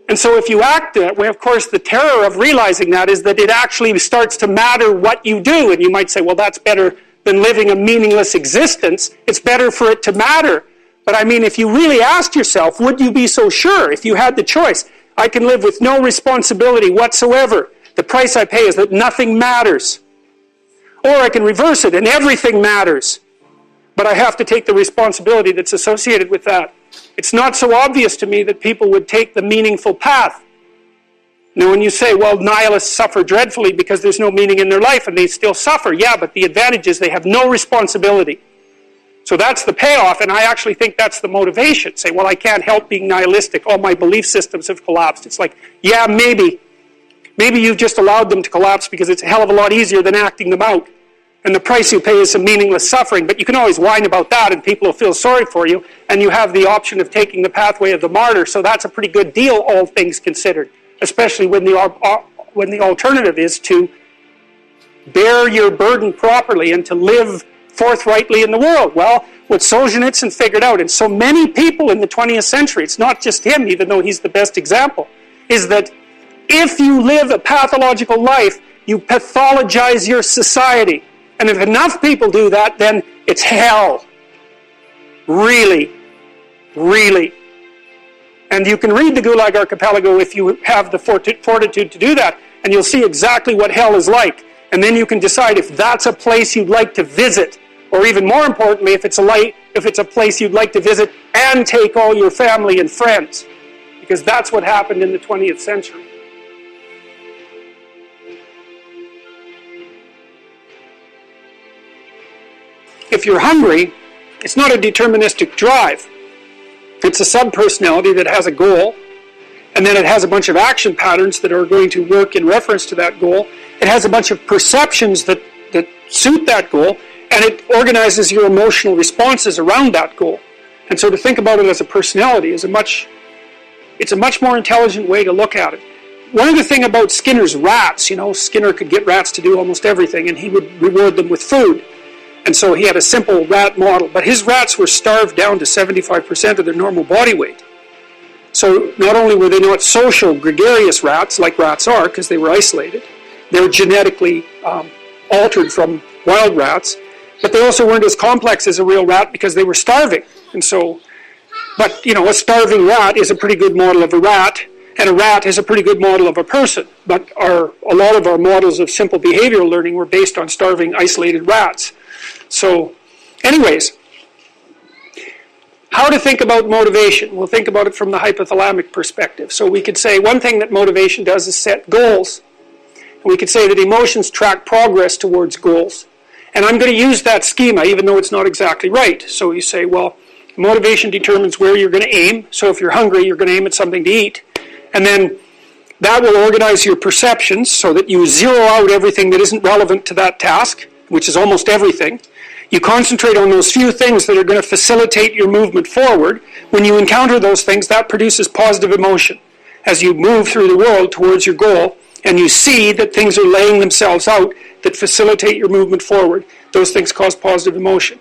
And so if you act that way, of course, the terror of realizing that is that it actually starts to matter what you do. And you might say, well, that's better than living a meaningless existence. It's better for it to matter. But I mean, if you really asked yourself, would you be so sure if you had the choice? I can live with no responsibility whatsoever. The price I pay is that nothing matters. Or I can reverse it and everything matters. But I have to take the responsibility that's associated with that. It's not so obvious to me that people would take the meaningful path. Now, when you say, well, nihilists suffer dreadfully because there's no meaning in their life and they still suffer, yeah, but the advantage is they have no responsibility. So that's the payoff, and I actually think that's the motivation. Say, well, I can't help being nihilistic. All my belief systems have collapsed. It's like, yeah, maybe. Maybe you've just allowed them to collapse because it's a hell of a lot easier than acting them out. And the price you pay is some meaningless suffering. But you can always whine about that and people will feel sorry for you. And you have the option of taking the pathway of the martyr. So that's a pretty good deal, all things considered. Especially when the alternative is to bear your burden properly and to live forthrightly in the world. Well, what Solzhenitsyn figured out, and so many people in the 20th century, it's not just him, even though he's the best example, is that if you live a pathological life, you pathologize your society. And if enough people do that, then it's hell. Really. Really. And you can read the Gulag Archipelago if you have the fortitude to do that, and you'll see exactly what hell is like. And then you can decide if that's a place you'd like to visit, or even more importantly, if it's a place you'd like to visit and take all your family and friends. Because that's what happened in the 20th century. If you're hungry, it's not a deterministic drive. It's a subpersonality that has a goal, and then it has a bunch of action patterns that are going to work in reference to that goal. It has a bunch of perceptions that suit that goal, and it organizes your emotional responses around that goal. And so to think about it as a personality is a much more intelligent way to look at it. One other thing about Skinner's rats, Skinner could get rats to do almost everything, and he would reward them with food. And so he had a simple rat model, but his rats were starved down to 75% of their normal body weight. So not only were they not social, gregarious rats, like rats are, because they were isolated, they were genetically altered from wild rats, but they also weren't as complex as a real rat because they were starving. And so, but a starving rat is a pretty good model of a rat, and a rat is a pretty good model of a person. But a lot of our models of simple behavioral learning were based on starving, isolated rats. So, anyways, how to think about motivation? We'll think about it from the hypothalamic perspective. So we could say one thing that motivation does is set goals. And we could say that emotions track progress towards goals. And I'm going to use that schema, even though it's not exactly right. So you say, well, motivation determines where you're going to aim. So if you're hungry, you're going to aim at something to eat. And then that will organize your perceptions so that you zero out everything that isn't relevant to that task, which is almost everything. You concentrate on those few things that are going to facilitate your movement forward. When you encounter those things, that produces positive emotion as you move through the world towards your goal, and you see that things are laying themselves out that facilitate your movement forward. Those things cause positive emotion.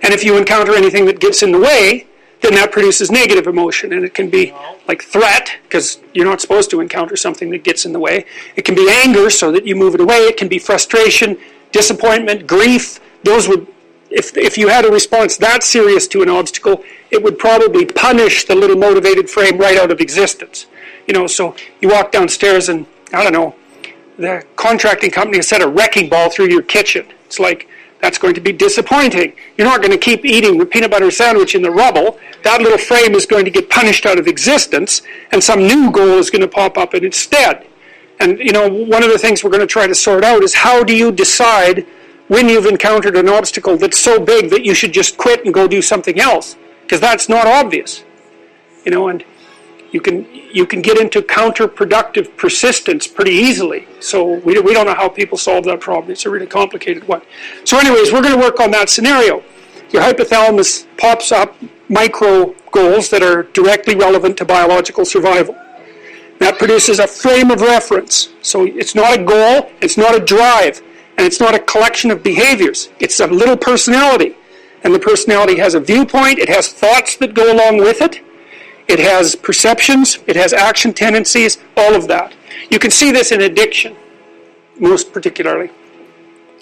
And if you encounter anything that gets in the way, then that produces negative emotion. And it can be like threat, because you're not supposed to encounter something that gets in the way. It can be anger, so that you move it away. It can be frustration, disappointment, grief. Those would, if you had a response that serious to an obstacle, it would probably punish the little motivated frame right out of existence. So you walk downstairs and, I don't know, the contracting company has set a wrecking ball through your kitchen. It's like, that's going to be disappointing. You're not going to keep eating the peanut butter sandwich in the rubble. That little frame is going to get punished out of existence, and some new goal is going to pop up instead. And, one of the things we're going to try to sort out is, how do you decide when you've encountered an obstacle that's so big that you should just quit and go do something else? Because that's not obvious. And you can get into counterproductive persistence pretty easily. So we don't know how people solve that problem. It's a really complicated one. So anyways, we're going to work on that scenario. Your hypothalamus pops up micro goals that are directly relevant to biological survival. That produces a frame of reference. So it's not a goal, it's not a drive, and it's not a collection of behaviors. It's a little personality. And the personality has a viewpoint, it has thoughts that go along with it, it has perceptions, it has action tendencies, all of that. You can see this in addiction, most particularly.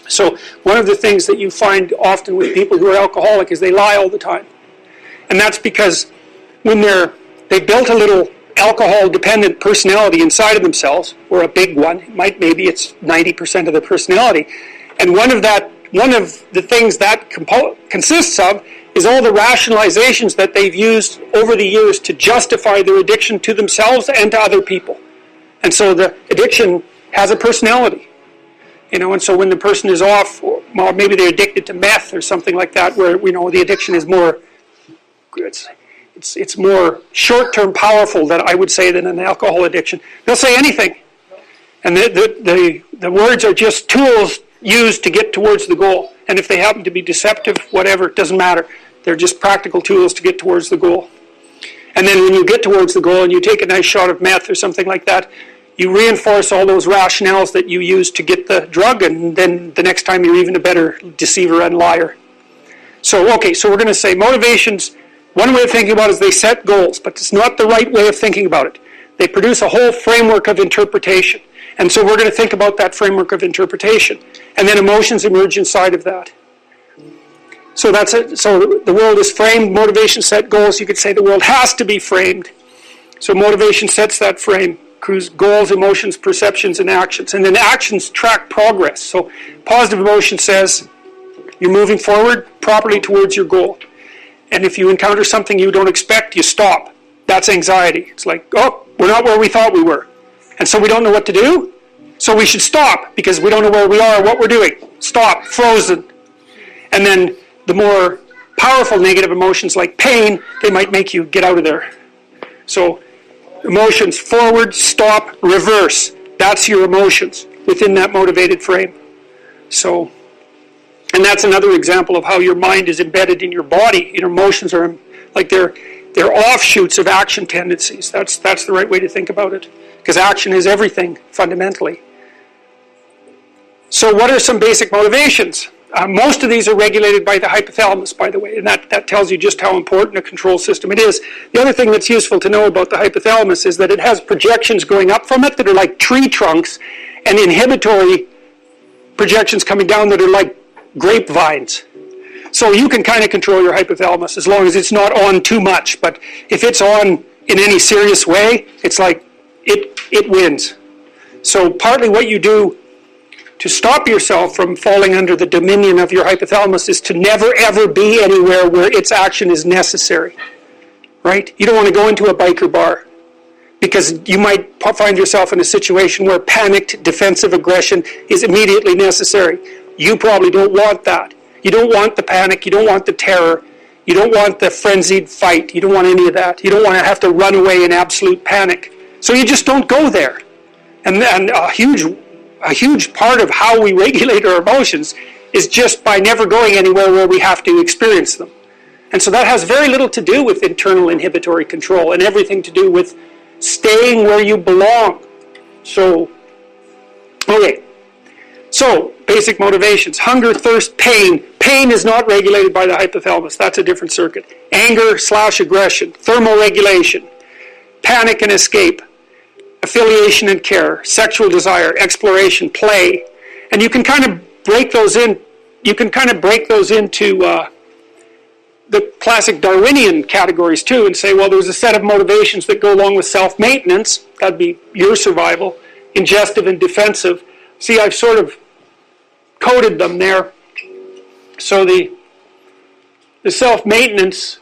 So one of the things that you find often with people who are alcoholic is they lie all the time. And that's because when they built a little alcohol-dependent personality inside of themselves, or a big one, maybe it's 90% of the personality, and one of the things that consists of is all the rationalizations that they've used over the years to justify their addiction to themselves and to other people. And so the addiction has a personality. And so when the person is off, or maybe they're addicted to meth or something like that, where the addiction is more, it's more short-term powerful, I would say, than an alcohol addiction. They'll say anything. And the words are just tools used to get towards the goal. And if they happen to be deceptive, whatever, it doesn't matter. They're just practical tools to get towards the goal. And then when you get towards the goal and you take a nice shot of meth or something like that, you reinforce all those rationales that you used to get the drug, and then the next time you're even a better deceiver and liar. So we're going to say motivations, one way of thinking about it is they set goals, but it's not the right way of thinking about it. They produce a whole framework of interpretation. And so we're going to think about that framework of interpretation. And then emotions emerge inside of that. So that's it. So the world is framed, motivation set goals. You could say the world has to be framed. So motivation sets that frame. Goals, emotions, perceptions, and actions. And then actions track progress. So positive emotion says you're moving forward properly towards your goal. And if you encounter something you don't expect, you stop. That's anxiety. It's like, we're not where we thought we were. And so we don't know what to do. So we should stop because we don't know where we are or what we're doing. Stop, frozen. And then the more powerful negative emotions like pain, they might make you get out of there. So emotions, forward, stop, reverse. That's your emotions within that motivated frame. So, and that's another example of how your mind is embedded in your body. Your emotions are like they're offshoots of action tendencies. That's the right way to think about it. Because action is everything, fundamentally. So what are some basic motivations? Most of these are regulated by the hypothalamus, by the way, and that tells you just how important a control system it is. The other thing that's useful to know about the hypothalamus is that it has projections going up from it that are like tree trunks, and inhibitory projections coming down that are like grapevines. So you can kind of control your hypothalamus as long as it's not on too much, but if it's on in any serious way, it's like it wins. So partly what you do to stop yourself from falling under the dominion of your hypothalamus is to never ever be anywhere where its action is necessary. Right? You don't want to go into a biker bar because you might find yourself in a situation where panicked defensive aggression is immediately necessary. You probably don't want that. You don't want the panic, you don't want the terror, you don't want the frenzied fight, you don't want any of that. You don't want to have to run away in absolute panic. So you just don't go there. And a huge part of how we regulate our emotions is just by never going anywhere where we have to experience them. And so that has very little to do with internal inhibitory control and everything to do with staying where you belong. So, okay. So, basic motivations. Hunger, thirst, pain. Pain is not regulated by the hypothalamus. That's a different circuit. Anger/aggression. Thermoregulation. Panic and escape. Affiliation and care. Sexual desire. Exploration. Play. And you can kind of break those in. You can kind of break those into the classic Darwinian categories too, and say, well, there's a set of motivations that go along with self-maintenance. That'd be your survival. Ingestive and defensive. See, I've sort of coded them there. So the self-maintenance,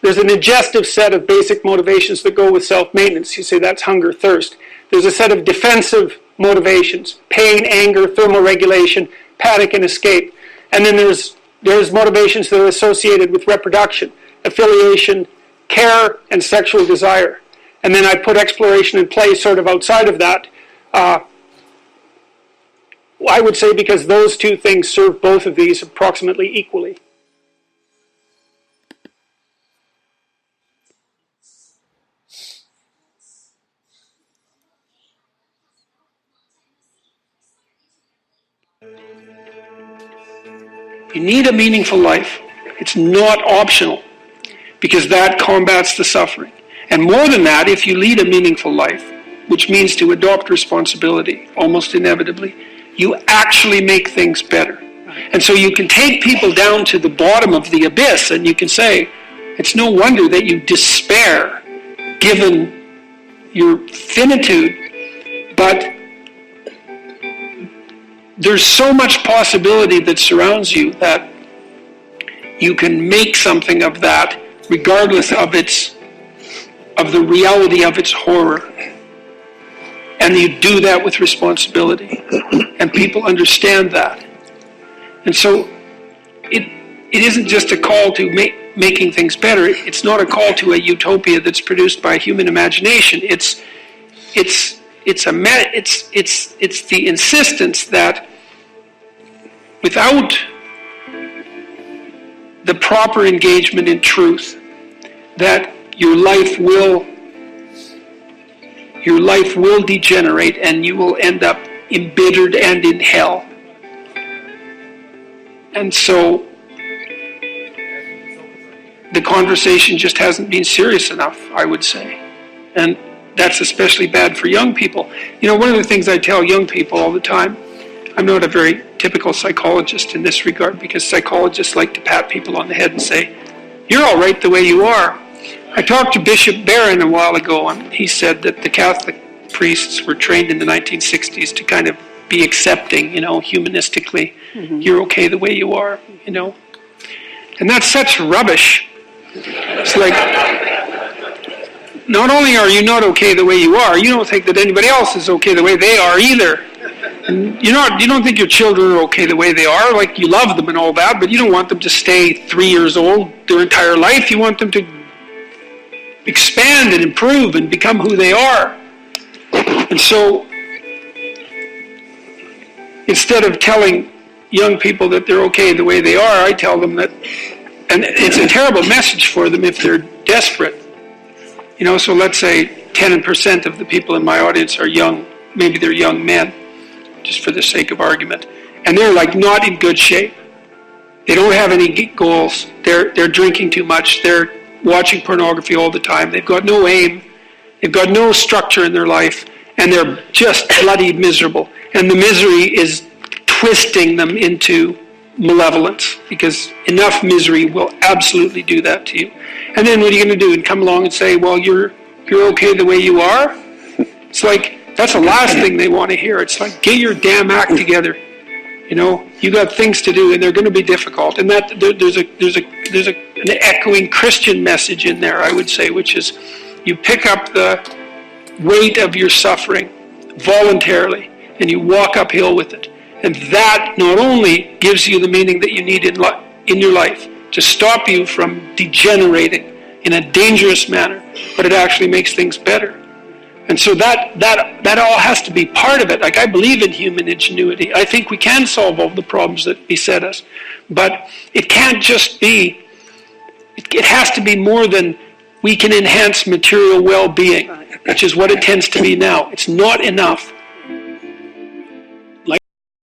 there's an ingestive set of basic motivations that go with self-maintenance. You say that's hunger, thirst. There's a set of defensive motivations, pain, anger, thermoregulation, panic, and escape. And then there's motivations that are associated with reproduction, affiliation, care, and sexual desire. And then I put exploration and play sort of outside of that. I would say because those two things serve both of these approximately equally. You need a meaningful life. It's not optional, because that combats the suffering. And more than that, if you lead a meaningful life, which means to adopt responsibility, almost inevitably, you actually make things better. And so you can take people down to the bottom of the abyss, and you can say, it's no wonder that you despair, given your finitude, but there's so much possibility that surrounds you that you can make something of that, regardless of the reality of its horror. And you do that with responsibility. And people understand that. And so it isn't just a call to making things better. It's not a call to a utopia that's produced by human imagination. It's the insistence that without the proper engagement in truth, that your life will degenerate and you will end up embittered and in hell. And so the conversation just hasn't been serious enough, I would say. And that's especially bad for young people. You know, one of the things I tell young people all the time, I'm not a very typical psychologist in this regard, because psychologists like to pat people on the head and say, you're all right the way you are. I talked to Bishop Barron a while ago, and he said that the Catholic priests were trained in the 1960s to kind of be accepting, humanistically. Mm-hmm. You're okay the way you are, And that's such rubbish. It's like, not only are you not okay the way you are, you don't think that anybody else is okay the way they are either. And you don't think your children are okay the way they are, like you love them and all that, but you don't want them to stay 3 years old their entire life. You want them to expand and improve and become who they are. And so, instead of telling young people that they're okay the way they are, I tell them that, and it's a terrible message for them if they're desperate. So let's say 10% of the people in my audience are young, maybe they're young men, just for the sake of argument, and they're like not in good shape. They don't have any goals. They're drinking too much. They're watching pornography all the time. They've got no aim. They've got no structure in their life, and they're just bloody miserable. And the misery is twisting them into malevolence, because enough misery will absolutely do that to you. And then what are you going to do? And come along and say, well, you're okay the way you are? It's like, that's the last thing they want to hear. It's like, get your damn act together. You got things to do, and they're going to be difficult. And that there's an echoing Christian message in there, I would say, which is you pick up the weight of your suffering voluntarily, and you walk uphill with it. And that not only gives you the meaning that you need in your life to stop you from degenerating in a dangerous manner, but it actually makes things better. And so that all has to be part of it. Like, I believe in human ingenuity. I think we can solve all the problems that beset us. But it can't just be, it has to be more than we can enhance material well-being, which is what it tends to be now. It's not enough.